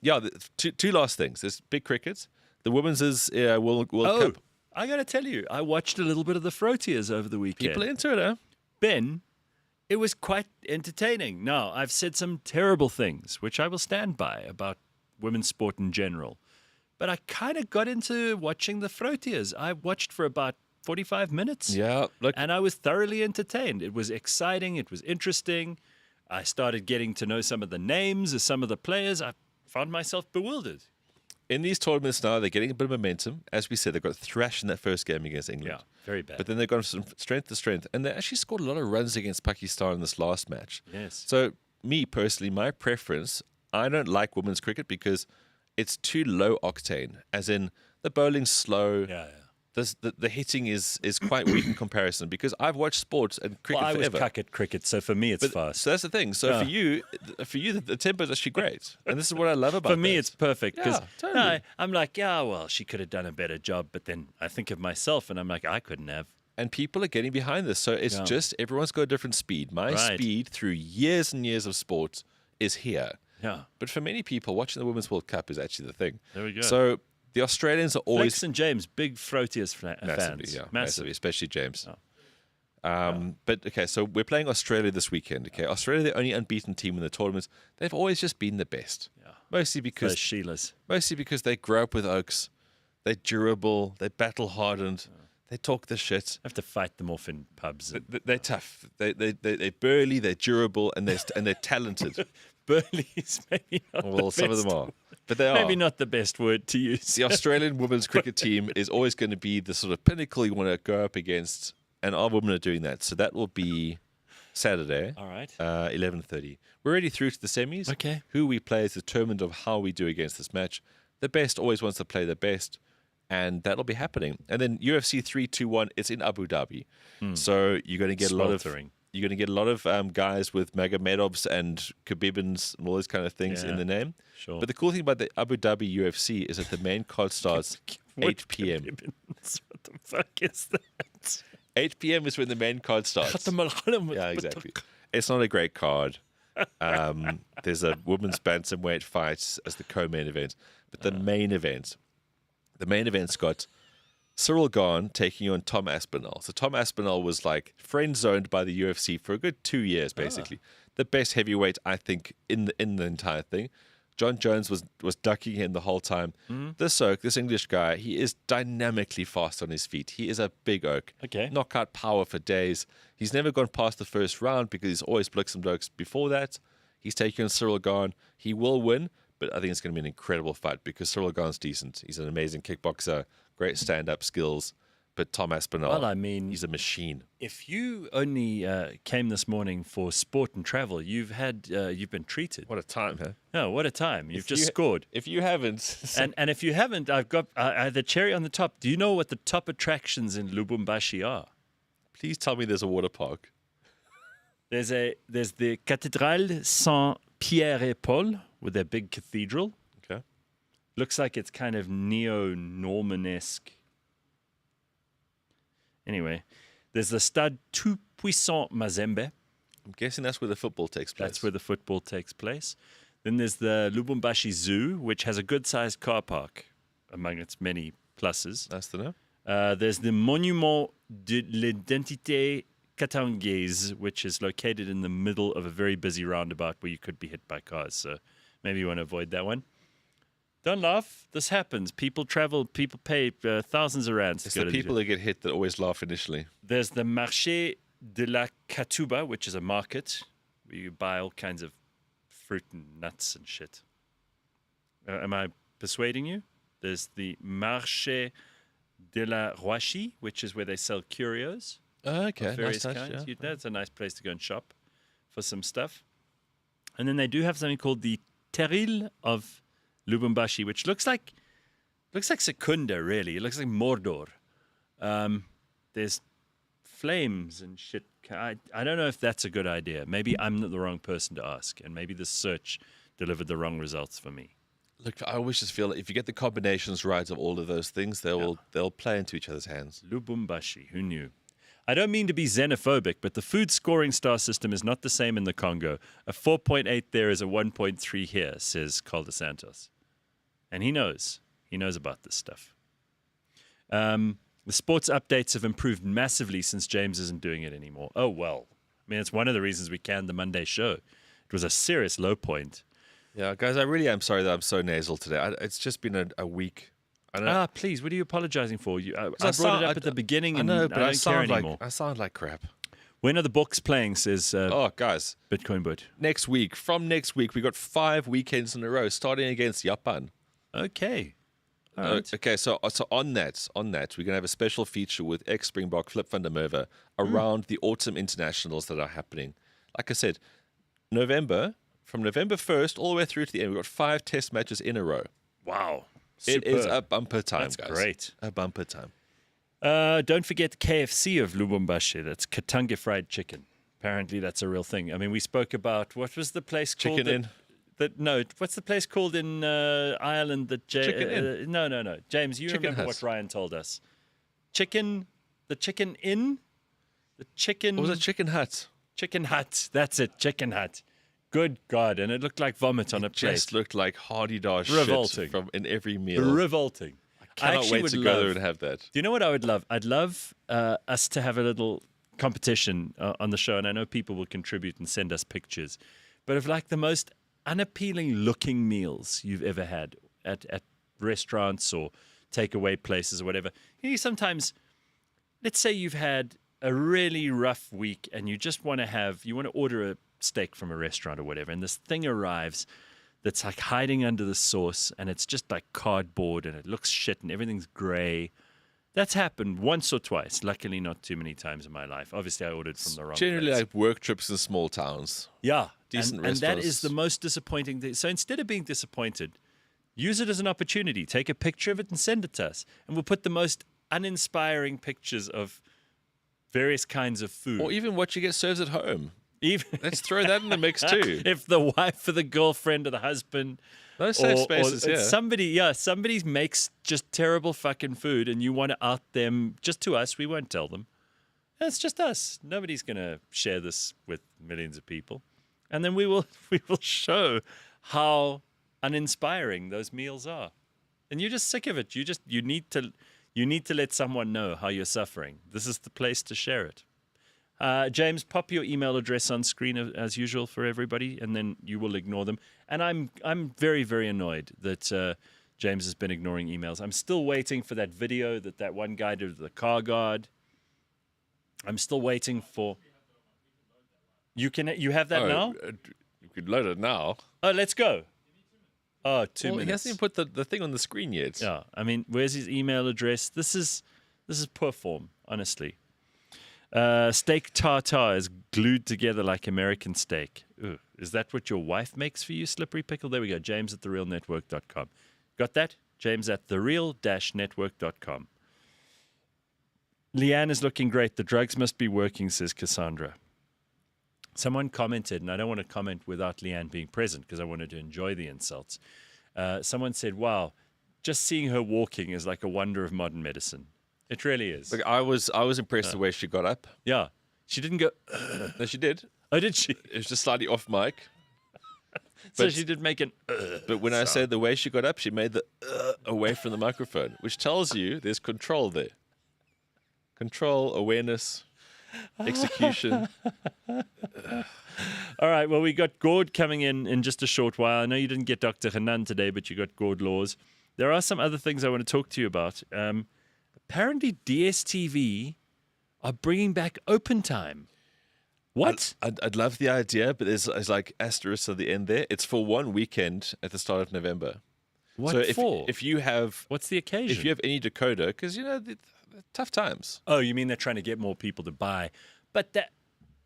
two last things. There's big cricket. The women's is World Cup. I got to tell you, I watched a little bit of the Frontiers over the weekend. People are into it, huh? Ben, it was quite entertaining. Now, I've said some terrible things, which I will stand by, about women's sport in general. But I kind of got into watching the Frontiers. I watched for about 45 minutes. Yeah, look. And I was thoroughly entertained. It was exciting. It was interesting. I started getting to know some of the names of some of the players. I found myself bewildered. In these tournaments now, they're getting a bit of momentum. As we said, they got thrashed in that first game against England. Yeah, very bad. But then they've gone from strength to strength. And they actually scored a lot of runs against Pakistan in this last match. Yes. So, me personally, my preference, I don't like women's cricket because it's too low octane. As in, the bowling's slow. Yeah. The hitting is quite weak in comparison because I've watched sports and cricket Well, I was forever. cuck at cricket, so for me it's fast. So that's the thing. So for you, the tempo is actually great, and this is what I love about. For me, that. it's perfect because Yeah, totally. I'm like, yeah, well, she could have done a better job. But then I think of myself, and I'm like, I couldn't have. And people are getting behind this. So it's just everyone's got a different speed. My Right. speed through years and years of sport is here. Yeah, But for many people, watching the Women's World Cup is actually the thing. there we go. So the Australians are always Flex and James, big Frontiers fans. massively, especially James. Oh. But okay, so we're playing Australia this weekend. Okay, Australia, the only unbeaten team in the tournaments. They've always just been the best. Yeah. Mostly because Those Sheilas. they grew up with Oaks. They're durable. They're battle hardened. They talk the shit. I have to fight them off in pubs. They're tough. They're burly. They're durable, and they're talented. Burley's maybe not Well, the some of best. them are, but they are. Maybe not the best word to use. The Australian women's cricket team is always going to be the sort of pinnacle you want to go up against, and our women are doing that. So that will be Saturday, All right. 11:30. We're already through to the semis. Okay. Who we play is determined of how we do against this match. The best always wants to play the best, and that'll be happening. And then UFC 321, it's in Abu Dhabi, so you're going to get Sweltering. You're going to get a lot of guys with Magomedovs and Khabibins and all those kind of things in Yeah. the name. Sure. But the cool thing about the Abu Dhabi UFC is that the main card starts 8 p.m. What the fuck is that? 8 p.m. is when the main card starts. Yeah, exactly. It's not a great card. There's a women's bantamweight fight as the co-main event. But the main event's got Cyril Gahn taking on Tom Aspinall. So Tom Aspinall was like friend-zoned by the UFC for a good 2 years, basically. The best heavyweight, I think, in the entire thing. John Jones was ducking him the whole time. This English guy, he is dynamically fast on his feet. He is a big oak. Okay. Knockout power for days. He's never gone past the first round because he's always blitzed some blokes before that. He's taking on Cyril Gahn. He will win, but I think it's going to be an incredible fight because Cyril Gahn's decent. He's an amazing kickboxer, great stand-up skills. But Tom Aspinall, Well, I mean, he's a machine. if you only came this morning for sport and travel, you've been treated. What a time, huh? Oh, what a time! You've just you- scored. If you haven't, And if you haven't, I've got the cherry on the top. Do you know what the top attractions in Lubumbashi are? please tell me there's a water park. There's the Cathédrale Saint-Pierre et Paul with their big cathedral. Okay. Looks like it's kind of neo-Norman-esque. Anyway, there's the Stade Tout-Puissant Mazembe. I'm guessing that's where the football takes place. That's where the football takes place. Then there's the Lubumbashi Zoo, which has a good-sized car park among its many pluses. That's the name. There's the Monument de l'Identité Katangaise, which is located in the middle of a very busy roundabout where you could be hit by cars. So maybe you want to avoid that one. Don't laugh. This happens. People travel. People pay thousands of rands to It's go the to people that get hit that always laugh initially. There's the Marché de la Katuba, which is a market where you buy all kinds of fruit and nuts and shit. Am I persuading you? There's the Marché de la Roichi, which is where they sell curios Okay, of various nice, kinds. yeah. That's a nice place to go and shop for some stuff. And then they do have something called the Terril of Lubumbashi, which looks like Secunda, really. It looks like Mordor. There's flames and shit. I don't know if that's a good idea. Maybe I'm not the wrong person to ask, and maybe the search delivered the wrong results for me. Look, I always just feel like if you get the combinations right of all of those things, they'll play into each other's hands. Lubumbashi, who knew? I don't mean to be xenophobic, but the food scoring star system is not the same in the Congo. A 4.8 there is a 1.3 here, says Calder Santos. And he knows. He knows about this stuff. The sports updates have improved massively since James isn't doing it anymore. Oh, well. I mean, it's one of the reasons we canned the Monday show. It was a serious low point. Yeah, guys, I really am sorry that I'm so nasal today. It's just been a week. I don't Please, what are you apologizing for? I brought sound- it up at the beginning, I and know, but I don't care anymore. I sound like crap. When are the books playing, says Oh, guys, Bitcoin Boot. from next week, we got 5 weekends in a row, starting against Japan. Okay. All right. Okay, so on that, we're gonna have a special feature with ex Springbok Flip van der Merwe around the autumn internationals that are happening. Like I said, from November 1st all the way through to the end, we've got 5 test matches in a row. Wow. It is Superb. a bumper time, That's guys. great. A bumper time. Don't forget KFC of Lubumbashi. That's Katanga fried chicken. Apparently, that's a real thing. I mean, we spoke about what was the place called? Chicken Inn. What's the place called in Ireland? Chicken Inn. No. James, you Chicken remember Hut. what Ryan told us? The Chicken Inn? The chicken... What was it? Chicken Hut. Chicken Hut. That's it, Chicken Hut. Good God. And it looked like vomit on a plate. Just looked like Hardy-Dar Revolting. shit in every meal. Revolting. Cannot actually wait would to go there love- and have that. Do you know what I would love? I'd love us to have a little competition on the show, and I know people will contribute and send us pictures, but of like the most unappealing looking meals you've ever had at restaurants or takeaway places or whatever. You know, sometimes, let's say you've had a really rough week and you just want to order a steak from a restaurant or whatever, and this thing arrives that's like hiding under the sauce, and it's just like cardboard, and it looks shit, and everything's gray. That's happened once or twice. Luckily, not too many times in my life. Obviously, I ordered from the wrong Generally, place. like work trips in small towns. Yeah, decent and that restaurants. is the most disappointing thing. So instead of being disappointed, use it as an opportunity. Take a picture of it and send it to us, and we'll put the most uninspiring pictures of various kinds of food. Or even what you get served at home. Even Let's throw that in the mix too. if the wife or the girlfriend or the husband Those safe or spaces, yeah. somebody makes just terrible fucking food and you want to out them just to us, we won't tell them. It's just us. Nobody's going to share this with millions of people. And then we will show how uninspiring those meals are. And you're just sick of it. You need to let someone know how you're suffering. This is the place to share it. James, pop your email address on screen as usual for everybody, and then you will ignore them. And I'm very, very annoyed that James has been ignoring emails. I'm still waiting for that video that one guy did with the car guard. I'm still waiting for. You have that now? You could load it now. Oh, let's go. Oh, 2 Well, minutes. he hasn't even put the thing on the screen yet. Yeah, I mean, where's his email address? This is poor form, honestly. Steak tartare is glued together like American steak. Ooh, is that what your wife makes for you, Slippery Pickle? There we go. James at therealnetwork.com. Got that? James at thereal-network.com. Leigh-Ann is looking great. The drugs must be working, says Cassandra. Someone commented, and I don't want to comment without Leigh-Ann being present because I wanted to enjoy the insults. Someone said, wow, just seeing her walking is like a wonder of modern medicine. It really is. Like, I was impressed the way she got up. Yeah. She didn't go, No, she did. oh, did she? It was just slightly off mic. So But- she did make an, But when I said the way she got up, she made the away from the microphone, which tells you there's control there. Control, awareness, execution. All right. Well, we got GORD coming in just a short while. I know you didn't get Dr. Hanan today, but you got GORD laws. There are some other things I want to talk to you about. Apparently, DSTV are bringing back open time. What? I'd love the idea, but there's like asterisks at the end there. It's for one weekend at the start of November. What so for? if you have What's the occasion? if you have any decoder, because the tough times. Oh, you mean they're trying to get more people to buy? But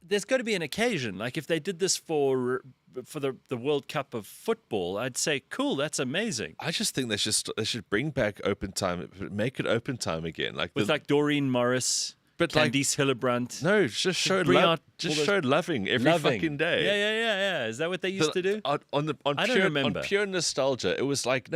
there's got to be an occasion. Like if they did this for the World Cup of football, I'd say, cool, that's amazing. I just think they should bring back open time, make it open time again. Like With like Doreen Morris, But like- Candice Hillebrand. no, just show bring love, out just all show loving every Loving. fucking day. Yeah. Is that what they used to do? On I don't pure remember. on pure nostalgia, it was like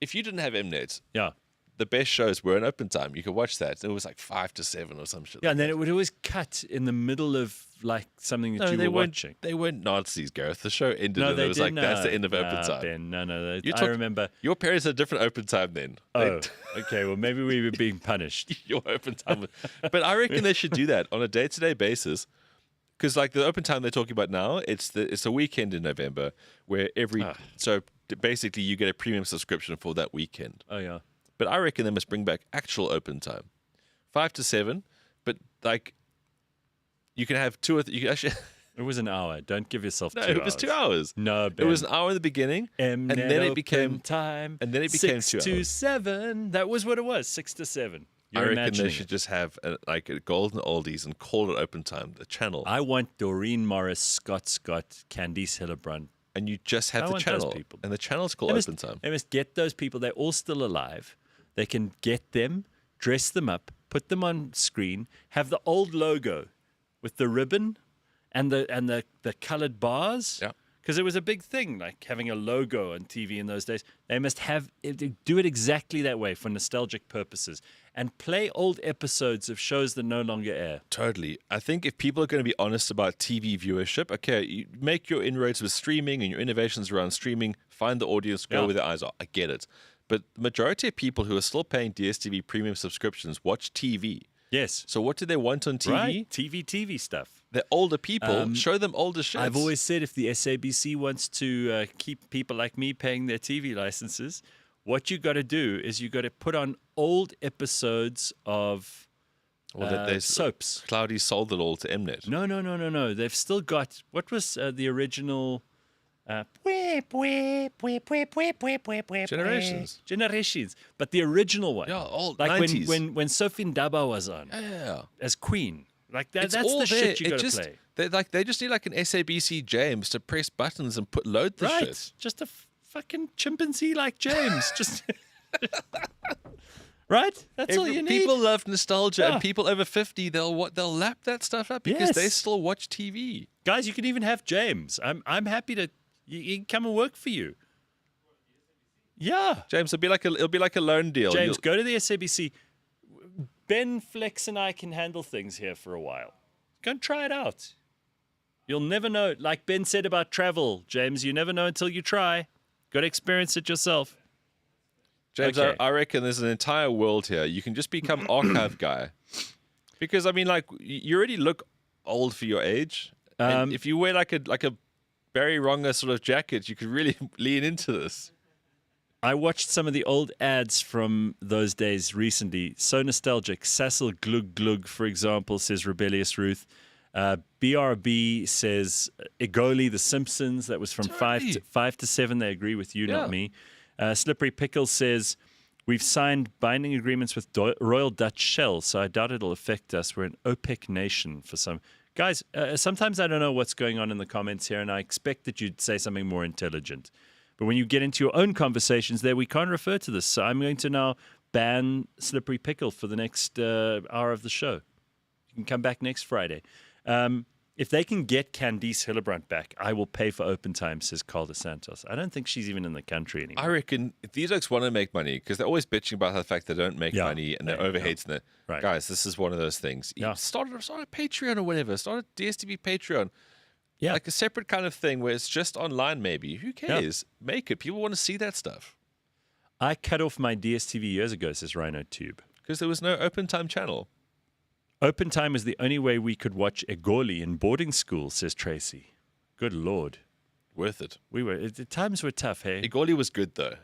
if you didn't have Mnet, Yeah. the best shows were in open time. You could watch that. It was like 5 to 7 or some shit. Yeah, like and then that. it would always cut in the middle of like something that you they were weren't. watching. They weren't Nazis, Gareth. The show ended, No, and they it was like, didn't. that's the end of open time. Ben, no. You I took- remember. Your parents had a different open time then. Oh, okay. Well, maybe we were being punished. Your open time. But I reckon they should do that on a day-to-day basis. Because like the open time they're talking about now, it's a weekend in November where so basically you get a premium subscription for that weekend. Oh yeah. But I reckon they must bring back actual open time, 5 to 7. But like, you can have 2 or you can actually. It was an hour. Don't give yourself 2 No, hours. it was 2 hours. No, Ben. It was an hour in the beginning, and then it became time. and then it became 6 2 to hours. 7. That was what it was. 6 to 7. You're I reckon imagining they should it. just have a golden oldies and call it open time, the channel, I want Doreen Morris, Scott, Candice Hillebrand. and you just have I the want those channel, people. and the channel's called They open time. They must get those people. They're all still alive. They can get them, dress them up, put them on screen, have the old logo with the ribbon and the colored bars. Yeah. Because it was a big thing, like having a logo on TV in those days. They must do it exactly that way for nostalgic purposes and play old episodes of shows that no longer air. Totally. I think if people are going to be honest about TV viewership, okay, you make your inroads with streaming and your innovations around streaming, find the audience, go Yeah. where their eyes are. I get it. But the majority of people who are still paying DSTV premium subscriptions watch TV. Yes. So what do they want on TV? Right? TV stuff. They're older people. Show them older shit. I've always said if the SABC wants to keep people like me paying their TV licenses, what you got to do is you got to put on old episodes of soaps. Cloudy sold it all to Mnet. No. They've still got what was the original Generations, but the original one. Yeah, old like 90s. when Sophie Ndaba was on Yeah. as Queen. Like that. It's That's all the there. shit you It got to just- play. They just need like an SABC James to press buttons and load the Right. shit. Just a fucking chimpanzee like James. Just right? That's all you need. People love nostalgia, Yeah. and people over 50 they'll lap that stuff up because they Yes. still watch TV. Guys, you can even have James. I'm happy to he can come and work for you. Yeah. James, it'll be like a loan deal. James, go to the SABC. Ben Flex and I can handle things here for a while. Go and try it out. You'll never know. Like Ben said about travel, James, you never know until you try. Got to experience it yourself. James, Okay. I reckon there's an entire world here. You can just become archive guy, because I mean, like you already look old for your age. And if you wear like a Barry Wronger sort of jacket, you could really lean into this. I watched some of the old ads from those days recently. So nostalgic. Sassel Glug Glug, for example, says Rebellious Ruth. BRB says Egoli, The Simpsons. That was from Totally. 5 to 7. They agree with you, Yeah. not me. Slippery Pickle says, we've signed binding agreements with Royal Dutch Shell, so I doubt it'll affect us. We're an OPEC nation for some. Guys, sometimes I don't know what's going on in the comments here, and I expect that you'd say something more intelligent. But when you get into your own conversations there, we can't refer to this. So I'm going to now ban Slippery Pickle for the next hour of the show. You can come back next Friday. If they can get Candice Hillebrand back, I will pay for open time, says Carl de Santos. I don't think she's even in the country anymore. I reckon if these folks want to make money, because they're always bitching about the fact they don't make Yeah. money and their Yeah. overheads. And Right. Guys, this is one of those things. Yeah. Start a Patreon or whatever. Start a DSTV Patreon. Yeah. Like a separate kind of thing where it's just online maybe. Who cares? Make it. People want to see that stuff. I cut off my DSTV years ago, says Rhino Tube. Because there was no open time channel. Open time was the only way we could watch Egoli in boarding school, says Tracy. Good Lord. Worth it. The times were tough, hey? Igoli was good though.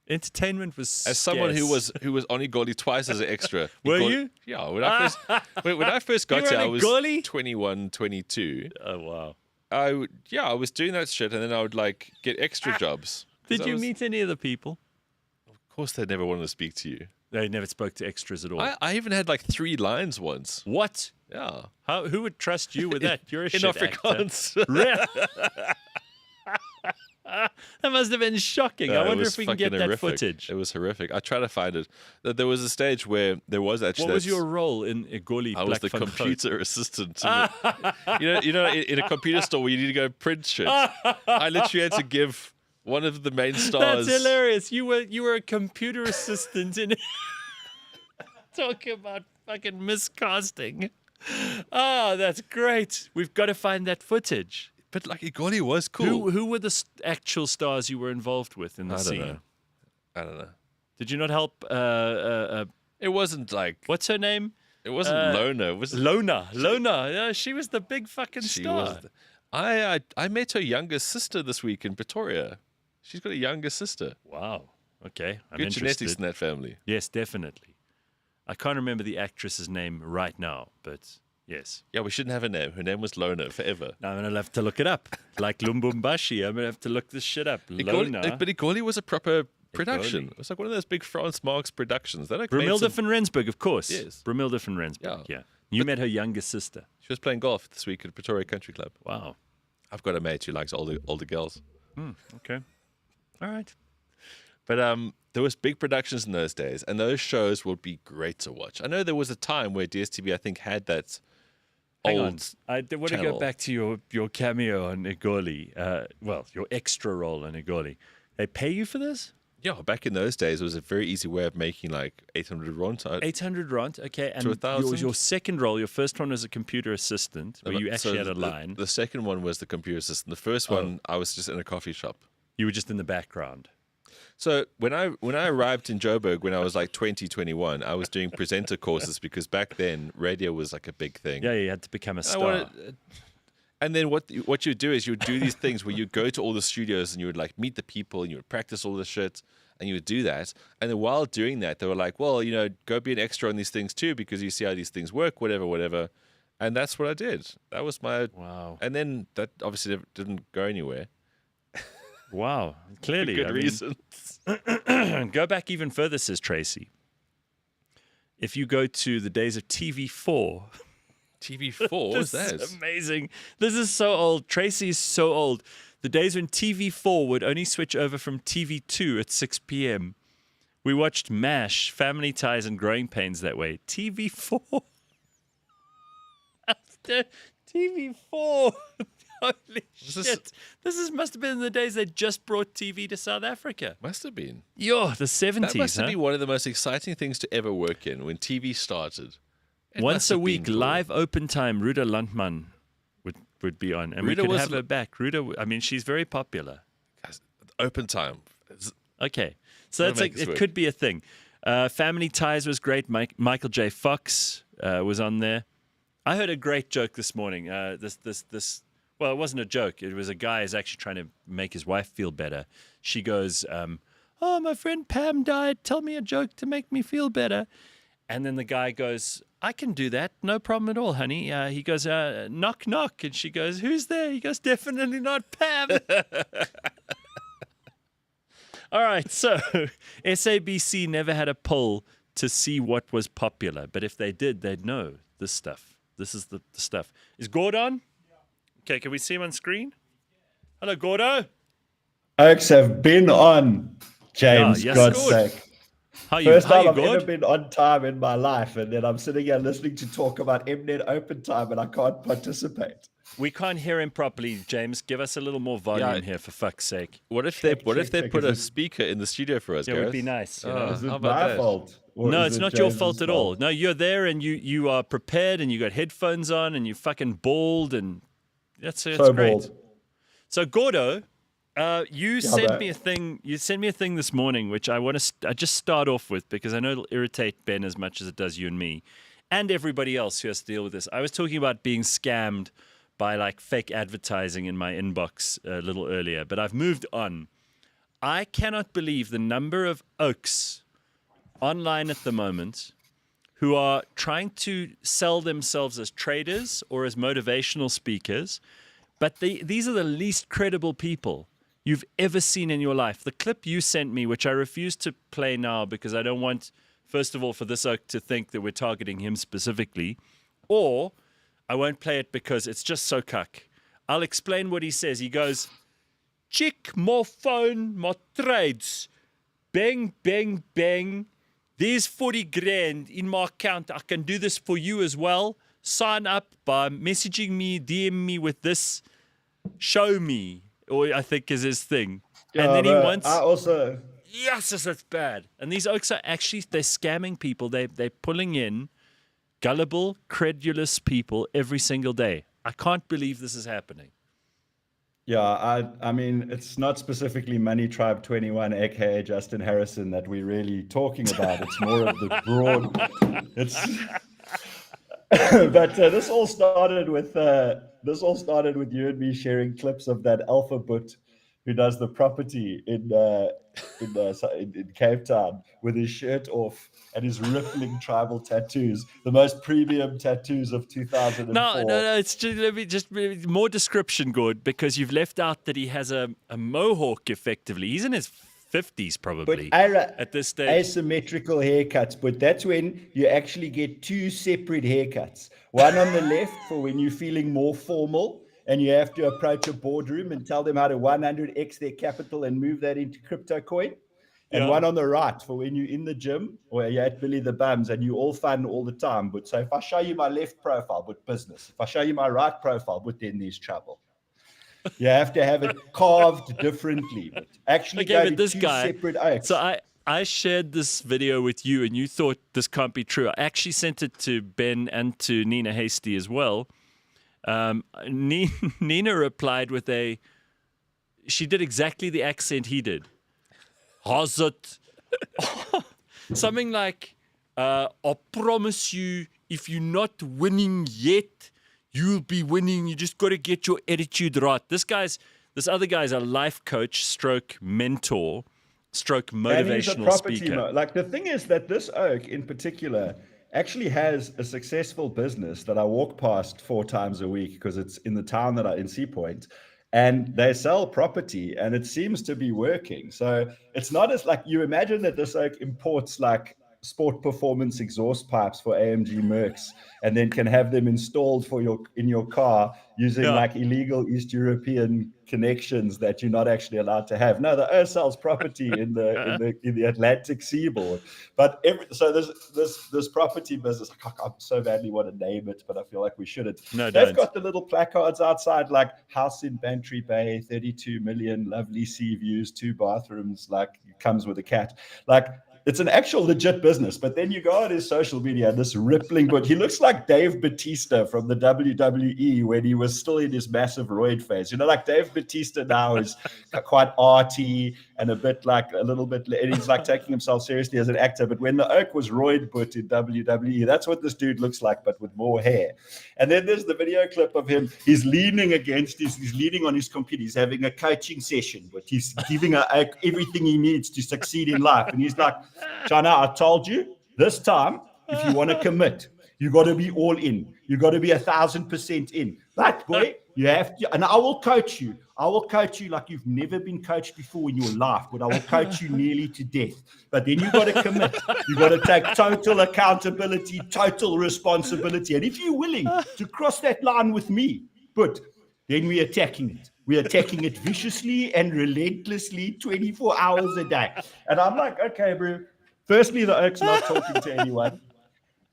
Entertainment was As someone who scarce. was on Igoli twice as an extra. Were Igoli- you? Yeah. When I first got You were here, on I was Igoli? 21, 22. Oh, wow. I was doing that shit, and then I would like get extra jobs. 'Cause Did I you was- meet any of the people? Of course, they never wanted to speak to you. They never spoke to extras at all. I even had like 3 lines once. What? Yeah. Who would trust you with that? You're a In shit actor. Afrikaans. Really? That must have been shocking. Yeah, I it wonder was if we can get fucking that horrific. footage. It was horrific. I try to find it. There was a stage where there was actually. What was your role in Egoli? I was the Black van computer assistant. You know, in a computer store where you need to go print shit. I literally had to give one of the main Goat? stars. That's hilarious. You were a computer assistant in Talk about fucking miscasting. Oh, that's great. We've got to find that footage. But like Igoli was cool. Who were the actual stars you were involved with in the I don't scene? know. I don't know. Did you not help? It wasn't like What's her name? it wasn't Lona. It was Lona. Yeah, she was the big fucking she star. was. I met her younger sister this week in Pretoria. She's got a younger sister. Wow. Okay, I'm Good interested. genetics in that family. Yes, definitely. I can't remember the actress's name right now, but yes. Yeah, we shouldn't have a name. Her name was Lona forever. Now I'm gonna have to look it up. Like Lumbumbashi, I'm gonna have to look this shit up. Lona. But Igoli was a proper production. Igoli. It was like one of those big Franz Marx productions. They like Brumilda van Rensburg, of course. Yes. Brumilda van Rensburg. Yeah. Yeah. You met her younger sister. She was playing golf this week at Pretoria Country Club. Wow. I've got a mate who likes older girls. Okay. All right. But there was big productions in those days, and those shows would be great to watch. I know there was a time where DSTV, I think, had that Hang old on. I want to go channel. back to your cameo on Igoli. Well, your extra role on Igoli. They pay you for this? Yeah, back in those days, it was a very easy way of making like 800 rand. 800 rand, okay. And To 1,000? your second role, your first one was a computer assistant, where you actually had a line. The second one was the computer assistant. The first one, I was just in a coffee shop. You were just in the background. So when I arrived in Joburg when I was like 21, I was doing presenter courses because back then radio was like a big thing. Yeah, you had to become a star. And then what you would do is you would do these things where you go to all the studios and you would like meet the people and you would practice all the shit and you would do that. And then while doing that, they were like, well, go be an extra on these things too because you see how these things work, whatever. And that's what I did. That was my Wow. And then that obviously didn't go anywhere. Wow. Clearly. Good reasons. Go back even further, says Tracy. If you go to the days of TV4. TV4, what's This that? is amazing. This is so old. Tracy is so old. The days when TV4 would only switch over from TV2 at 6 p.m. We watched MASH, Family Ties, and Growing Pains that way. TV4. After TV4. Holy shit. This must have been in the days they just brought TV to South Africa. Must have been. Yo, the 70s, That must have huh? been one of the most exciting things to ever work in when TV started. It Once must a have week, been cool. live open time, Ruda Landman would be on. And we Ruda could was have her back. Ruda, I mean, she's very popular. Open time. Okay. So Gotta that's make like, this it work. could be a thing. Family Ties was great. Michael J. Fox was on there. I heard a great joke this morning. Well, it wasn't a joke. It was a guy who's actually trying to make his wife feel better. She goes, oh, my friend Pam died. Tell me a joke to make me feel better. And then the guy goes, I can do that. No problem at all, honey. He goes, knock, knock. And she goes, who's there? He goes, definitely not Pam. All right. So SABC never had a poll to see what was popular. But if they did, they'd know this stuff. This is the stuff. Is GORD on? Okay, can we see him on screen? Hello, Gordo. Oaks have been on, James, yes, God's good. sake. How you? First How time you, I've ever Gord? been on time in my life, and then I'm sitting here listening to talk about Mnet open time, and I can't participate. We can't hear him properly, James. Give us a little more volume Yeah. here, for fuck's sake. What if they check, put a is it- speaker in the studio for us, It would Gareth? be nice. you know? Oh, Is it how about my that? fault? Or No, is it's it not your James's fault at all. fault? No, you're there and you are prepared and you got headphones on and you fucking bald and that's So great. bald. So Gordo, you sent bro. me a thing. You sent me a thing this morning, which I want to. I just start off with because I know it'll irritate Ben as much as it does you and me, and everybody else who has to deal with this. I was talking about being scammed by like fake advertising in my inbox a little earlier, but I've moved on. I cannot believe the number of oaks online at the moment who are trying to sell themselves as traders or as motivational speakers, but these are the least credible people you've ever seen in your life. The clip you sent me, which I refuse to play now because I don't want, first of all, for this oak to think that we're targeting him specifically, or I won't play it because it's just so cuck. I'll explain what he says. He goes, "Chick, more phone, more trades. Bang, bang, bang. There's 40 grand in my account. I can do this for you as well. Sign up by messaging me, DM me with this. Show me." Or I think is his thing. And then he but wants... I also yes, that's bad. And these oaks are actually, they're scamming people. They're pulling in gullible, credulous people every single day. I can't believe this is happening. Yeah, I mean, it's not specifically Money Tribe 21, aka Justin Harrison, that we're really talking about. It's more of the broad. It's, but this all started with you and me sharing clips of that alphabet who does the property in Cape Town with his shirt off and his rippling tribal tattoos, the most premium tattoos of 2004. No. It's just, let me just more description, Gord, because you've left out that he has a mohawk. Effectively, he's in his 50s probably at this stage. Asymmetrical haircuts, but that's when you actually get two separate haircuts. One on the left for when you're feeling more formal and you have to approach a boardroom and tell them how to 100x their capital and move that into crypto coin. And one on the right for when you're in the gym or you're at Billy the Bums and you all fun all the time. But so if I show you my left profile, but business. If I show you my right profile, but then there's trouble. You have to have it carved differently. But actually, Okay, but this two guy. separate oaks. So I shared this video with you, and you thought this can't be true. I actually sent it to Ben and to Nina Hasty as well. Nina replied with she did exactly the accent he did. How's it? Something like, I promise you, if you're not winning yet, you'll be winning. You just got to get your attitude right. This other guy's a life coach, stroke mentor, stroke motivational speaker. Like the thing is that this oak in particular actually has a successful business that I walk past 4 times a week because it's in the town that in Sea Point, and they sell property and it seems to be working. So it's not as like you imagine that this oak imports like sport performance exhaust pipes for AMG Mercs and then can have them installed in your car using like illegal East European connections that you're not actually allowed to have. No, the earth sells property in the Atlantic seaboard. But so this property business, I so badly want to name it, but I feel like we shouldn't. They've got the little placards outside, like house in Bantry Bay, 32 million, lovely sea views, 2 bathrooms, like comes with a cat. Like it's an actual legit business, but then you go on his social media and this rippling, but he looks like Dave Bautista from the WWE when he was still in his massive roid phase. You know, like Dave Bautista now is quite arty and a little bit, and he's like taking himself seriously as an actor. But when the oak was roid put in WWE, that's what this dude looks like, but with more hair. And then there's the video clip of him. He's leaning on his computer. He's having a coaching session, but he's giving a oak everything he needs to succeed in life. And he's like, China, I told you this time, if you want to commit, you got to be all in. You got to be 1,000% in. But boy, you have to, and I will coach you. I will coach you like you've never been coached before in your life, but I will coach you nearly to death. But then you got to commit. You got to take total accountability, total responsibility. And if you're willing to cross that line with me, but then we're attacking it. We're attacking it viciously and relentlessly 24 hours a day. And I'm like, okay, bro. Firstly, the oak's not talking to anyone.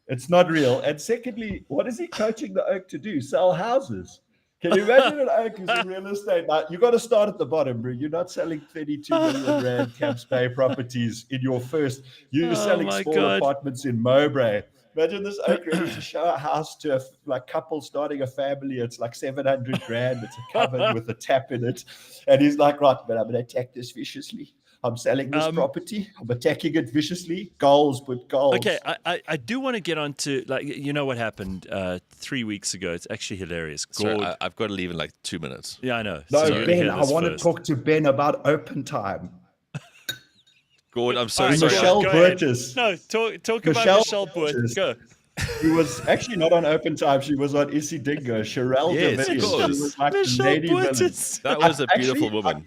It's not real. And secondly, what is he coaching the oak to do? Sell houses. Can you imagine an oak who's in real estate? Now, you got to start at the bottom, bro. You're not selling 32 million rand Camps Bay properties in your first. You're selling small apartments in Mowbray. Imagine this oak ready to show a house to a couple starting a family. It's like 700 grand. It's a cupboard with a tap in it. And he's like, right, but I'm going to attack this viciously. I'm selling this property. I'm attacking it viciously. Goals, but goals. Okay, I do want to get on to, like, you know what happened 3 weeks ago. It's actually hilarious. Sorry, I've got to leave in like 2 minutes. Yeah, I know. No, so Ben, I want to talk to Ben about open time. Gord, I'm so sorry. Michelle Burgess. No, talk about Michelle Burgess. Go. She was actually not on open time. She was on Issy Dingo. Sherelle Yes, Davidian. of course. She was like Michelle Lady Burgess. That was a beautiful woman.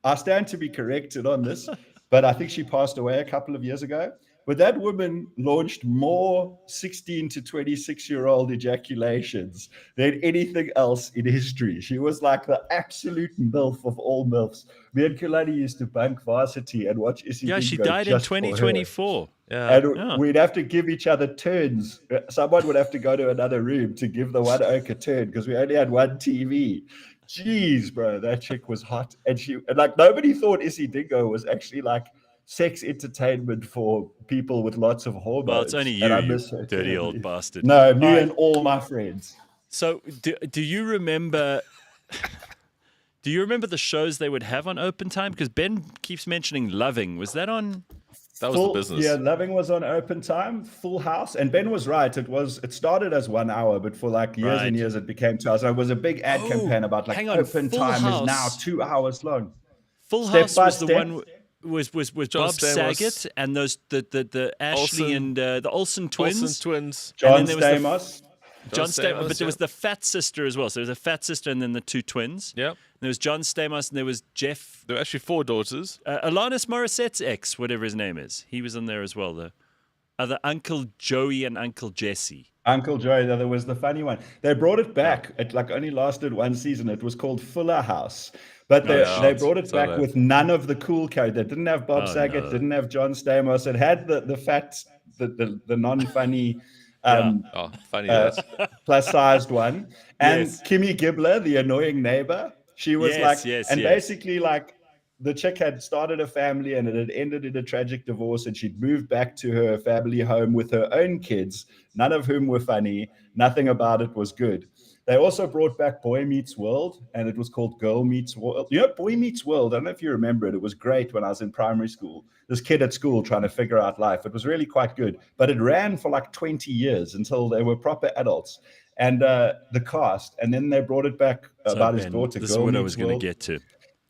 I stand to be corrected on this, but I think she passed away a couple of years ago. But that woman launched more 16 to 26-year-old ejaculations than anything else in history. She was like the absolute MILF of all MILFs. Me and Kulani used to bunk varsity and watch Issy Yeah, Dingo she died in just for her. 2024. And we'd have to give each other turns. Someone would have to go to another room to give the one oak a turn because we only had one TV. Jeez, bro, that chick was hot. And like, nobody thought Issy Dingo was actually like sex entertainment for people with lots of hormones. Well, it's only you, and I you miss her dirty terribly. old bastard. No, me All right. and all my friends. So, do you remember? Do you remember the shows they would have on Open Time? Because Ben keeps mentioning Loving. Was that on? That was the business. Yeah, Loving was on Open Time, Full House, and Ben was right. It started as 1 hour, but for like years and years, it became 2 hours. So it was a big ad campaign about like hang on, Open Full Time House. is now 2 hours long. Full Step House by was the step. one was John Bob Stamos. Saget and those the Ashley Olsen. and the Olsen twins. Olsen twins. John And then there was Stamos. John Stamos, Stamos, but there yeah. was the fat sister as well. So there was a fat sister and then the two twins. Yep. And there was John Stamos and there was Jeff. There were actually 4 daughters. Alanis Morissette's ex, whatever his name is. He was on there as well. The other Uncle Joey and Uncle Jesse. Uncle Joey, that was the funny one. They brought it back. It like only lasted 1 season. It was called Fuller House. But they brought it back with none of the cool characters. They didn't have Bob Saget, didn't have John Stamos. It had the fat, the non-funny, Funny. plus-sized one. And Yes. Kimmy Gibbler, the annoying neighbor. She was basically like, the chick had started a family and it had ended in a tragic divorce, and she'd moved back to her family home with her own kids, none of whom were funny. Nothing about it was good. They also brought back Boy Meets World, and it was called Girl Meets World. You know, Boy Meets World, I don't know if you remember it. It was great when I was in primary school. This kid at school trying to figure out life. It was really quite good. But it ran for like 20 years until they were proper adults. And the cast, and then they brought it back about his Ben, daughter. This Girl is what I Meets was going World. to get to.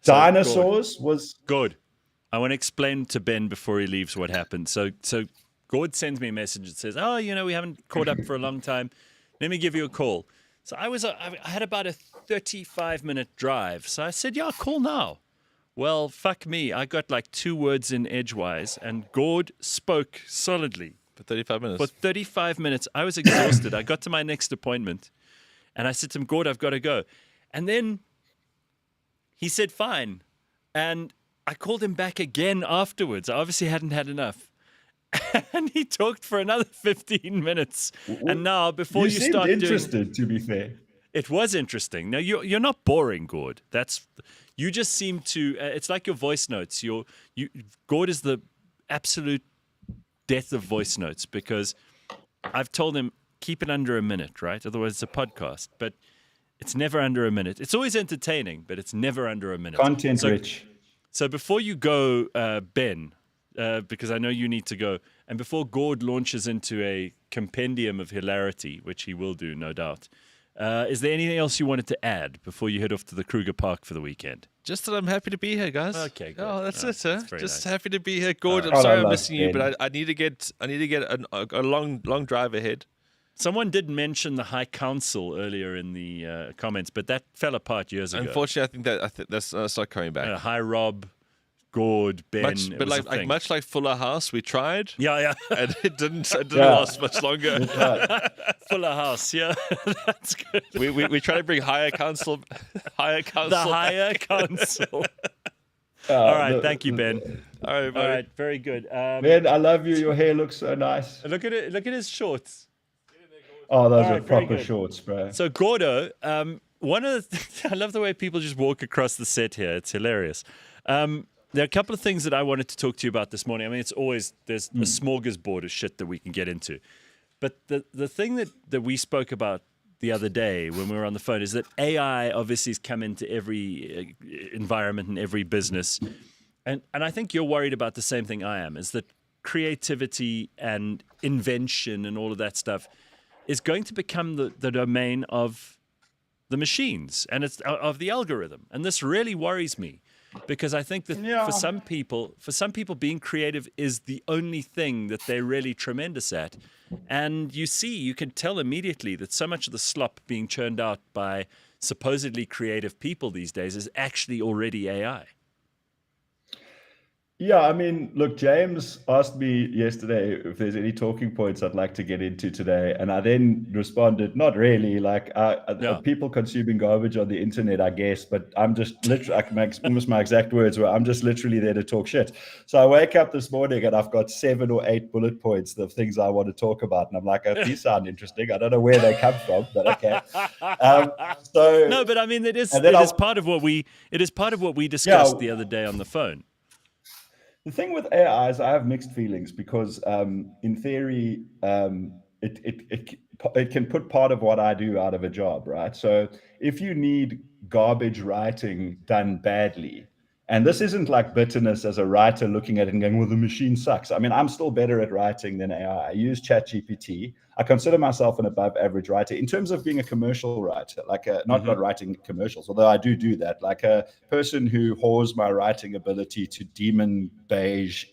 Dinosaurs was Good. I want to explain to Ben before he leaves what happened. So Gord sends me a message that says, "Oh, we haven't caught up for a long time. Let me give you a call." So I had about a 35-minute drive. So I said, "Yeah, call now." Well, fuck me. I got like 2 words in edgewise, and Gord spoke solidly For 35 minutes. for 35 minutes. I was exhausted. I got to my next appointment, and I said to him, "Gord, I've got to go." And then he said, "Fine." And I called him back again afterwards. I obviously hadn't had enough. And he talked for another 15 minutes. And now, before you seemed start interested, to be fair. it was interesting. Now, you're not boring, Gord. You just seem to, it's like your voice notes. Gord is the absolute death of voice notes, because I've told him, keep it under a minute, right? Otherwise, it's a podcast. But it's never under a minute. It's always entertaining, but it's never under a minute. Content rich. So before you go, Ben, because I know you need to go, and before Gord launches into a compendium of hilarity, which he will do, no doubt, is there anything else you wanted to add before you head off to the Kruger Park for the weekend? Just that I'm happy to be here, guys. Okay, good. Oh, that's Oh, it, sir. that's very Just nice. happy to be here, Gordon. Oh, I'm sorry I I'm love missing you, Ben. but I need to get a long drive ahead. Someone did mention the High Council earlier in the comments, but that fell apart years ago. Unfortunately, I think that's not coming back. Hi, Rob, Gord, Ben. it But was a like thing. much like Fuller House, we tried, Yeah, and it didn't Yeah. last much longer. Fuller House, yeah. That's good. we try to bring higher council. The Higher Council. All right, thank you, Ben. All right, All buddy. right, very good. Ben, I love you. Your hair looks so nice. Look at it. Look at his shorts. Oh, those All are right, very proper good. shorts, bro. So Gordo, one of the I love the way people just walk across the set here. It's hilarious. There are a couple of things that I wanted to talk to you about this morning. I mean, it's always there's a smorgasbord of shit that we can get into. But the thing that we spoke about the other day when we were on the phone is that AI obviously has come into every environment and every business. And I think you're worried about the same thing I am, is that creativity and invention and all of that stuff is going to become the domain of the machines and it's of the algorithm. And this really worries me, because I think that for some people being creative is the only thing that they're really tremendous at. And you can tell immediately that so much of the slop being churned out by supposedly creative people these days is actually already AI. Yeah, I mean, look, James asked me yesterday if there's any talking points I'd like to get into today, and I then responded, not really. Like, Yeah. people consuming garbage on the internet, I guess, but I'm just literally, almost my exact words were, I'm just literally there to talk shit. So I wake up this morning and I've got 7 or 8 bullet points of things I want to talk about, and I'm like, oh, these sound interesting. I don't know where they come from, but okay. Um, so, No, but I mean, and then it is part of what we discussed yeah. the other day on the phone. The thing with AI is I have mixed feelings because, in theory, it can put part of what I do out of a job, right? So if you need garbage writing done badly, and this isn't like bitterness as a writer looking at it and going, well, the machine sucks. I mean, I'm still better at writing than AI. I use ChatGPT. I consider myself an above average writer in terms of being a commercial writer, like not writing commercials, although I do that, like a person who whores my writing ability to demon beige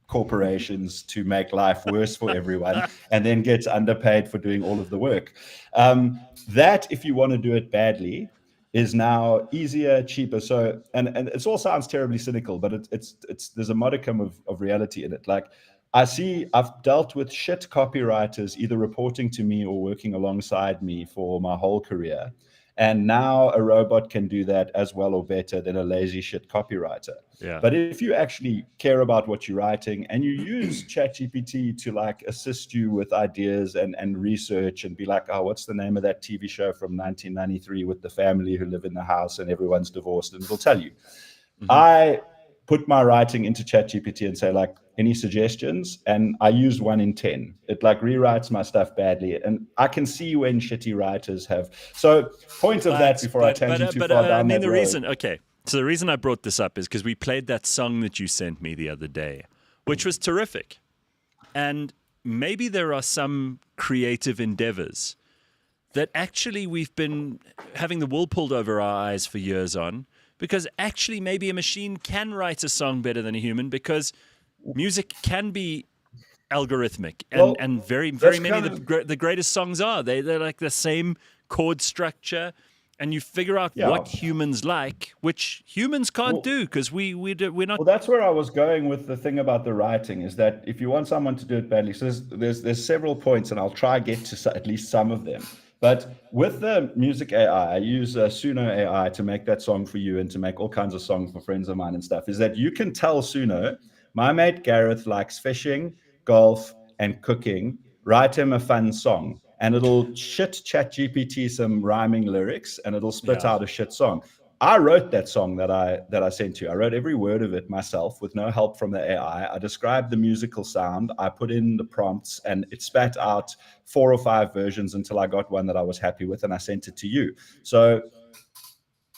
corporations to make life worse for everyone and then gets underpaid for doing all of the work. That, if you want to do it badly, is now easier, cheaper. So, and it all sounds terribly cynical, but it's there's a modicum of reality in it. Like, I've dealt with shit copywriters either reporting to me or working alongside me for my whole career. And now a robot can do that as well or better than a lazy shit copywriter. Yeah. But if you actually care about what you're writing and you use ChatGPT to like assist you with ideas and research and be like, oh, what's the name of that TV show from 1993 with the family who live in the house and everyone's divorced? And it'll tell you. I put my writing into ChatGPT and say, like, any suggestions? And I use 1 in 10. It like rewrites my stuff badly. And I can see when shitty writers have. So, point of that before I tangent too far down that road. Okay. So the reason I brought this up is because we played that song that you sent me the other day, which was terrific. And maybe there are some creative endeavors that actually we've been having the wool pulled over our eyes for years on, because actually maybe a machine can write a song better than a human, because music can be algorithmic and very many of the greatest songs are. They're like the same chord structure. And you figure out what humans like, which humans can't do because we're not. Well, that's where I was going with the thing about the writing, is that if you want someone to do it badly, so there's several points, and I'll try get to at least some of them. But with the music AI, I use Suno AI to make that song for you and to make all kinds of songs for friends of mine and stuff. Is that you can tell Suno, my mate Gareth likes fishing, golf, and cooking. Write him a fun song. And it'll shit ChatGPT some rhyming lyrics, and it'll spit out a shit song. I wrote that song that I sent you. I wrote every word of it myself with no help from the AI. I described the musical sound. I put in the prompts, and it spat out 4 or 5 versions until I got one that I was happy with, and I sent it to you. So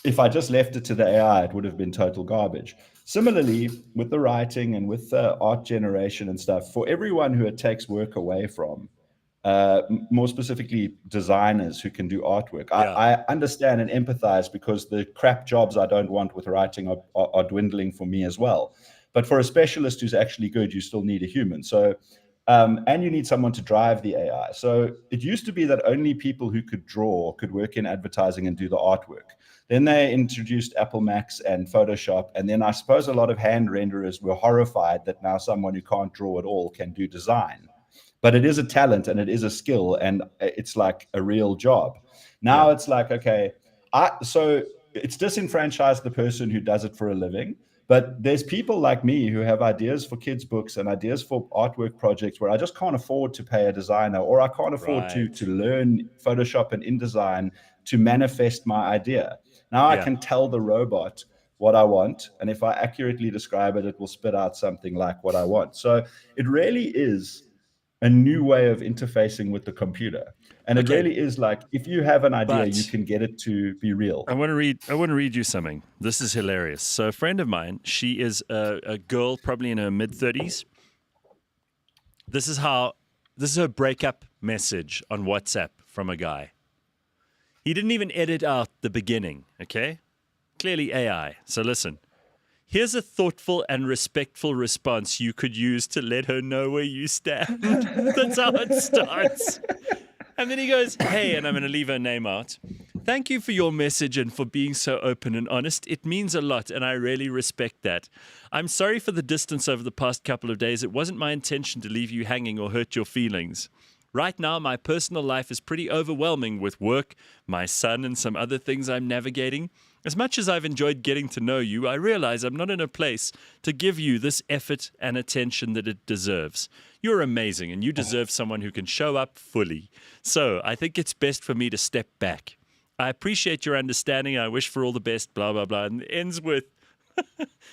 if I just left it to the AI, it would have been total garbage. Similarly, with the writing and with the art generation and stuff, for everyone who it takes work away from, more specifically designers who can do artwork. I understand and empathize, because the crap jobs I don't want with writing are dwindling for me as well. But for a specialist who's actually good, you still need a human. So, and you need someone to drive the AI. So it used to be that only people who could draw could work in advertising and do the artwork. Then they introduced Apple Max and Photoshop. And then I suppose a lot of hand renderers were horrified that now someone who can't draw at all can do design. But it is a talent and it is a skill, and it's like a real job. Now it's like, okay, so it's disenfranchised the person who does it for a living. But there's people like me who have ideas for kids' books and ideas for artwork projects where I just can't afford to pay a designer, or I can't afford to learn Photoshop and InDesign to manifest my idea. Now I can tell the robot what I want, and if I accurately describe it, it will spit out something like what I want. So it really is a new way of interfacing with the computer. And it really is like, if you have an idea, you can get it to be real. I want to read you something. This is hilarious. So a friend of mine, she is a girl probably in her mid-30s. This is her breakup message on WhatsApp from a guy. He didn't even edit out the beginning, okay? Clearly AI. So listen. Here's a thoughtful and respectful response you could use to let her know where you stand. That's how it starts. And then he goes, hey, and I'm going to leave her name out. Thank you for your message and for being so open and honest. It means a lot, and I really respect that. I'm sorry for the distance over the past couple of days. It wasn't my intention to leave you hanging or hurt your feelings. Right now, my personal life is pretty overwhelming with work, my son, and some other things I'm navigating. As much as I've enjoyed getting to know you, I realize I'm not in a place to give you this effort and attention that it deserves. You're amazing, and you deserve someone who can show up fully. So I think it's best for me to step back. I appreciate your understanding. I wish for all the best, blah, blah, blah. And it ends with,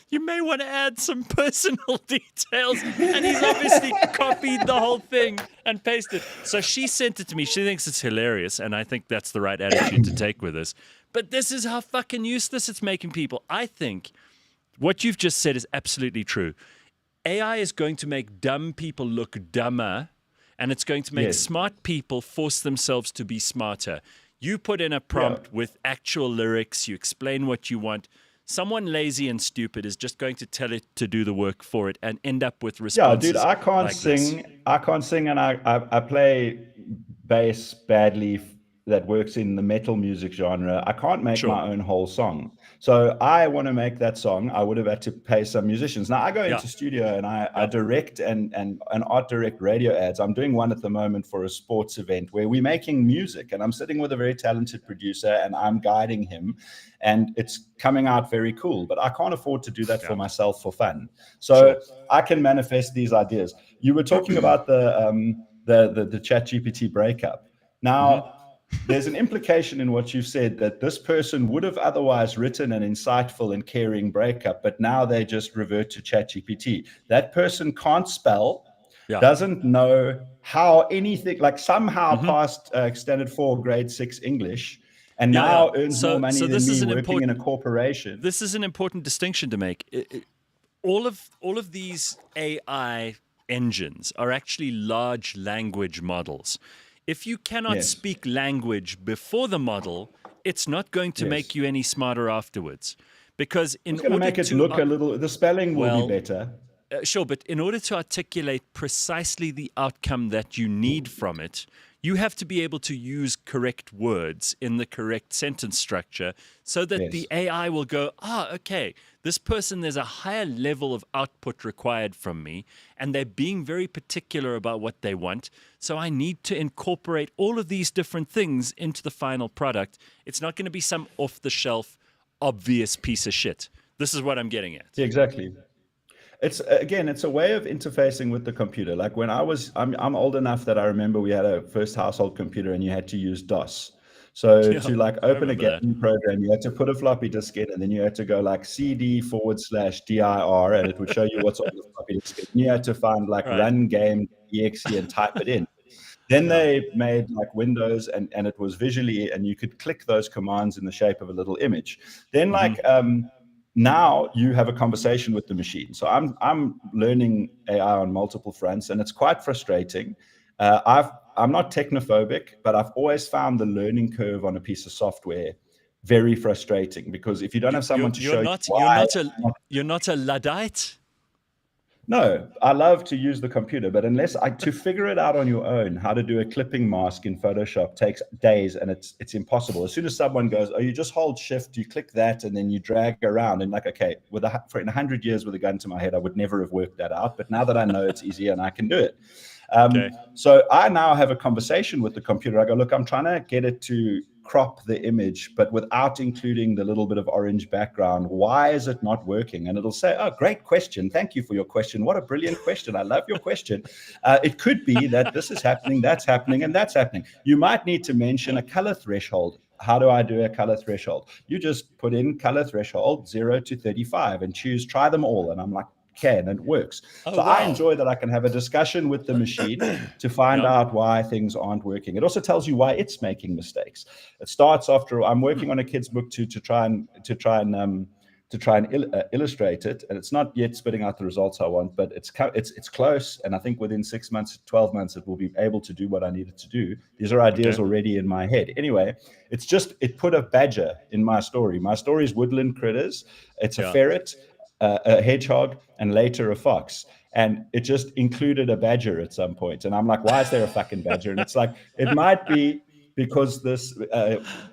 you may want to add some personal details. And he's obviously copied the whole thing and pasted. So she sent it to me. She thinks it's hilarious. And I think that's the right attitude to take with this. But this is how fucking useless it's making people. I think what you've just said is absolutely true. AI is going to make dumb people look dumber. And it's going to make smart people force themselves to be smarter. You put in a prompt with actual lyrics. You explain what you want. Someone lazy and stupid is just going to tell it to do the work for it and end up with responses. Yeah, dude, I can't sing. I can't sing, and I play bass badly. That works in the metal music genre. I can't make my own whole song. So I want to make that song. I would have had to pay some musicians. Now I go into studio and I direct and art direct radio ads. I'm doing one at the moment for a sports event where we're making music, and I'm sitting with a very talented producer and I'm guiding him, and it's coming out very cool. But I can't afford to do that for myself for fun. So I can manifest these ideas. You were talking about the ChatGPT breakup. Now, there's an implication in what you've said that this person would have otherwise written an insightful and caring breakup, but now they just revert to ChatGPT. That person can't spell, doesn't know how anything, like somehow passed Standard 4, Grade 6 English, and now earns more money than me working in a corporation. This is an important distinction to make. All of these AI engines are actually large language models. If you cannot speak language before the model, it's not going to make you any smarter afterwards. Because in order to make it look a little, the spelling will be better. Sure, but in order to articulate precisely the outcome that you need from it, you have to be able to use correct words in the correct sentence structure so that the AI will go, okay, this person, there's a higher level of output required from me, and they're being very particular about what they want. So I need to incorporate all of these different things into the final product. It's not going to be some off-the-shelf, obvious piece of shit. This is what I'm getting at. Yeah, exactly. It's a way of interfacing with the computer. Like when I'm old enough that I remember we had a first household computer and you had to use DOS. So to like open a game program, you had to put a floppy disk in, and then you had to go like CD/dir, and it would show you what's on the floppy disk. And you had to find like run game exe and type it in. Then they made like Windows, and it was visually, and you could click those commands in the shape of a little image. Then now you have a conversation with the machine. So I'm learning AI on multiple fronts, and it's quite frustrating. I'm not technophobic, but I've always found the learning curve on a piece of software very frustrating, because if you don't have someone to show you why, you're not a Luddite. No, I love to use the computer, but to figure it out on your own, how to do a clipping mask in Photoshop takes days, and it's impossible. As soon as someone goes, you just hold shift, you click that, and then you drag around, and like, okay, for 100 years with a gun to my head, I would never have worked that out. But now that I know it's easier and I can do it. So I now have a conversation with the computer. I go, look, I'm trying to get it to crop the image, but without including the little bit of orange background. Why is it not working? And it'll say, great question. Thank you for your question. What a brilliant question. I love your question. It could be that this is happening, that's happening, and that's happening. You might need to mention a color threshold. How do I do a color threshold? You just put in color threshold 0 to 35 and try them all. And I'm like, and it works. I enjoy that I can have a discussion with the machine to find out why things aren't working. It also tells you why it's making mistakes. It starts after I'm working on a kid's book to try and illustrate it, and it's not yet spitting out the results I want, but it's close, and I think within 6 months, 12 months, it will be able to do what I need it to do. These are ideas already in my head. Anyway, it put a badger in my story. My story is woodland critters. It's a ferret, a hedgehog, and later a fox, and it just included a badger at some point. And I'm like, why is there a fucking badger? And it's like, it might be because this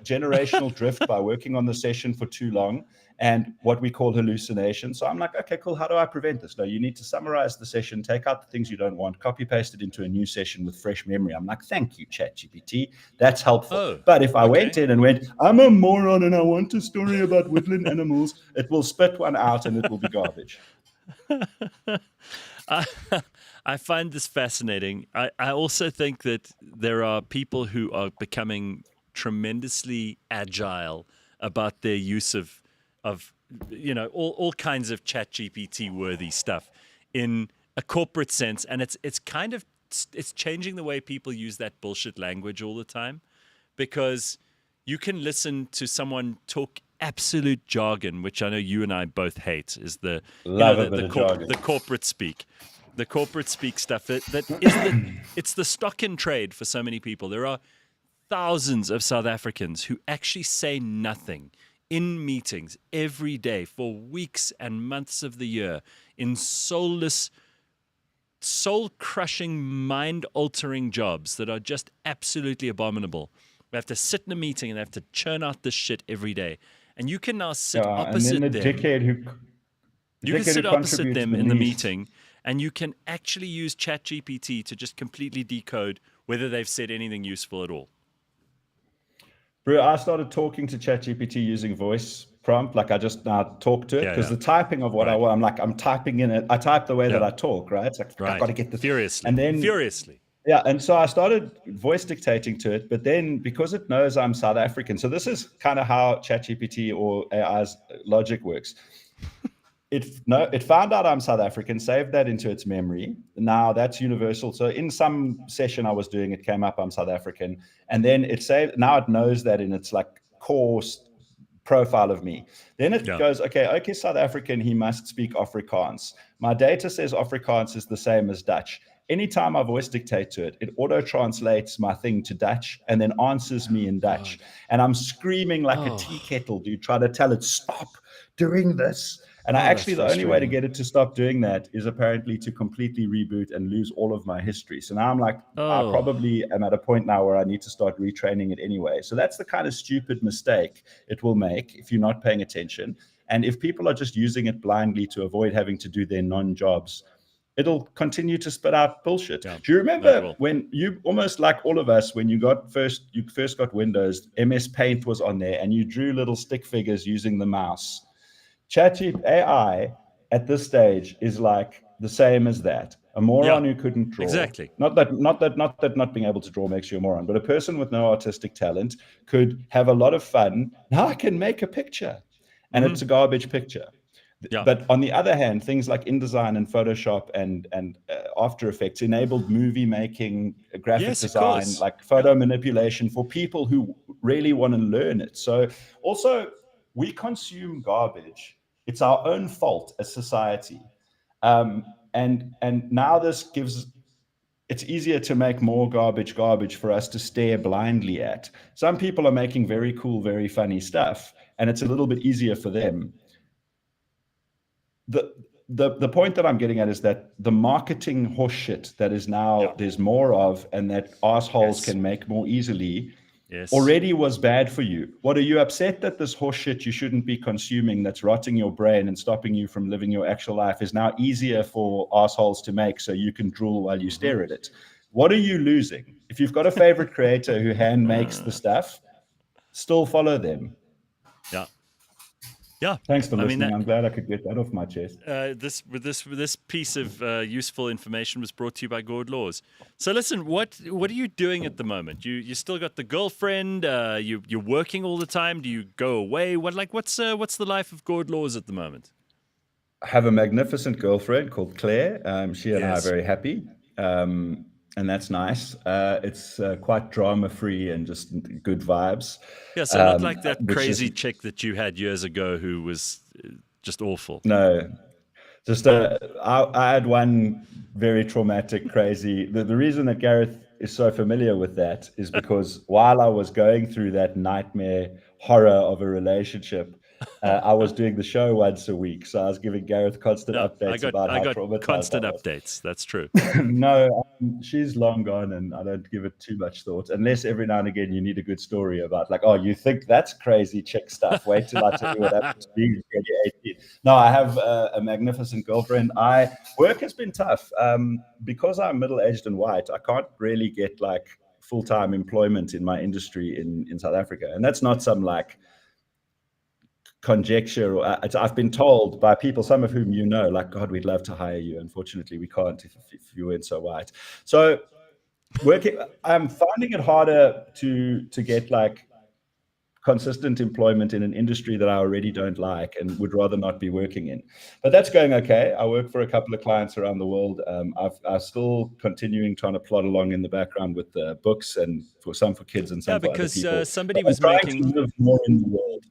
generational drift by working on the session for too long and what we call hallucination. So I'm like, okay, cool. How do I prevent this? No, you need to summarize the session, take out the things you don't want, copy paste it into a new session with fresh memory. I'm like, thank you, ChatGPT. That's helpful. Oh, but if I okay. went in and went, I'm a moron and I want a story about woodland animals, it will spit one out and it will be garbage. I find this fascinating. I also think that there are people who are becoming tremendously agile about their use of all kinds of ChatGPT worthy stuff in a corporate sense, and it's changing the way people use that bullshit language all the time, because you can listen to someone talk absolute jargon, which I know you and I both hate, is the corporate speak. The corporate speak stuff that is it's the stock in trade for so many people. There are thousands of South Africans who actually say nothing in meetings every day for weeks and months of the year in soulless, soul-crushing, mind-altering jobs that are just absolutely abominable. We have to sit in a meeting and they have to churn out this shit every day. And you can now sit opposite them. You can sit opposite them in the meeting, and you can actually use ChatGPT to just completely decode whether they've said anything useful at all. Bro, I started talking to ChatGPT using voice prompt. Like I just now talk to it because the typing of what I want, I'm typing in it. I type the way that I talk, right? It's like, I've got to get this. Furiously. And then, Furiously. Yeah. And so I started voice dictating to it, but then because it knows I'm South African, so this is kind of how ChatGPT or AI's logic works. It found out I'm South African, saved that into its memory. Now that's universal. So in some session I was doing, it came up I'm South African, and then it saved. Now it knows that in its like core profile of me. Then it goes, okay, South African. He must speak Afrikaans. My data says Afrikaans is the same as Dutch. Anytime I voice dictate to it, it auto translates my thing to Dutch and then answers me in Dutch. And I'm screaming like a tea kettle, dude, trying to tell it stop doing this. And the only way to get it to stop doing that is apparently to completely reboot and lose all of my history. So now I'm like, I probably am at a point now where I need to start retraining it anyway. So that's the kind of stupid mistake it will make if you're not paying attention. And if people are just using it blindly to avoid having to do their non-jobs, it'll continue to spit out bullshit. Do you remember when you, almost like all of us, when you first got Windows, MS Paint was on there and you drew little stick figures using the mouse? ChatGPT AI at this stage is like the same as that. A moron who couldn't draw. Exactly. Not that not being able to draw makes you a moron, but a person with no artistic talent could have a lot of fun. Now I can make a picture, and it's a garbage picture. Yeah. But on the other hand, things like InDesign and Photoshop and After Effects enabled movie making, graphic design, like photo manipulation for people who really want to learn it. So also, we consume garbage. It's our own fault as society. And now this it's easier to make more garbage for us to stare blindly at. Some people are making very cool, very funny stuff, and it's a little bit easier for them. The point that I'm getting at is that the marketing horseshit that is now there's more of, and that assholes can make more easily, already was bad for you. What, are you upset that this horseshit you shouldn't be consuming, that's rotting your brain and stopping you from living your actual life, is now easier for assholes to make so you can drool while you stare at it? What are you losing? If you've got a favorite creator who hand makes the stuff, still follow them. Yeah. Thanks for listening. I'm glad I could get that off my chest. This piece of useful information was brought to you by GORD Laws. So listen, what are you doing at the moment? You still got the girlfriend? You're working all the time? Do you go away? What's the life of GORD Laws at the moment? I have a magnificent girlfriend called Claire. She and I are very happy. And that's nice. It's quite drama-free and just good vibes. Yeah, so not like that crazy chick that you had years ago who was just awful. No, just I had one very traumatic, crazy. The reason that Gareth is so familiar with that is because while I was going through that nightmare horror of a relationship, I was doing the show once a week, so I was giving Gareth constant No, updates about I how got traumatized constant I was. updates. That's true. No, she's long gone, and I don't give it too much thought. Unless every now and again you need a good story about, like, oh, you think that's crazy chick stuff? Wait till I tell you what happened to me when you're 18. No, I have a magnificent girlfriend. Work has been tough because I'm middle-aged and white. I can't really get like full-time employment in my industry in South Africa, and that's not some like conjecture. Or I've been told by people, some of whom you know, like, God, we'd love to hire you. Unfortunately, we can't if you weren't so white. So I'm finding it harder to get like consistent employment in an industry that I already don't like and would rather not be working in. But that's going okay. I work for a couple of clients around the world. I'm still continuing trying to plod along in the background with the books, and for some for kids and some for other people. Somebody But I'm was trying making to live more in the world.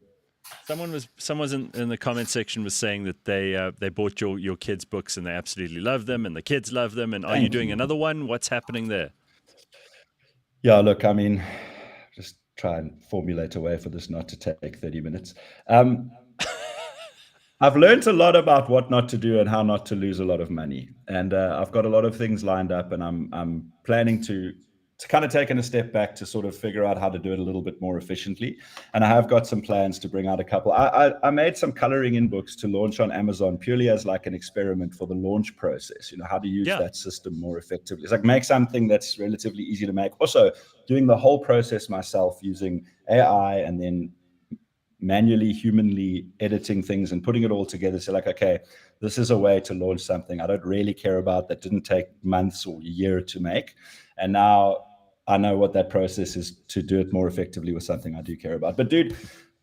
Someone in the comment section was saying that they bought your kids' books and they absolutely love them and the kids love them. And are you doing another one? What's happening there? Yeah, look, I mean, just try and formulate a way for this not to take 30 minutes. I've learned a lot about what not to do and how not to lose a lot of money. And I've got a lot of things lined up, and I'm planning to kind of taken a step back to sort of figure out how to do it a little bit more efficiently. And I have got some plans to bring out a couple. I made some coloring in books to launch on Amazon purely as like an experiment for the launch process, you know, how to use that system more effectively. It's like make something that's relatively easy to make. Also doing the whole process myself using AI and then manually, humanly editing things and putting it all together. So like, okay, this is a way to launch something I don't really care about, that didn't take months or a year to make. And now I know what that process is to do it more effectively with something I do care about. But dude,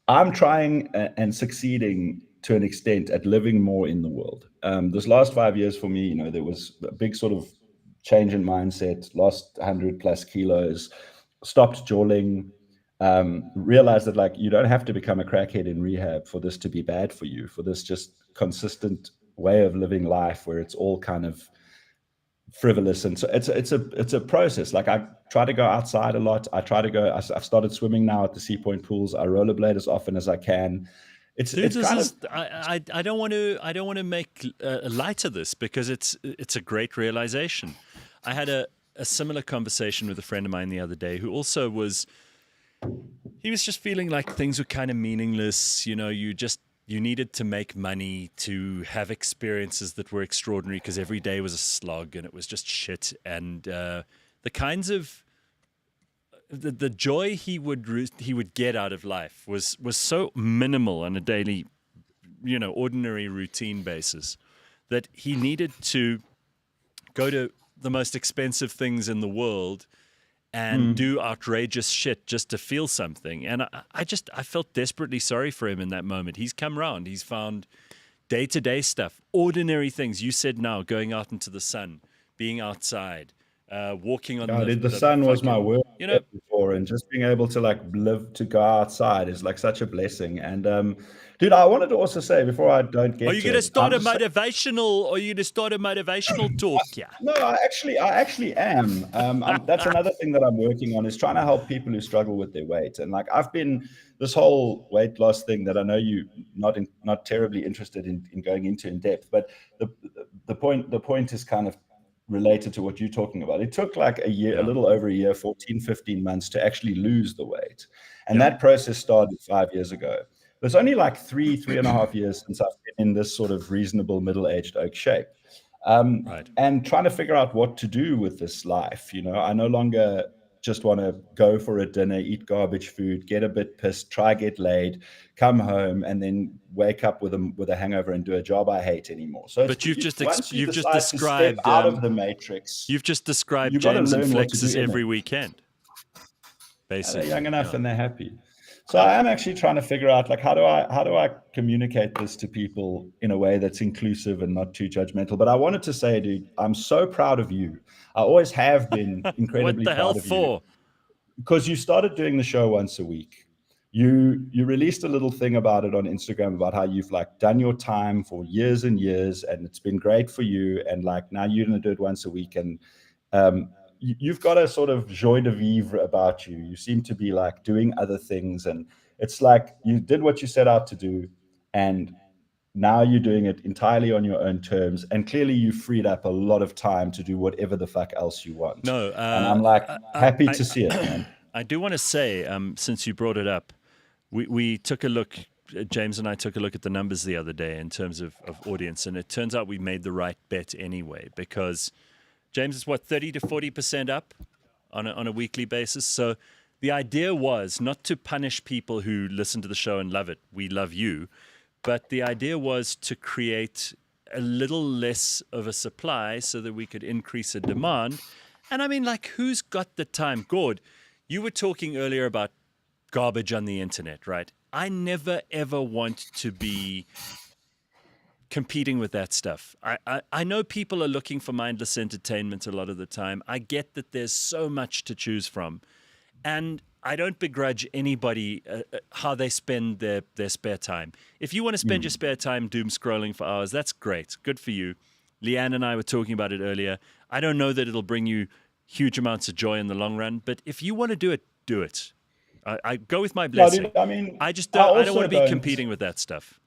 I'm trying and succeeding to an extent at living more in the world. This last 5 years for me, you know, there was a big sort of change in mindset, lost 100 plus kilos, stopped jawling, realized that like you don't have to become a crackhead in rehab for this to be bad for you, for this just consistent way of living life where it's all kind of frivolous. And so it's a process. Like I try to go outside a lot. I've started swimming now at the Sea Point pools. I rollerblade as often as I can. I don't want to make light of this because it's a great realization. I had a similar conversation with a friend of mine the other day who also was just feeling like things were kind of meaningless. You know, you needed to make money to have experiences that were extraordinary because every day was a slog and it was just shit. And the kinds of the joy he would get out of life was so minimal on a daily, you know, ordinary routine basis that he needed to go to the most expensive things in the world and do outrageous shit just to feel something. And I felt desperately sorry for him in that moment. He's come around. He's found day-to-day stuff, ordinary things. You said now, going out into the sun, being outside, walking on the sun was my word, you know, before, and just being able to like live to go outside is like such a blessing. And dude, I wanted to also say before I don't get are you going to start a motivational talk? Yeah. No, I actually am. That's another thing that I'm working on, is trying to help people who struggle with their weight. And like I've been this whole weight loss thing that I know you not terribly interested in going into in depth, but the point is kind of related to what you're talking about. It took like a year, a little over a year, 14, 15 months to actually lose the weight. And that process started 5 years ago. It's only like three and a half years since I've been in this sort of reasonable middle-aged oak shape. And trying to figure out what to do with this life. You know, I no longer just want to go for a dinner, eat garbage food, get a bit pissed, try get laid, come home, and then wake up with a hangover and do a job I hate anymore. So, but you've just described out of the matrix. You've just described James and Flex's every weekend. Basically, they're young enough and they're happy. So I am actually trying to figure out, like, how do I communicate this to people in a way that's inclusive and not too judgmental? But I wanted to say, dude, I'm so proud of you. I always have been incredibly proud of you. Because you started doing the show once a week. You released a little thing about it on Instagram about how you've like done your time for years and years, and it's been great for you. And like now you're going to do it once a week, and you've got a sort of joie de vivre about you. You seem to be like doing other things, and it's like you did what you set out to do. and now you're doing it entirely on your own terms, and clearly you freed up a lot of time to do whatever the fuck else you want. No, and I'm like happy I- to see it, man. I do want to say, since you brought it up, we took a look. James and I took a look at the numbers the other day in terms of audience, and it turns out we made the right bet anyway, because James is 30 to 40% up on a weekly basis. So the idea was not to punish people who listen to the show and love it. We love you. But the idea was to create a little less of a supply so that we could increase a demand. And I mean, like, who's got the time? GORD, you were talking earlier about garbage on the internet, right? I never, ever want to be competing with that stuff. I know people are looking for mindless entertainment a lot of the time. I get that there's so much to choose from. And I don't begrudge anybody how they spend their spare time. If you want to spend your spare time doom scrolling for hours, that's great. Good for you. Leigh-Ann and I were talking about it earlier. I don't know that it'll bring you huge amounts of joy in the long run, but if you want to do it, do it. I go with my blessing. Dude, I mean, I don't want to be competing with that stuff.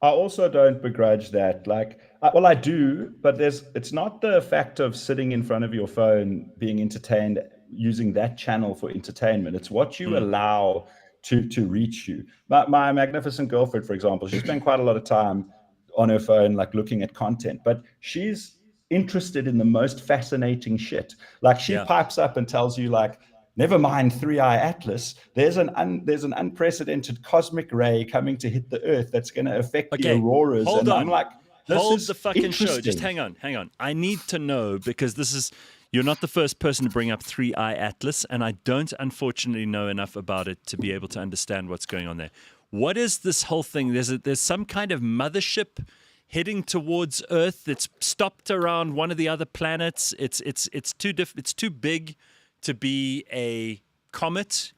I also don't begrudge that. Like, well, I do, but it's not the fact of sitting in front of your phone, being entertained, using that channel for entertainment. It's what you allow to reach you. My magnificent girlfriend, for example, she spent quite a lot of time on her phone, like looking at content, but she's interested in the most fascinating shit. Like, she pipes up and tells you, like, never mind 3i Atlas. There's an unprecedented cosmic ray coming to hit the Earth that's going to affect the auroras. Hold on. I'm like, hold the fucking show. Just hang on. I need to know, because you're not the first person to bring up 3i Atlas, and I don't unfortunately know enough about it to be able to understand what's going on there. What is this whole thing? There's some kind of mothership heading towards Earth that's stopped around one of the other planets. It's too big to be a comet.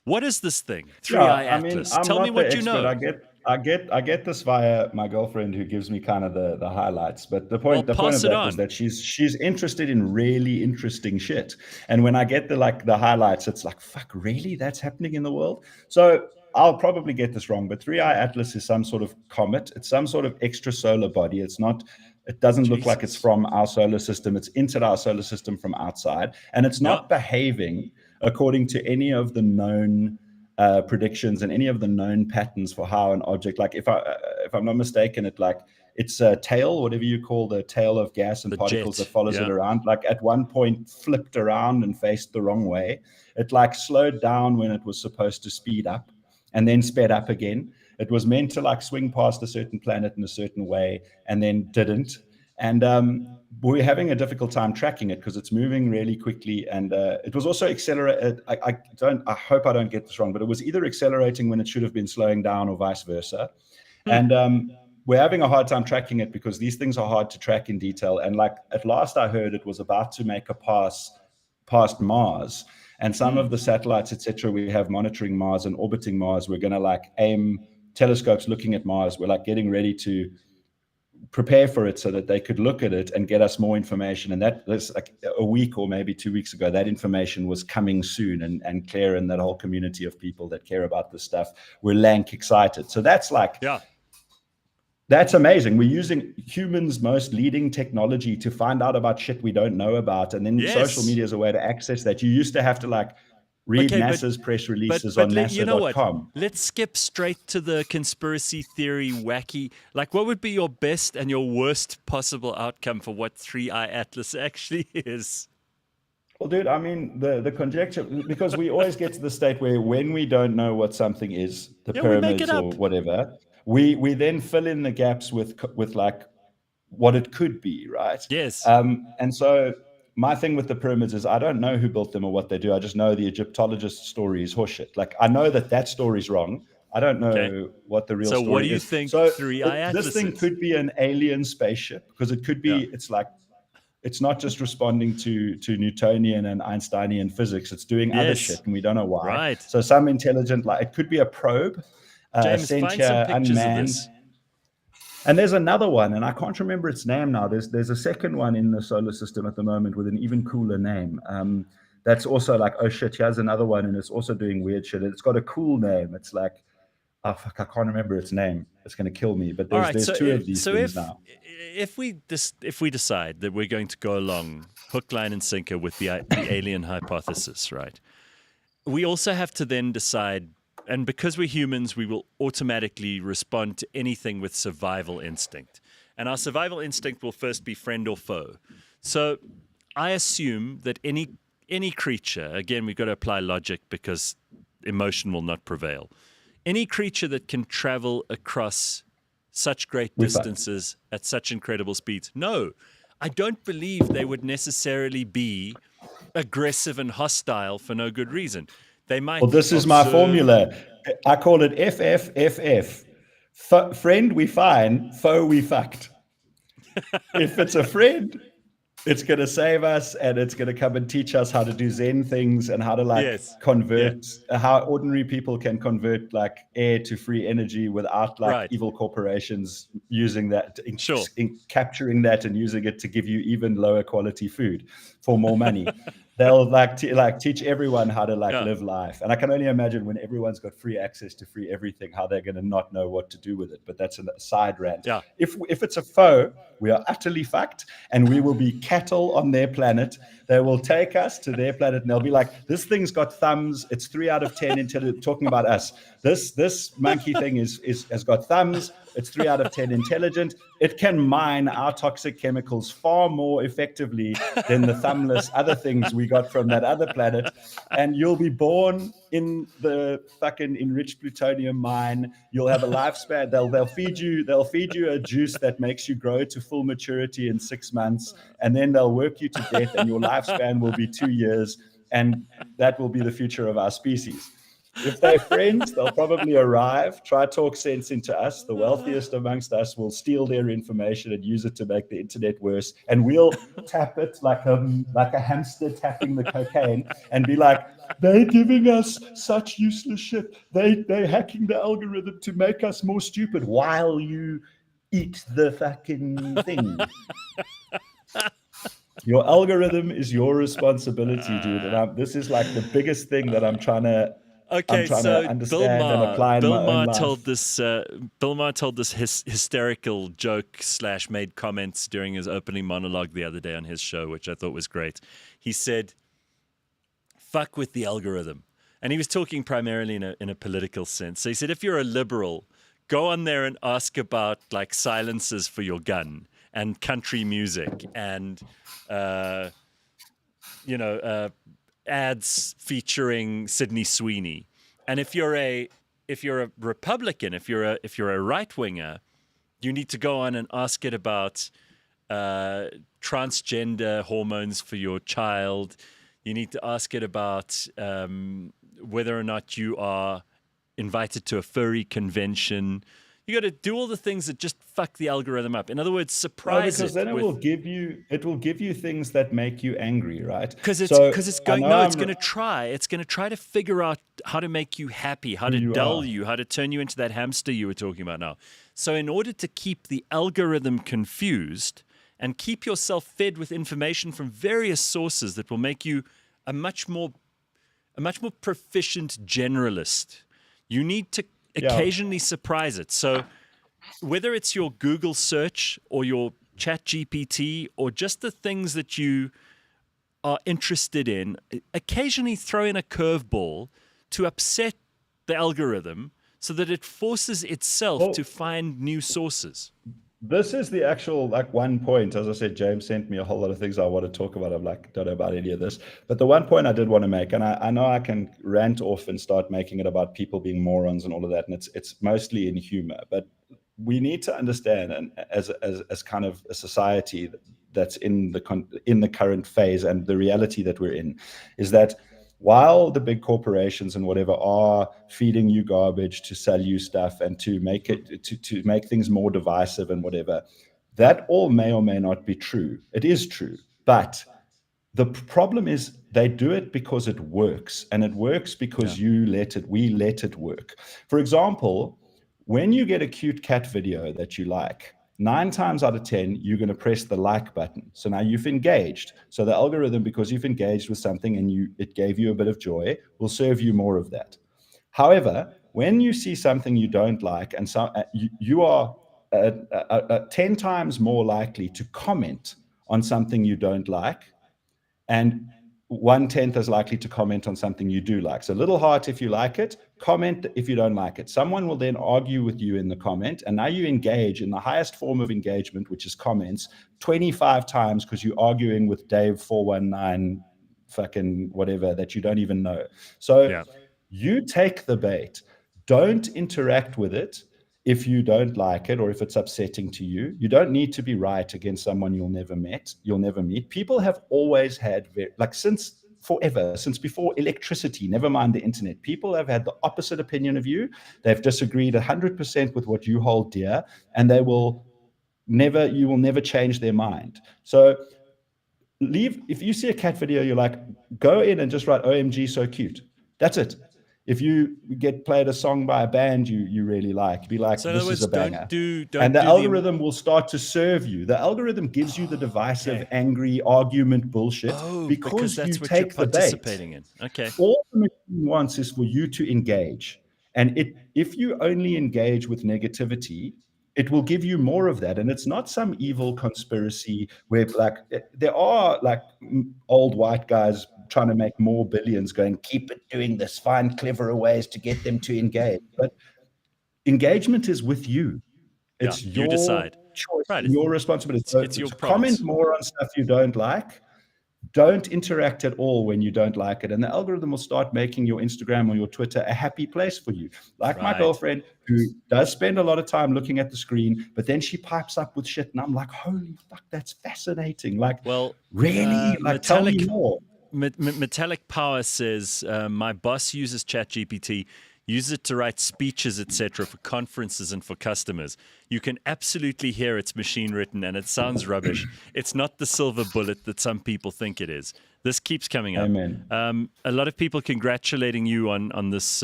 What is this thing? 3i Atlas. I'm Tell me what you know. I get this via my girlfriend, who gives me kind of the highlights. But the point of that is that she's interested in really interesting shit. And when I get the highlights, it's like, fuck, really? That's happening in the world? So I'll probably get this wrong, but 3i Atlas is some sort of comet. It's some sort of extrasolar body. It doesn't look like it's from our solar system. It's entered our solar system from outside, and it's not behaving according to any of the known predictions and any of the known patterns for how an object, like if I'm not mistaken, it's a tail, whatever you call the tail of gas and particles that follows it around. Like, at one point flipped around and faced the wrong way. It like slowed down when it was supposed to speed up, and then sped up again. It was meant to like swing past a certain planet in a certain way, and then didn't. And we're having a difficult time tracking it because it's moving really quickly. And it was also accelerated. I hope I don't get this wrong, but it was either accelerating when it should have been slowing down, or vice versa. And we're having a hard time tracking it because these things are hard to track in detail. And like, at last I heard it was about to make a pass past Mars. And some of the satellites, etc., we have monitoring Mars and orbiting Mars, we're going to like aim telescopes looking at Mars. We're like getting ready to prepare for it so that they could look at it and get us more information. And that's like a week or maybe 2 weeks ago, that information was coming soon. And Claire and that whole community of people that care about this stuff were lank excited. So that's like, that's amazing. We're using humans' most leading technology to find out about shit we don't know about. And then social media is a way to access that. You used to have to like read NASA's press releases on NASA.com. You know what? Let's skip straight to the conspiracy theory wacky. Like, what would be your best and your worst possible outcome for what 3i Atlas actually is? Well, dude, I mean, the conjecture, because we always get to the state where when we don't know what something is, the pyramids or whatever, we then fill in the gaps with like what it could be, right? Yes. And so my thing with the pyramids is I don't know who built them or what they do. I just know the Egyptologist story is horseshit. Like, I know that story's wrong. I don't know what the real story is. So what do you think 3i Atlas this thing could be an alien spaceship, because it could be, it's like, it's not just responding to Newtonian and Einsteinian physics. It's doing other shit, and we don't know why. Right. So some intelligent, like, it could be a probe, James, sent find here, some pictures unmanned. of this. And there's another one, and I can't remember its name now. There's a second one in the solar system at the moment with an even cooler name. That's also like, oh shit, here's another one, and it's also doing weird shit. It's got a cool name. It's like Oh fuck, I can't remember its name. It's going to kill me. But All there's right. there's So two of these things now. if we decide that we're going to go along hook, line, and sinker with the alien hypothesis, right? We also have to then decide, and because we're humans, we will automatically respond to anything with survival instinct. And our survival instinct will first be friend or foe. So I assume that any creature, again, we've got to apply logic because emotion will not prevail. Any creature that can travel across such great distances at such incredible speeds, no, I don't believe they would necessarily be aggressive and hostile for no good reason. They might. Well, this is my formula. I call it FFFF. Friend, we fine. Foe, we fucked. If it's a friend, it's going to save us, and it's going to come and teach us how to do Zen things and how to convert, how ordinary people can convert like air to free energy without evil corporations using that, capturing that and using it to give you even lower quality food for more money. They'll teach everyone how to live life. And I can only imagine when everyone's got free access to free everything, how they're going to not know what to do with it. But that's a side rant. Yeah. If it's a foe, we are utterly fucked, and we will be cattle on their planet. They will take us to their planet, and they'll be like, this thing's got thumbs. It's 3 out of 10 intelligent, talking about us. This monkey thing has got thumbs. It's 3 out of 10 intelligent. It can mine our toxic chemicals far more effectively than the thumbless other things we got from that other planet. And you'll be born in the fucking enriched plutonium mine. You'll have a lifespan. They'll feed you a juice that makes you grow to full maturity in 6 months, and then they'll work you to death, and your lifespan will be 2 years, and that will be the future of our species. If they're friends, they'll probably arrive, try to talk sense into us. The wealthiest amongst us will steal their information and use it to make the internet worse. And we'll tap it like a hamster tapping the cocaine and be like, they're giving us such useless shit. They're hacking the algorithm to make us more stupid while you eat the fucking thing. Your algorithm is your responsibility, dude. And this is like the biggest thing that I'm trying to understand and apply in my own life. Bill Maher told this hysterical joke / made comments during his opening monologue the other day on his show, which I thought was great. He said, fuck with the algorithm. And he was talking primarily in a political sense. So he said, if you're a liberal, go on there and ask about like silencers for your gun and country music and, ads featuring Sydney Sweeney. And if you're a Republican, if you're a right winger, you need to go on and ask it about transgender hormones for your child. You need to ask it about whether or not you are invited to a furry convention. You got to do all the things that just fuck the algorithm up. In other words, surprise because then it will give you things that make you angry, right? Because it's going to try to figure out how to make you happy, how to dull you, how to turn you into that hamster you were talking about now. So in order to keep the algorithm confused and keep yourself fed with information from various sources that will make you a much more proficient generalist, you need to occasionally surprise it. So whether it's your Google search or your Chat GPT or just the things that you are interested in, occasionally throw in a curveball to upset the algorithm so that it forces itself to find new sources. This is the actual one point. As I said, James sent me a whole lot of things I want to talk about. I'm don't know about any of this. But the one point I did want to make, and I know I can rant off and start making it about people being morons and all of that, and it's mostly in humor. But we need to understand, and as kind of a society that's in the current phase and the reality that we're in, is that while the big corporations and whatever are feeding you garbage to sell you stuff and to make it to make things more divisive and whatever, that all may or may not be true. It is true, but the problem is they do it because it works, and it works because we let it work. For example, when you get a cute cat video that you like, 9 times out of 10, you're going to press the like button. So now you've engaged. So the algorithm, because you've engaged with something and it gave you a bit of joy, will serve you more of that. However, when you see something you don't like, and you are 10 times more likely to comment on something you don't like, and 1/10 as likely to comment on something you do like. So little heart if you like it, comment if you don't like it. Someone will then argue with you in the comment, and now you engage in the highest form of engagement, which is comments, 25 times because you're arguing with Dave 419 fucking whatever that you don't even know. So you take the bait. Don't interact with it if you don't like it or if it's upsetting to you. You don't need to be right against someone you'll never meet. People have always had, since forever, since before electricity, never mind the internet, people have had the opposite opinion of you. They've disagreed 100% with what you hold dear, and you will never change their mind. So if you see a cat video you like, go in and just write OMG so cute. That's it. If you get played a song by a band you really like, be like, So in this other words, is a banger. don't the do algorithm will start to serve you. The algorithm gives you the divisive, angry argument bullshit because that's you what take you're the bait. participating in. Okay. All the machine wants is for you to engage. And if you only engage with negativity, it will give you more of that. And it's not some evil conspiracy where there are old white guys trying to make more billions going, keep it doing this, find cleverer ways to get them to engage. But engagement is with you. It's you your decide. choice, Right. your responsibility. It's your comment province. more on stuff you don't like. Don't interact at all when you don't like it. And the algorithm will start making your Instagram or your Twitter a happy place for you. Like my girlfriend, who does spend a lot of time looking at the screen, but then she pipes up with shit. And I'm like, holy fuck, that's fascinating. Really? Tell me more. Metallic Power says, my boss uses ChatGPT, uses it to write speeches, etc., for conferences and for customers. You can absolutely hear it's machine written and it sounds rubbish. It's not the silver bullet that some people think it is. This keeps coming up. Amen. A lot of people congratulating you on this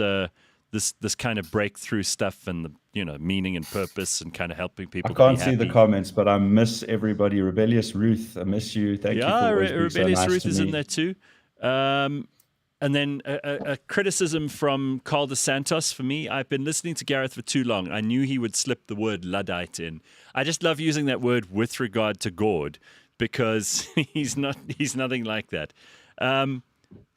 this kind of breakthrough stuff and the meaning and purpose and kind of helping people. I can't see the comments, but I miss everybody. Rebellious Ruth, I miss you. Thank you for always being so Rebellious nice Ruth to is me. in there too. And then a criticism from Carl DeSantos for me. I've been listening to Gareth for too long. I knew he would slip the word Luddite in. I just love using that word with regard to GORD because he's nothing like that.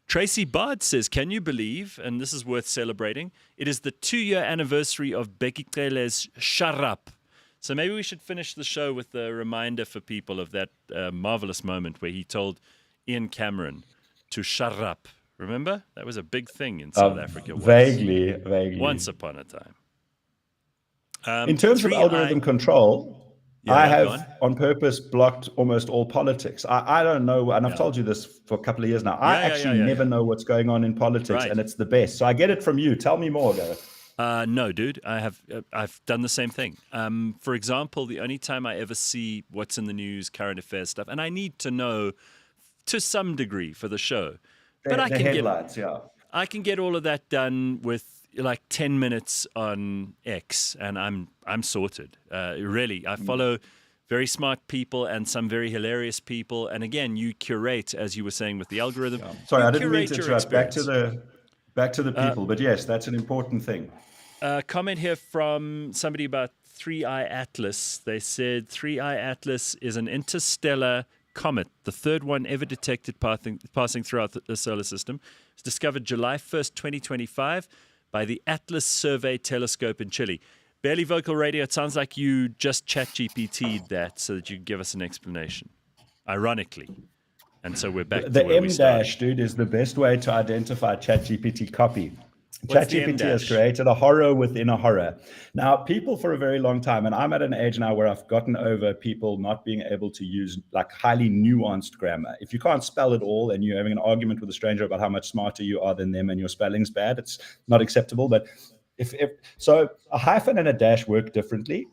Tracy Bard says, can you believe, and this is worth celebrating, it is the 2-year anniversary of Betrayal's Shut Up. So maybe we should finish the show with a reminder for people of that marvelous moment where he told Ian Cameron to shut up. Remember? That was a big thing in South Africa. Vaguely. Once upon a time. In terms of algorithm control, I have on purpose blocked almost all politics. I don't know, and I've told you this for a couple of years now. I actually never know what's going on in politics, and it's the best. So I get it from you. Tell me more, Gareth. No, dude. I've done the same thing. For example, the only time I ever see what's in the news, current affairs stuff, and I need to know to some degree for the show. But I can get all of that done with 10 minutes on X, and I'm sorted. Really, I follow very smart people and some very hilarious people. And again, you curate, as you were saying, with the algorithm. Yeah. Sorry, I didn't mean to interrupt. Back to the people, but yes, that's an important thing. Comment here from somebody about 3i Atlas. They said 3i Atlas is an interstellar comet, the third one ever detected passing throughout the solar system. It's discovered July 1st, 2025 by the Atlas Survey Telescope in Chile. Barely Vocal Radio, it sounds like you just ChatGPT'd that so that you can give us an explanation, ironically. And so we're back to where we started. The M-dash, dude, is the best way to identify ChatGPT copy. What's the ChatGPT M-dash? has created a horror within a horror. Now, people for a very long time, and I'm at an age now where I've gotten over people not being able to use highly nuanced grammar. If you can't spell it all and you're having an argument with a stranger about how much smarter you are than them and your spelling's bad, it's not acceptable. But so a hyphen and a dash work differently.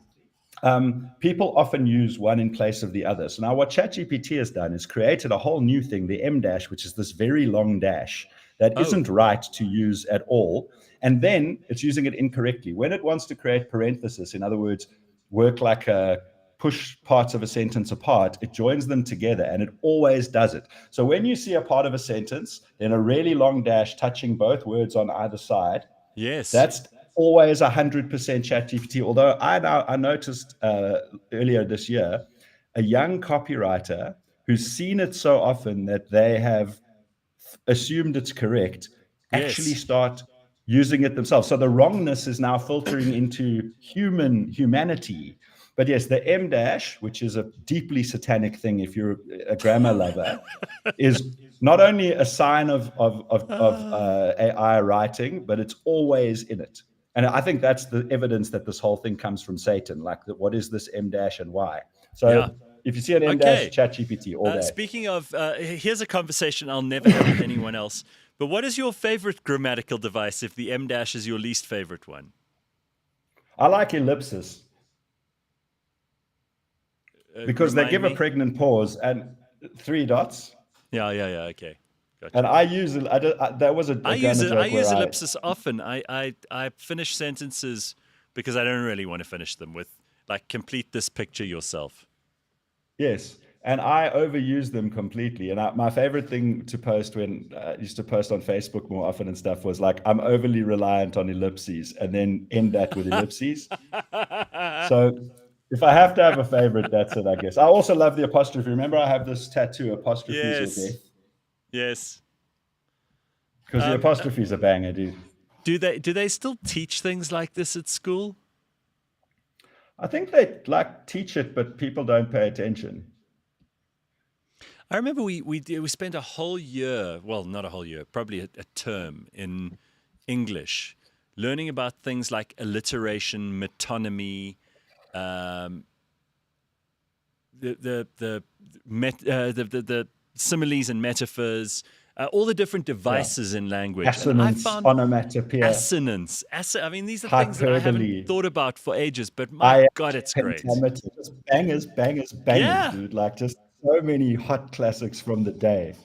People often use one in place of the other. So now what ChatGPT has done is created a whole new thing, the M-dash, which is this very long dash that isn't right to use at all. And then it's using it incorrectly. When it wants to create parenthesis, in other words, work like a push parts of a sentence apart, it joins them together, and it always does it. So when you see a part of a sentence, then a really long dash touching both words on either side, yes, that's always 100% ChatGPT. Although I noticed earlier this year a young copywriter who's seen it so often that they have assumed it's correct actually Yes. start using it themselves. So the wrongness is now filtering into humanity. But yes, the M dash, which is a deeply satanic thing if you're a grammar lover, is not only a sign of AI writing, but it's always in it. And I think that's the evidence that this whole thing comes from Satan. Like, what is this M dash and why? So Yeah. if you see an M Okay. dash, ChatGPT all day. Speaking of, here's a conversation I'll never have with anyone else. But what is your favorite grammatical device if the M dash is your least favorite one? I like ellipsis because they Remind give me. a pregnant pause and 3 dots. Yeah. Okay. Gotcha. And I use it. That was a I grammar use it. joke I use where ellipsis often. I finish sentences because I don't really want to finish them with like complete this picture yourself. Yes, and I overuse them completely. And my favorite thing to post when I used to post on Facebook more often and stuff was like, I'm overly reliant on ellipses, and then end that with ellipses. So if I have to have a favorite, that's it, I guess. I also love the apostrophe. Remember, I have this tattoo, apostrophes or death, Yes. because the apostrophe is a banger, dude. Do they still teach things like this at school? I think they like teach it, but people don't pay attention. I remember we spent a whole year, well, not a whole year, probably a term in English, learning about things like alliteration, metonymy, the similes and metaphors, all the different devices in language. Assonance, onomatopoeia, assonance. I mean, these are things that I hyperbole. haven't thought about for ages, but my God, it's great. Pentameter, just bangers, Yeah. dude. Like, just so many hot classics from the day.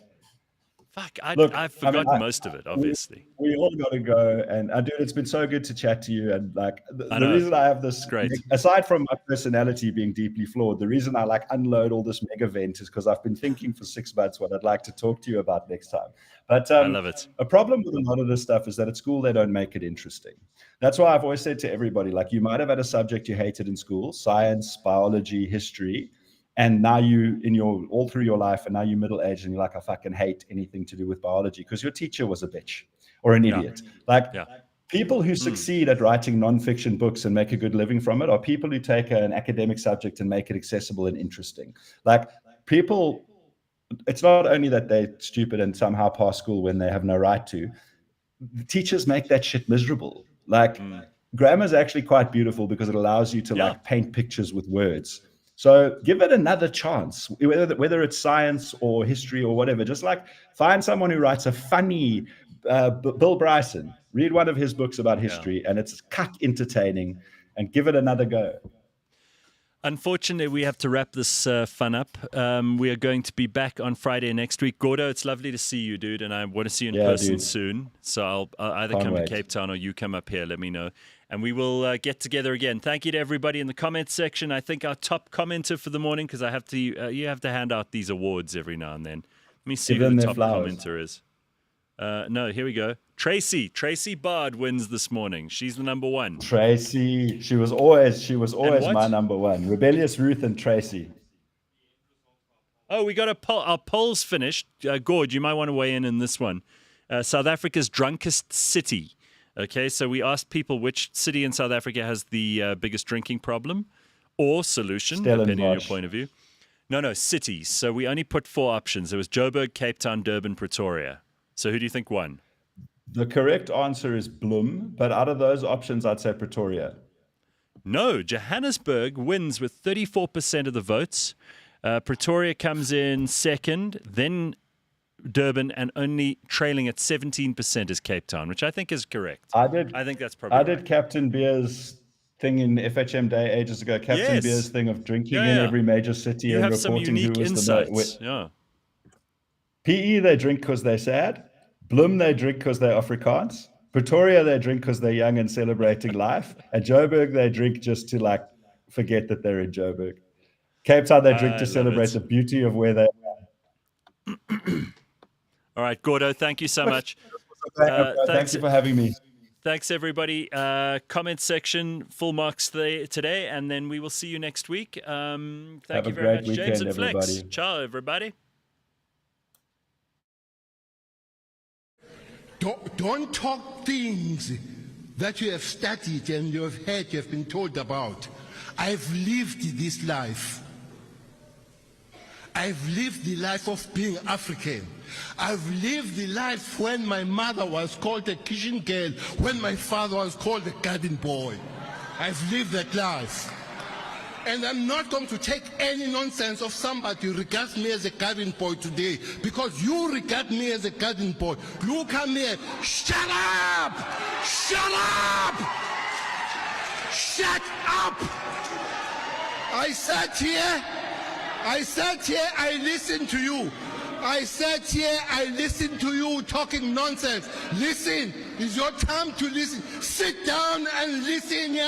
Fuck, Look, I've forgotten I mean, most of it, obviously. We all got to go. And dude, it's been so good to chat to you. And like, the know. reason I have this, Great. aside from my personality being deeply flawed, the reason I like unload all this mega vent is because I've been thinking for 6 months what I'd like to talk to you about next time. But I love it. a problem with a lot of this stuff is that at school, they don't make it interesting. That's why I've always said to everybody, like, you might have had a subject you hated in school, science, biology, history. And now all through your life, and now you're middle-aged and you're like, I fucking hate anything to do with biology because your teacher was a bitch or an idiot. People who succeed at writing nonfiction books and make a good living from it are people who take an academic subject and make it accessible and interesting. Like, people, it's not only that they're stupid and somehow pass school when they have no right to. The teachers make that shit miserable. Like, grammar is actually quite beautiful because it allows you to like paint pictures with words. So give it another chance, whether it's science or history or whatever. Just like find someone who writes a funny, Bill Bryson, read one of his books about history, and it's entertaining, and give it another go. Unfortunately, we have to wrap this fun up. We are going to be back on Friday next week. Gordo, it's lovely to see you, dude, and I want to see you in person soon. So I'll either come to Cape Town or you come up here. Let me know. And we will get together again. Thank you to everybody in the comments section. I think our top commenter for the morning, because I have to, you have to hand out these awards every now and then. Let me see who the top commenter is. No, here we go. Tracy Bard wins this morning. She's the number one. Tracy, she was always my number one. Rebellious Ruth and Tracy. Oh, we got our polls finished. Gord, you might want to weigh in this one. South Africa's drunkest city. Okay, so we asked people which city in South Africa has the biggest drinking problem or solution, depending on your point of view. No, cities. So we only put 4 options. There was Joburg, Cape Town, Durban, Pretoria. So who do you think won? The correct answer is Bloem, but out of those options, I'd say Pretoria. No, Johannesburg wins with 34% of the votes. Pretoria comes in second, then Durban, and only trailing at 17% is Cape Town, which I think is correct. I think that's probably right. did Captain Beer's thing in FHM Day ages ago. Captain Beer's thing of drinking in every major city and reporting who was the most. PE, they drink because they're sad. Bloem, they drink because they're Afrikaans. Pretoria, they drink because they're young and celebrating life. And Joburg, they drink just to like forget that they're in Joburg. Cape Town, they drink to celebrate the beauty of where they are. All right, Gordo, thank you so much. Thank you for having me. Thanks, everybody. Comment section, full marks today, and then we will see you next week. Thank Have you a very great much, weekend, James and Flex. everybody. Ciao, everybody. Don't talk things that you have studied and you have been told about. I've lived this life. I've lived the life of being African. I've lived the life when my mother was called a kitchen girl, when my father was called a garden boy. I've lived that life. And I'm not going to take any nonsense of somebody who regards me as a garden boy today, because you regard me as a garden boy. You come here, shut up! Shut up! Shut up! I sat here, I listened to you. I sat here, I listened to you talking nonsense. Listen, it's your time to listen. Sit down and listen here.